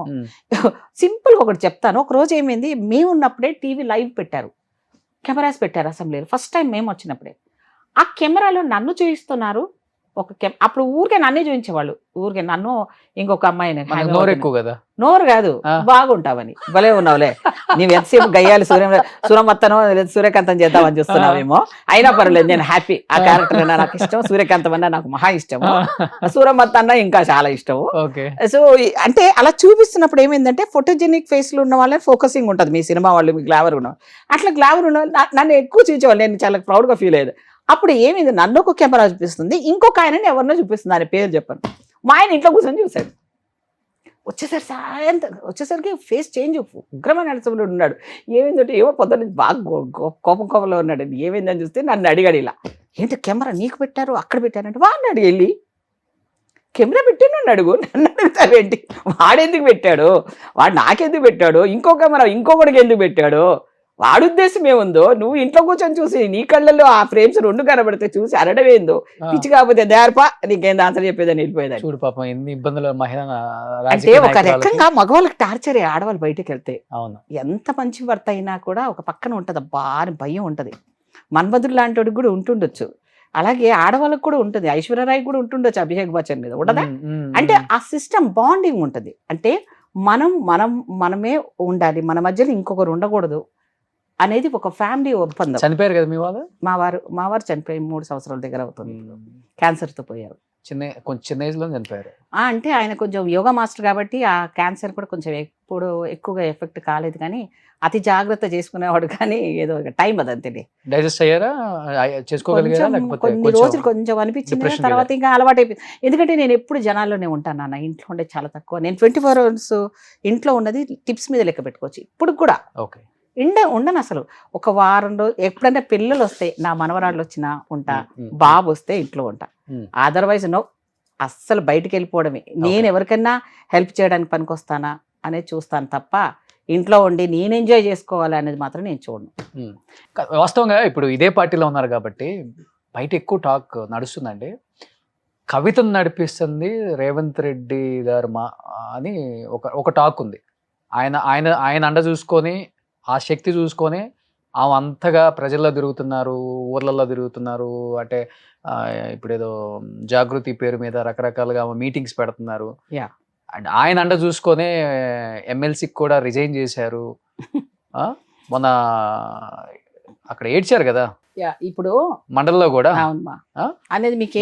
సింపుల్గా ఒకటి చెప్తాను. ఒక రోజు ఏమైంది, మేము ఉన్నప్పుడే టీవీ లైవ్ పెట్టారు, కెమెరాస్ పెట్టారు అసెంబ్లీలో. ఫస్ట్ టైం మేము వచ్చినప్పుడే ఆ కెమెరాలో నన్ను చూపిస్తున్నారు. అప్పుడు ఊరికే నన్నే చూపించేవాళ్ళు, ఊరికే నన్ను ఇంకొక అమ్మాయిని. నోరు ఎక్కువ కదా. నోరు కాదు, బాగుంటావని. భలే ఉన్నావులే నీవు, ఎంతసేపు గయ్యాలి సూర్యమత్తనో సూర్యకాంతం చేద్దామని చూస్తున్నావేమో. అయినా పర్వాలేదు, నేను హ్యాపీ. ఆ క్యారెక్టర్ అన్నా నాకు ఇష్టం, సూర్యకాంతం అన్నా నాకు మహా ఇష్టము, సూర్యమత్త అన్నా ఇంకా చాలా ఇష్టము. సో అంటే అలా చూపిస్తున్నప్పుడు ఏమైందంటే ఫోటోజెనిక్ ఫేస్లు ఉన్న వాళ్ళని ఫోకసింగ్ ఉంటుంది మీ సినిమా వాళ్ళు, మీ గ్లామర్ ఉన్న అట్లా గ్లామర్ ఉన్న నన్ను ఎక్కువ చూపించేవాళ్ళు. నేను చాలా ప్రౌడ్గా ఫీల్ అయ్యేది. అప్పుడు ఏమైంది, నన్ను ఒక కెమెరా చూపిస్తుంది, ఇంకొక ఆయనని ఎవరినో చూపిస్తుంది, ఆయన పేరు చెప్పాను. మా ఆయన ఇంట్లో కూర్చొని చూశాడు. వచ్చేసరికి ఫేస్ చేంజ్, ఉగ్రమైన అలసంలో ఉన్నాడు. ఏమైందంటే ఏమో పొద్దున్న బాగా కోపంలో ఉన్నాడు. ఏమైందని చూస్తే నన్ను అడిగాడు, ఇలా ఏంటి కెమెరా నీకు పెట్టారు అక్కడ పెట్టారంటే వాడిని అడిగి వెళ్ళి కెమెరా పెట్టి నన్ను అడుగు, నన్ను అడుగుతావేంటి, వాడెందుకు పెట్టాడు, వాడు నాకెందుకు పెట్టాడు, ఇంకో కెమెరా ఇంకొకటికి ఎందుకు పెట్టాడు, వాడు ఉద్దేశం ఏముందో, నువ్వు ఇంట్లో కూర్చొని చూసి నీ కళ్ళల్లో ఆ ఫ్రేమ్స్ 2 కనబడితే చూసి అనడమేందో, పిచ్చి కాకపోతే దేర్పా నీకేం ఆన్సర్ చెప్పేదని వెళ్ళిపోయేది. చూడు పాపం ఎన్ని ఇబ్బందులు మహిళ. అంటే ఒక రకంగా మగవాళ్ళకి టార్చరే ఆడవాళ్ళు బయటకు వెళ్తే. అవును. ఎంత మంచి భర్త అయినా కూడా ఒక పక్కన ఉంటది, బాగా భయం ఉంటది. మన్మధుడు లాంటి వాడికి కూడా ఉంటుండొచ్చు, అలాగే ఆడవాళ్ళకి కూడా ఉంటుంది. ఐశ్వర్యరాయ్ కూడా ఉంటుండొచ్చు అభిషేక్ బచ్చన్ మీద, ఉండదా? అంటే ఆ సిస్టమ్ బాండింగ్ ఉంటుంది. అంటే మనమే ఉండాలి, మన మధ్యలో ఇంకొకరు ఉండకూడదు అనేది ఒక ఫ్యామిలీ ఒప్పందం. చనిపోయారు కదా మీ వాళ్ళు? మా వారు చనిపోయి 3 సంవత్సరాల దగ్గర అవుతుంది. క్యాన్సర్తో పోయారు. కొంచెం చిన్న ఏజ్ లో చనిపోయారు. అంటే ఆయన కొంచెం యోగా మాస్టర్ కాబట్టి ఆ క్యాన్సర్ కూడా కొంచెం ఎక్కువగా ఎఫెక్ట్ కాలేదు, కానీ అతి జాగ్రత్త చేసుకునేవాడు. కానీ ఏదో టైం అదంతే. డైజెస్ట్ అయ్యారా, చేసుకోగలిగారా? కొన్ని రోజులు కొంచెం అనిపించింది, తర్వాత ఇంకా అలవాటు అయిపోయింది. ఎందుకంటే నేను ఎప్పుడు జనాల్లోనే ఉంటాను నాన్న, ఇంట్లో ఉండే చాలా తక్కువ. నేను 24 hours ఇంట్లో ఉన్నది టిప్స్ మీద లెక్క పెట్టుకోవచ్చు ఇప్పుడు కూడా. ఓకే. ఉండను అసలు. ఒక వారం రోజు ఎప్పుడైనా పిల్లలు వస్తే, నా మనవరాళ్ళు వచ్చినా ఉంటా, బాబు వస్తే ఇంట్లో ఉంటా. అదర్వైజ్ నో, అస్సలు బయటికి వెళ్ళిపోవడమే. నేను ఎవరికైనా హెల్ప్ చేయడానికి పనికొస్తానా అనేది చూస్తాను తప్ప ఇంట్లో ఉండి నేను ఎంజాయ్ చేసుకోవాలి అనేది మాత్రం నేను చూడను. వాస్తవంగా ఇప్పుడు ఇదే పార్టీలో ఉన్నారు కాబట్టి బయట ఎక్కువ టాక్ నడుస్తుందండి. కవితను నడిపిస్తుంది రేవంత్ రెడ్డి గారు అని ఒక టాక్ ఉంది. ఆయన అండ చూసుకొని, ఆ శక్తి చూసుకొని ఆమె అంతగా ప్రజల్లో తిరుగుతున్నారు, ఊర్లలో తిరుగుతున్నారు. అంటే ఇప్పుడు ఏదో జాగృతి పేరు మీద రకరకాలుగా మీటింగ్స్ పెడుతున్నారు. అండ్ ఆయన అండ చూసుకొని ఎమ్మెల్సీకి కూడా రిజైన్ చేశారు. మొన్న అక్కడ ఏడ్చారు కదా ఇప్పుడు మండలిలో కూడా. అవునమ్మా అనేది మీకు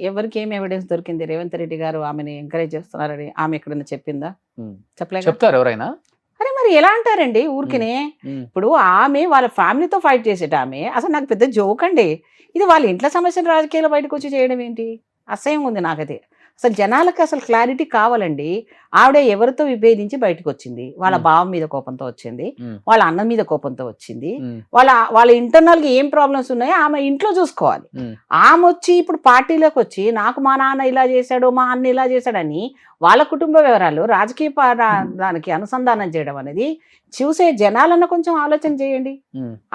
ఎవరికి ఏం ఎవిడెన్స్ దొరికింది? రేవంత్ రెడ్డి గారు ఆమెను ఎంకరేజ్ చేస్తున్నారని ఆమె ఎక్కడైనా చెప్పిందా? చెప్పలేదు. చెప్తారు ఎవరైనా? అరే మరి ఎలా అంటారండి ఊరికినే? ఇప్పుడు ఆమె వాళ్ళ ఫ్యామిలీతో ఫైట్ చేసేట ఆమె అసలు నాకు పెద్ద జోక్ అండి. ఇది వాళ్ళ ఇంట్లో సమస్యలు రాజకీయాలు బయటకు వచ్చి చేయడం ఏంటి? అసహ్యం ఉంది నాకైతే. అసలు జనాలకు అసలు క్లారిటీ కావాలండి. ఆవిడ ఎవరితో విభేదించి బయటకు వచ్చింది? వాళ్ళ బావ మీద కోపంతో వచ్చింది, వాళ్ళ అన్న మీద కోపంతో వచ్చింది, వాళ్ళ ఇంటర్నల్ గా ఏం ప్రాబ్లమ్స్ ఉన్నాయో ఆమె ఇంట్లో చూసుకోవాలి. ఆమె వచ్చి ఇప్పుడు పార్టీలోకి వచ్చి నాకు మా నాన్న ఇలా చేశాడు, మా అన్న ఇలా చేశాడని వాళ్ళ కుటుంబ వివరాలు రాజకీయ దానికి అనుసంధానం చేయడం అనేది చూసే జనాలన్న కొంచెం ఆలోచన చేయండి.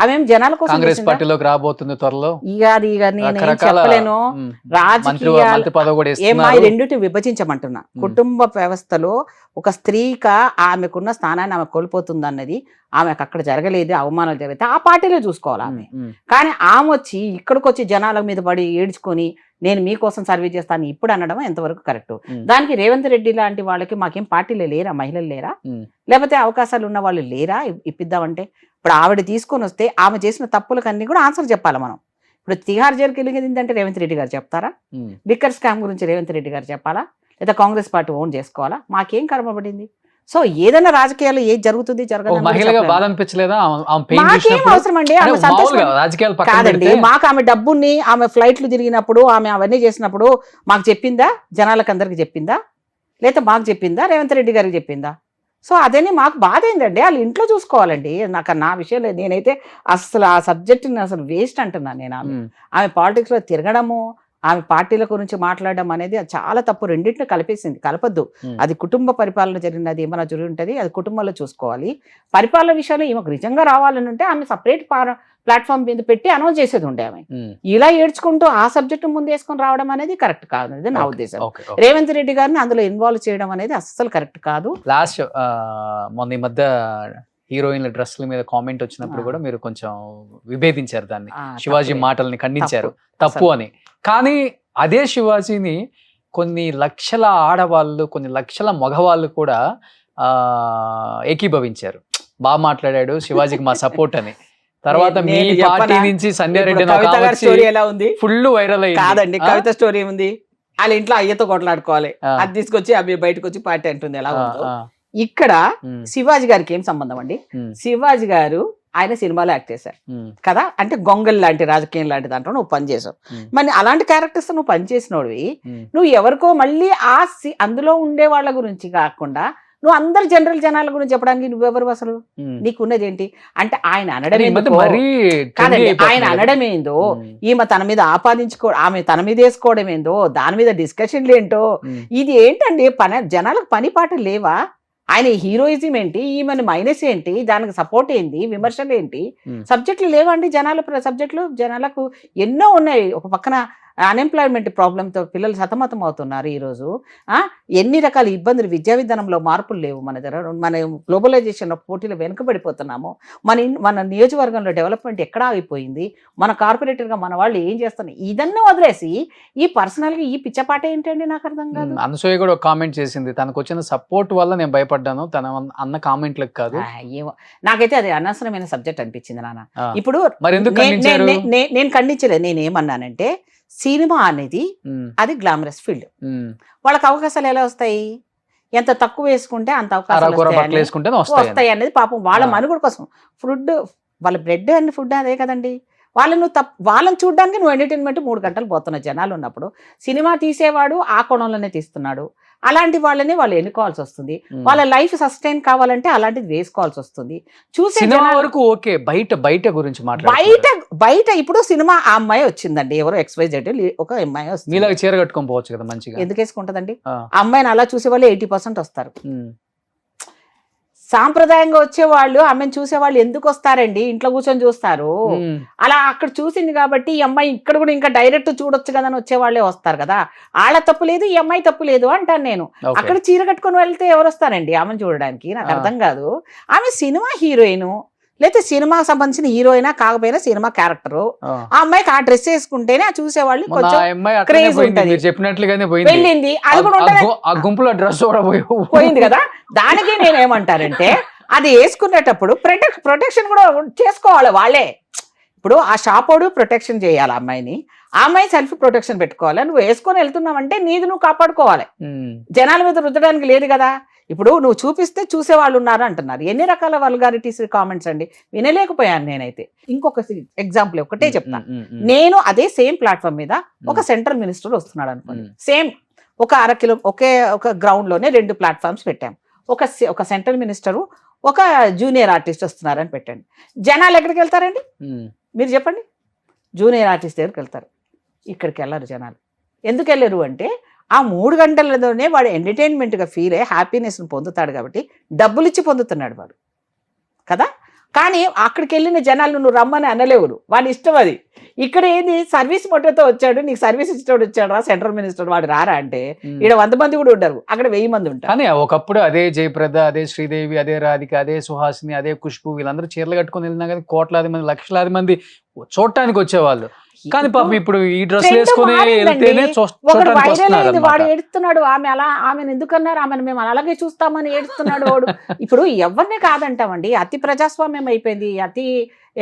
ఆమెం జనాల కోసం కాంగ్రెస్ పార్టీలోకి రాబోతుంది త్వరలో. ఇక నేను చెప్పలేను. ఏమా ఈ రెండుటి విభజించమంటున్నా. కుటుంబ వ్యవస్థలో ఒక స్త్రీగా ఆమెకున్న స్థానాన్ని ఆమె కోల్పోతుంది అన్నది ఆమెకు అక్కడ జరగలేదు, అవమానాలు జరిగితే ఆ పార్టీలో చూసుకోవాలి ఆమె. కానీ ఆమె వచ్చి ఇక్కడికి వచ్చి జనాల మీద పడి ఏడ్చుకొని నేను మీకోసం సర్వీస్ చేస్తాను ఇప్పుడు అనడం ఎంతవరకు కరెక్ట్? దానికి రేవంత్ రెడ్డి లాంటి వాళ్ళకి మాకేం పార్టీలో లేరా, మహిళలు లేరా, లేకపోతే అవకాశాలు ఉన్న వాళ్ళు లేరా ఇప్పిద్దామంటే? ఇప్పుడు ఆవిడ తీసుకొని వస్తే ఆమె చేసిన తప్పులకన్నీ కూడా ఆన్సర్ చెప్పాలి మనం. ఇప్పుడు తిహార్ జైలుకి వెళ్ళిందంటే రేవంత్ రెడ్డి గారు చెప్తారా? లిక్కర్ స్కామ్ గురించి రేవంత్ రెడ్డి గారు చెప్పాలా, లేదా కాంగ్రెస్ పార్టీ ఓన్ చేసుకోవాలా? మాకేం కర్మపడింది? సో ఏదైనా రాజకీయాల్లో ఏది జరుగుతుంది జరగదు మహిళగా బాధ అనిపించలేదా? మాకేం అవసరం అండి, ఆమె సంతోషం కాదండి. మాకు ఆమె డబ్బుని ఆమె ఫ్లైట్లు తిరిగినప్పుడు ఆమె అవన్నీ చేసినప్పుడు మాకు చెప్పిందా? జనాలకు అందరికి చెప్పిందా? లేదా మాకు చెప్పిందా? రేవంత్ రెడ్డి గారికి చెప్పిందా? సో అదేని మాకు బాధ ఏంటండి, వాళ్ళు ఇంట్లో చూసుకోవాలండి. నా విషయం లేదు, నేనైతే అసలు ఆ సబ్జెక్ట్ని అసలు వేస్ట్ అంటున్నాను నేను. ఆమె పాలిటిక్స్లో తిరగడము, ఆమె పార్టీల గురించి మాట్లాడడం అనేది అది చాలా తప్పు. రెండింటిని కలిపేసింది, కలపద్దు. అది కుటుంబ పరిపాలన జరిగినది ఏమైనా జరిగి ఉంటుంది, అది కుటుంబంలో చూసుకోవాలి. పరిపాలన విషయంలో ఈమెకు నిజంగా రావాలని ఉంటే ఆమె సపరేట్ ప్లాట్ఫామ్ మీద పెట్టి అనౌన్స్ చేసేది ఉండే. ఆమె ఇలా ఏడ్చుకుంటూ ఆ సబ్జెక్ట్ ముందు వేసుకొని రావడం అనేది కరెక్ట్ కాదు అనేది నా ఉద్దేశం. రేవంత్ రెడ్డి గారిని అందులో ఇన్వాల్వ్ చేయడం అనేది అస్సలు కరెక్ట్ కాదు. లాస్ట్ మొన్న ఈ మధ్య హీరోయిన్ల డ్రెస్ల మీద కామెంట్ వచ్చినప్పుడు కూడా మీరు కొంచెం విభేదించారు దాన్ని, శివాజీ మాటల్ని ఖండించారు తప్పు అని. కానీ అదే శివాజీని కొన్ని లక్షల ఆడవాళ్ళు, కొన్ని లక్షల మగవాళ్ళు కూడా ఏకీభవించారు. బాగా మాట్లాడాడు శివాజీకి మా సపోర్ట్ అని. తర్వాత మీ పార్టీ నుంచి సంధ్యారెడ్డి ఫుల్ వైరల్ అయ్యింది. కాదండి, కవిత స్టోరీ ఉంది, వాళ్ళ ఇంట్లో అయ్యతో కొట్లాడుకోవాలి, అది తీసుకొచ్చి అవి బయటకు వచ్చి పార్టీ అంటుంది. ఎలా ఉందో ఇక్కడ శివాజీ గారికి ఏం సంబంధం అండి? శివాజీ గారు ఆయన సినిమాలో యాక్ట్ చేశారు కదా, అంటే గొంగల్ లాంటి రాజకీయం లాంటి దాంట్లో నువ్వు పనిచేసావు. మరి అలాంటి క్యారెక్టర్స్ నువ్వు పనిచేసినోడివి, నువ్వు ఎవరికో మళ్ళీ అందులో ఉండే వాళ్ళ గురించి కాకుండా నువ్వు అందరు జనరల్ జనాల గురించి చెప్పడానికి నువ్వెవరు అసలు? నీకున్నది ఏంటి అంటే? ఆయన అనడం కాదండి, ఆయన అనడం ఏందో, ఈమె తన మీద ఆమె తన మీద వేసుకోవడం ఏందో, దాని మీద డిస్కషన్లు ఏంటో, ఇది ఏంటండి? జనాలకు పని పాట లేవా? ఆయన హీరోయిజం ఏంటి, ఈమెను మైనస్ ఏంటి, దానికి సపోర్ట్ ఏంటి, విమర్శలు ఏంటి? సబ్జెక్టులు లేవండి సబ్జెక్టులు జనాలకు ఎన్నో ఉన్నాయి. ఒక పక్కన అన్ఎంప్లాయ్మెంట్ ప్రాబ్లంతో పిల్లలు సతమతం అవుతున్నారు ఈరోజు. ఎన్ని రకాల ఇబ్బందులు, విద్యా విధానంలో మార్పులు లేవు మన దగ్గర. మన గ్లోబలైజేషన్ పోటీలో వెనుకబడిపోతున్నాము. మన నియోజకవర్గంలో డెవలప్మెంట్ ఎక్కడ ఆగిపోయింది? మన కార్పొరేటర్గా మన వాళ్ళు ఏం చేస్తున్నారు? ఇదన్నీ వదిలేసి ఈ పర్సనల్గా ఈ పిచ్చపాట ఏంటండి? నాకు అర్థం కాదు. అనసూయ కూడా ఒక కామెంట్ చేసింది, తనకు వచ్చిన సపోర్ట్ వల్ల నేను భయపడ్డాను, తన అన్న కామెంట్లకు కాదు. ఏమో నాకైతే అది అనవసరమైన సబ్జెక్ట్ అనిపించింది నాన్న. ఇప్పుడు నేను ఖండించలేదు. నేనేమన్నానంటే సినిమా అనేది అది గ్లామరస్ ఫీల్డ్, వాళ్ళకి అవకాశాలు ఎలా వస్తాయి? ఎంత తక్కువ వేసుకుంటే అంత అవకాశాలు వస్తాయి అనేది పాపం వాళ్ళ మనుగడ కోసం. ఫుడ్ వాళ్ళ బ్రెడ్ అండ్ ఫుడ్ అదే కదండి. వాళ్ళని చూడడానికి నువ్వు ఎంటర్టైన్మెంట్ 3 గంటలు పోతున్న జనాలు ఉన్నప్పుడు సినిమా తీసేవాడు ఆ కోణంలోనే తీస్తున్నాడు. అలాంటి వాళ్ళని వాళ్ళు ఎన్నుకోవాల్సి వస్తుంది. వాళ్ళ లైఫ్ సస్టైన్ కావాలంటే అలాంటిది వేసుకోవాల్సి వస్తుంది. చూసే వరకు ఓకే, బయట గురించి బయట ఇప్పుడు సినిమా ఆ అమ్మాయి వచ్చిందండి, ఎవరో XYZ ఒక అమ్మాయి వస్తుంది, మీలాగా చీర కట్టుకొని పోవచ్చు కదా మంచిగా. ఎందుకు వేసుకుంటదండి? ఆ అమ్మాయిని అలా చూసే వాళ్ళు 80% వస్తారు. సాంప్రదాయంగా వచ్చేవాళ్ళు ఆమెను చూసేవాళ్ళు ఎందుకు వస్తారండి? ఇంట్లో కూర్చొని చూస్తారు. అలా అక్కడ చూసింది కాబట్టి ఈ అమ్మాయి ఇక్కడ కూడా ఇంకా డైరెక్ట్ చూడొచ్చు కదా అని వచ్చేవాళ్ళే వస్తారు కదా. వాళ్ళ తప్పు లేదు, ఈ అమ్మాయి తప్పు లేదు అంటాను నేను. అక్కడ చీర కట్టుకొని వెళ్తే ఎవరు వస్తారండి ఆమెను చూడడానికి? నాకు అర్థం కాదు. ఆమె సినిమా హీరోయిన్, లేకపోతే సినిమాకి సంబంధించిన హీరోయినా కాకపోయినా సినిమా క్యారెక్టర్. ఆ అమ్మాయికి ఆ డ్రెస్ వేసుకుంటేనే ఆ చూసేవాళ్ళు కొంచెం క్రేజ్ ఉంటుంది. వెళ్ళింది, అది కూడా గుంపులో డ్రెస్ పోయింది కదా. దానికి నేనేమంటానంటే అది వేసుకునేటప్పుడు ప్రొటెక్షన్ కూడా చేసుకోవాలి వాళ్ళే. ఇప్పుడు ఆ షాపోడు ప్రొటెక్షన్ చేయాలి అమ్మాయిని, ఆ అమ్మాయి సెల్ఫ్ ప్రొటెక్షన్ పెట్టుకోవాలి. నువ్వు వేసుకొని వెళ్తున్నావంటే నీది నువ్వు కాపాడుకోవాలి, జనాల మీద రుద్దడానికి లేదు కదా. ఇప్పుడు నువ్వు చూపిస్తే చూసేవాళ్ళు ఉన్నారు అంటున్నారు. ఎన్ని రకాల వల్గారిటీస్ కామెంట్స్ అండి, వినలేకపోయాను నేనైతే. ఇంకొక ఎగ్జాంపుల్ ఒకటే చెప్తాను. నేను అదే సేమ్ ప్లాట్ఫామ్ మీద ఒక సెంట్రల్ మినిస్టర్ వస్తున్నాడు అనుకోండి, సేమ్ ఒక అరకిలో ఒక గ్రౌండ్ లోనే 2 ప్లాట్ఫామ్స్ పెట్టాం. ఒక సెంట్రల్ మినిస్టరు, ఒక జూనియర్ ఆర్టిస్ట్ వస్తున్నారని పెట్టండి. జనాలు ఎక్కడికి వెళ్తారండి? మీరు చెప్పండి. జూనియర్ ఆర్టిస్ట్ దగ్గరికి వెళ్తారు, ఇక్కడికి వెళ్ళరు జనాలు. ఎందుకు వెళ్ళరు అంటే ఆ 3 గంటలలోనే వాడు ఎంటర్టైన్మెంట్గా ఫీల్ అయ్యి హ్యాపీనెస్ని పొందుతాడు కాబట్టి, డబ్బులు ఇచ్చి పొందుతున్నాడు వాడు కదా. కానీ అక్కడికి వెళ్ళిన జనాలు నువ్వు రమ్మని అనలేవురు, వాడి ఇష్టం అది. ఇక్కడ ఏంది సర్వీస్ మొట్టతో వచ్చాడు, నీకు సర్వీస్ ఇచ్చేవాడు వచ్చాడు రా, సెంట్రల్ మినిస్టర్ వాడు రారా అంటే ఇక్కడ 100 మంది కూడా ఉండరు, అక్కడ 1000 మంది ఉంటారు. కానీ ఒకప్పుడు అదే జయప్రద, అదే శ్రీదేవి, అదే రాధిక, అదే సుహాసిని, అదే ఖుష్బు, వీళ్ళందరూ చీరలు కట్టుకొని వెళ్ళినా కానీ కోట్లాది మంది, లక్షలాది మంది చూడటానికి వచ్చేవాళ్ళు. కానీ పాపం ఇప్పుడు ఈ డ్రెస్ వేసుకుని వెళ్తేనే ఒకడు వైరల్ అయింది, వాడు ఏడుస్తున్నాడు, ఆమెను ఎందుకన్నారు, ఆమెను మేము అలాగే చూస్తామని ఏడుస్తున్నాడు వాడు. ఇప్పుడు ఎవరిని కాదంటామండి, అతి ప్రజాస్వామ్యం అయిపోయింది, అతి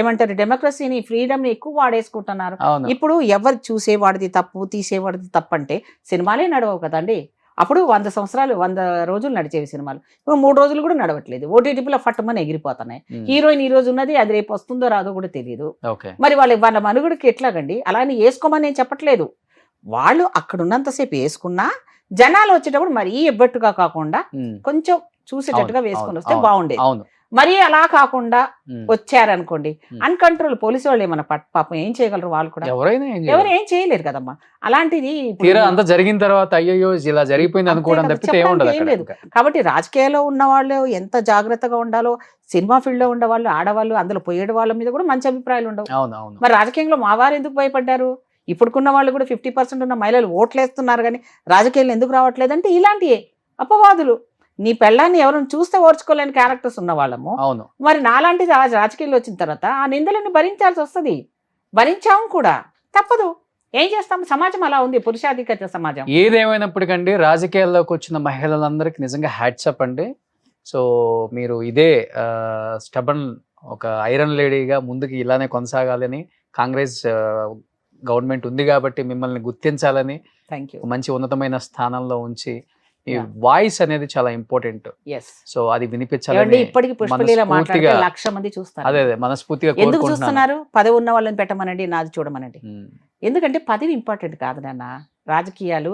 ఏమంటారు డెమోక్రసీని, ఫ్రీడమ్ ని ఎక్కువ వాడేసుకుంటున్నారు. ఇప్పుడు ఎవరు చూసేవాడిది తప్పు, తీసేవాడిది తప్పు అంటే సినిమాలే నడవవు కదండి. అప్పుడు 100 సంవత్సరాలు 100 రోజులు నడిచేవి సినిమాలు, ఇప్పుడు 3 రోజులు కూడా నడవట్లేదు, ఓటీటీలో ఫట్టుమని ఎగిరిపోతున్నాయి. హీరోయిన్ ఈ రోజు ఉన్నది, అది రేపు వస్తుందో రాదో కూడా తెలియదు. మరి వాళ్ళ మనుగుడికి ఎట్లాగండి, అలానే వేసుకోమని నేను చెప్పట్లేదు, వాళ్ళు అక్కడ ఉన్నంతసేపు వేసుకున్నా జనాలు వచ్చేటప్పుడు మరీ ఎబ్బట్టుగా కాకుండా కొంచెం చూసేటట్టుగా వేసుకొని వస్తే బాగుండేది. మరీ అలా కాకుండా వచ్చారనుకోండి, అన్కంట్రోల్ పోలీసు వాళ్ళు ఏమన్నా పాపం ఏం చేయగలరు, వాళ్ళు కూడా ఎవరు ఏం చేయలేరు కదమ్మా. అలాంటిది అంత జరిగిన తర్వాత అయ్యో ఇలా జరిగిపోయింది అనుకోవడం తప్పితే ఏం లేదు. కాబట్టి రాజకీయాల్లో ఉన్న వాళ్ళు ఎంత జాగ్రత్తగా ఉండాలో, సినిమా ఫీల్డ్ లో ఉండే వాళ్ళు, ఆడవాళ్ళు, అందులో పోయేడు వాళ్ళ మీద కూడా మంచి అభిప్రాయాలు ఉండవు. మరి రాజకీయంలో మా వారు ఎందుకు భయపడ్డారు? ఇప్పుడుకున్న వాళ్ళు కూడా 50% ఉన్న మహిళలు ఓట్లేస్తున్నారు, కానీ రాజకీయాలు ఎందుకు రావట్లేదంటే ఇలాంటివే అపవాదులు. నీ పెళ్ళాన్ని ఎవరైనా చూస్తే ఓర్చుకోలేని క్యారెక్టర్స్ ఉన్న వాళ్ళము. మరి నాలాంటి రాజకీయాల్లో వచ్చిన తర్వాత ఆ నిందలను భరించాల్సి వస్తుంది, భరించాము కూడా, తప్పదు. ఏం చేస్తాం, సమాజం అలా ఉంది, పురుషాధిక్యత సమాజం. ఏదేమైనప్పటికండి రాజకీయాల్లోకి వచ్చిన మహిళలందరికీ నిజంగా హ్యాట్సప్ అండి. సో మీరు ఇదే స్టబన్ ఒక ఐరన్ లేడీగా ముందుకు ఇలానే కొనసాగాలని, కాంగ్రెస్ గవర్నమెంట్ ఉంది కాబట్టి మిమ్మల్ని గుర్తించాలని, మంచి ఉన్నతమైన స్థానంలో ఉంచి ఈ వాయిస్ అనేది చాలా ఇంపార్టెంట్. సో అది వినిపించాలని ఇప్పటికీ పుష్పలీల మాట్లాడితే 1,00,000 మంది చూస్తారు. అదే మనస్ఫూర్తిగా ఎందుకు చూస్తున్నారు? పదవి ఉన్న వాళ్ళని పెట్టమనండి, నాది చూడమనండి. ఎందుకంటే పదవి ఇంపార్టెంట్ కాదు నాన్న. రాజకీయాలు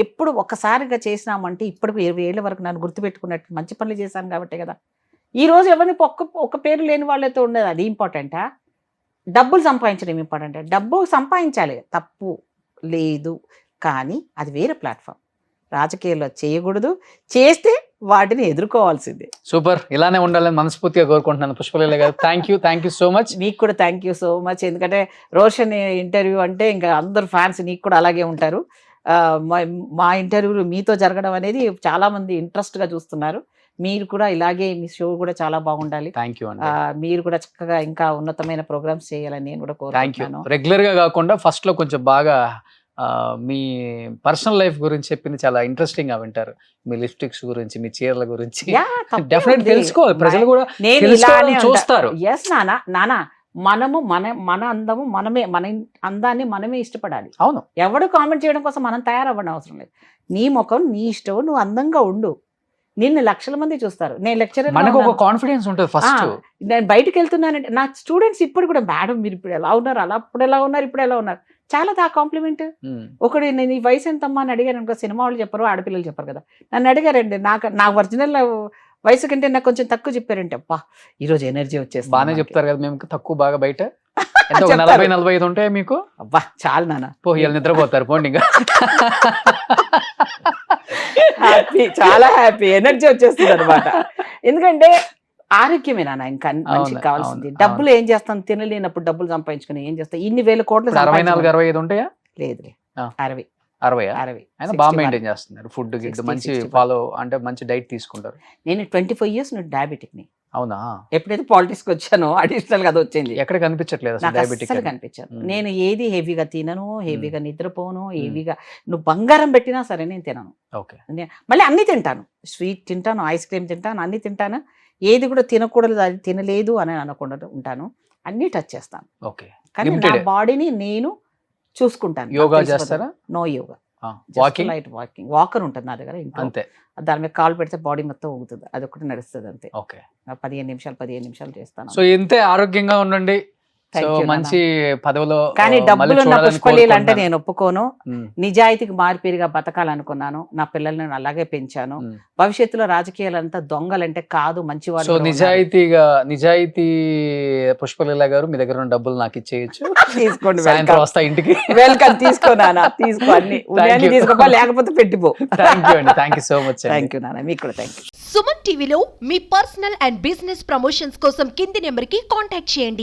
ఎప్పుడు ఒక్కసారిగా చేసినామంటే ఇప్పటికి 20 ఏళ్ల వరకు నన్ను గుర్తుపెట్టుకున్నట్టు మంచి పనులు చేశాను కాబట్టి కదా. ఈ రోజు ఎవరిని ఒక్క పేరు లేని వాళ్ళతో ఉండదు, అది ఇంపార్టెంటా? డబ్బులు సంపాదించడం ఇంపార్టెంట్. డబ్బు సంపాదించాలి, తప్పు లేదు, కానీ అది వేరే ప్లాట్ఫామ్. రాజకీయాల్లో చేయకూడదు, చేస్తే వాటిని ఎదుర్కోవాల్సిందే. సూపర్, ఇలానే ఉండాలని మనస్ఫూర్తిగా కోరుకుంటున్నాను పుష్పలీల గారు. Thank you so much. మీకు కూడా థ్యాంక్ యూ సో మచ్. ఎందుకంటే రోషన్ ఇంటర్వ్యూ అంటే ఇంకా అందరు ఫ్యాన్స్ నీకు కూడా అలాగే ఉంటారు. మా ఇంటర్వ్యూలు మీతో జరగడం అనేది చాలా మంది ఇంట్రెస్ట్ గా చూస్తున్నారు. మీరు కూడా ఇలాగే, మీ షో కూడా చాలా బాగుండాలి. Thank you. మీరు కూడా చక్కగా ఇంకా ఉన్నతమైన ప్రోగ్రామ్స్ చేయాలని నేను కూడా కోరుకుంటున్నాను. రెగ్యులర్ గా కాకుండా ఫస్ట్ లో కొంచెం బాగా మీ పర్సనల్ లైఫ్ గురించి చెప్పింది చాలా ఇంట్రెస్టింగ్ గా వింటారు. మీ లిప్స్టిక్స్ గురించి, మీ చీరల గురించి డెఫినెట్ తెలుసుకోవాలి, ప్రజలు కూడా చూస్తారు. ఎస్ నానా, మనము మన అందము మనమే, మన అందాన్ని మనమే ఇష్టపడాలి. అవును, ఎవడు కామెంట్ చేయడం కోసం మనం తయారవ్వడం అవసరం లేదు. నీ ముఖం నీ ఇష్టం, నువ్వు అందంగా ఉండు. నిన్ను 1,00,000 మంది చూస్తారు. నేను లెక్చరర్, మనకు ఒక కాన్ఫిడెన్స్ ఉంటుంది ఫస్ట్. నేను బయటకు వెళ్తున్నానంటే నా స్టూడెంట్స్ ఇప్పుడు కూడా, మేడం మీరు ఇప్పుడు ఎలా ఉన్నారు, అప్పుడు ఎలా ఉన్నారు, ఇప్పుడు ఎలా ఉన్నారు, చాలా దా కాంప్లిమెంట్. ఒకటి నేను ఈ వయసు ఎంతమ్మా అని అడిగాను అనుకో, సినిమా వాళ్ళు చెప్పరు, ఆడపిల్లలు చెప్పరు కదా. నన్ను అడిగారండి, నా ఒరిజినల్ వయసు కంటే నాకు కొంచెం తక్కువ చెప్పారంటే, అబ్బా ఈరోజు ఎనర్జీ వచ్చేసి బాగానే చెప్తారు కదా. మేము తక్కువ బాగా బయట 40-45 ఉంటాయి మీకు. అబ్బా చాలు నాన్న, పోయి నిద్రపోతారు పోండి. హ్యాపీ, చాలా హ్యాపీ, ఎనర్జీ వచ్చేస్తుంది అనమాట. ఎందుకంటే ఆరోగ్యమే నాన్న ఇంకా మనిషికి కావాల్సింది. డబ్బులు ఏం చేస్తాను, తినలేనప్పుడు డబ్బులు సంపాదించుకుని ఏం చేస్తాను, ఇన్ని వేల కోట్లు. 64-65 ఉంటాయా? లేదు 60. బాగా మెయింటైన్ చేస్తున్నారు. ఫుడ్ గిడ్ మంచి ఫాలో, అంటే మంచి డైట్ తీసుకుంటారు. నేను 25 years డయాబెటిక్ ని. అవునా? ఎప్పుడైతే పాలిటిక్స్ వచ్చానో అడిషనల్ గా అది వచ్చింది. ఎక్కడ కనిపించట్లేదు కనిపించాను. నేను ఏది హెవీగా తినను, హెవీగా నిద్రపోను, హెవీగా నువ్వు బంగారం పెట్టినా సరే నేను తినను. మళ్ళీ అన్ని తింటాను, స్వీట్ తింటాను, ఐస్ క్రీమ్ తింటాను, అన్ని తింటాను. ఏది కూడా తినకూడదు, అది తినలేదు అని అనకుండా ఉంటాను. అన్ని టచ్ చేస్తాను. కానీ నా బాడీని నేను చూసుకుంటాను. యోగా చేస్తారా? No yoga, walking. వాకర్ ఉంటుంది నా దగ్గర ఇంట్లో. దాని మీద కాలు పెడితే బాడీ మొత్తం ఊగుతుంది, అది ఒకటి నడుస్తుంది అంతే. 15 నిమిషాలు చేస్తాను. సో ఇంతే ఆరోగ్యంగా ఉండండి. Thank సో you, మంచి పదవిలో కానీ మళ్ళీ డబ్బులు ఉన్న చూడాలని పుష్పలీలు అంటే కోరుకుంటున్నాను. నేను ఒప్పుకోను. ఉమ్, నిజాయితీకి మారిపేరుగా బతకాలనుకున్నాను. నా పిల్లల్ని నేను అలాగే పెంచాను. ఉమ్. భవిష్యత్తులో రాజకీయాలంతా దొంగలంటే కాదు, మంచి సో వాళ్ళు నిజాయితీ పుష్పలీల గారు మీ దగ్గర ఉన్న డబ్బులు నాకు ఇచ్చేయచ్చు. తీసుకోండి. సాయంత్రం వస్తా ఇంటికి. వెల్కమ్. తీసుకో నాన్న, తీసుకో, అన్ని ఉన్నాయని you. తీసుకోపో, లేకపోతే పెట్టిపో. థ్యాంక్ యూ అండి, thank you so much. Thank you నాన్న, మీకు కూడా థ్యాంక్ యూ. సుమన్ టీవీలో మీ పర్సనల్ అండ్ బిజినెస్ ప్రమోషన్స్ కోసం కింది నెంబర్కి కాంటాక్ట్ చేయండి.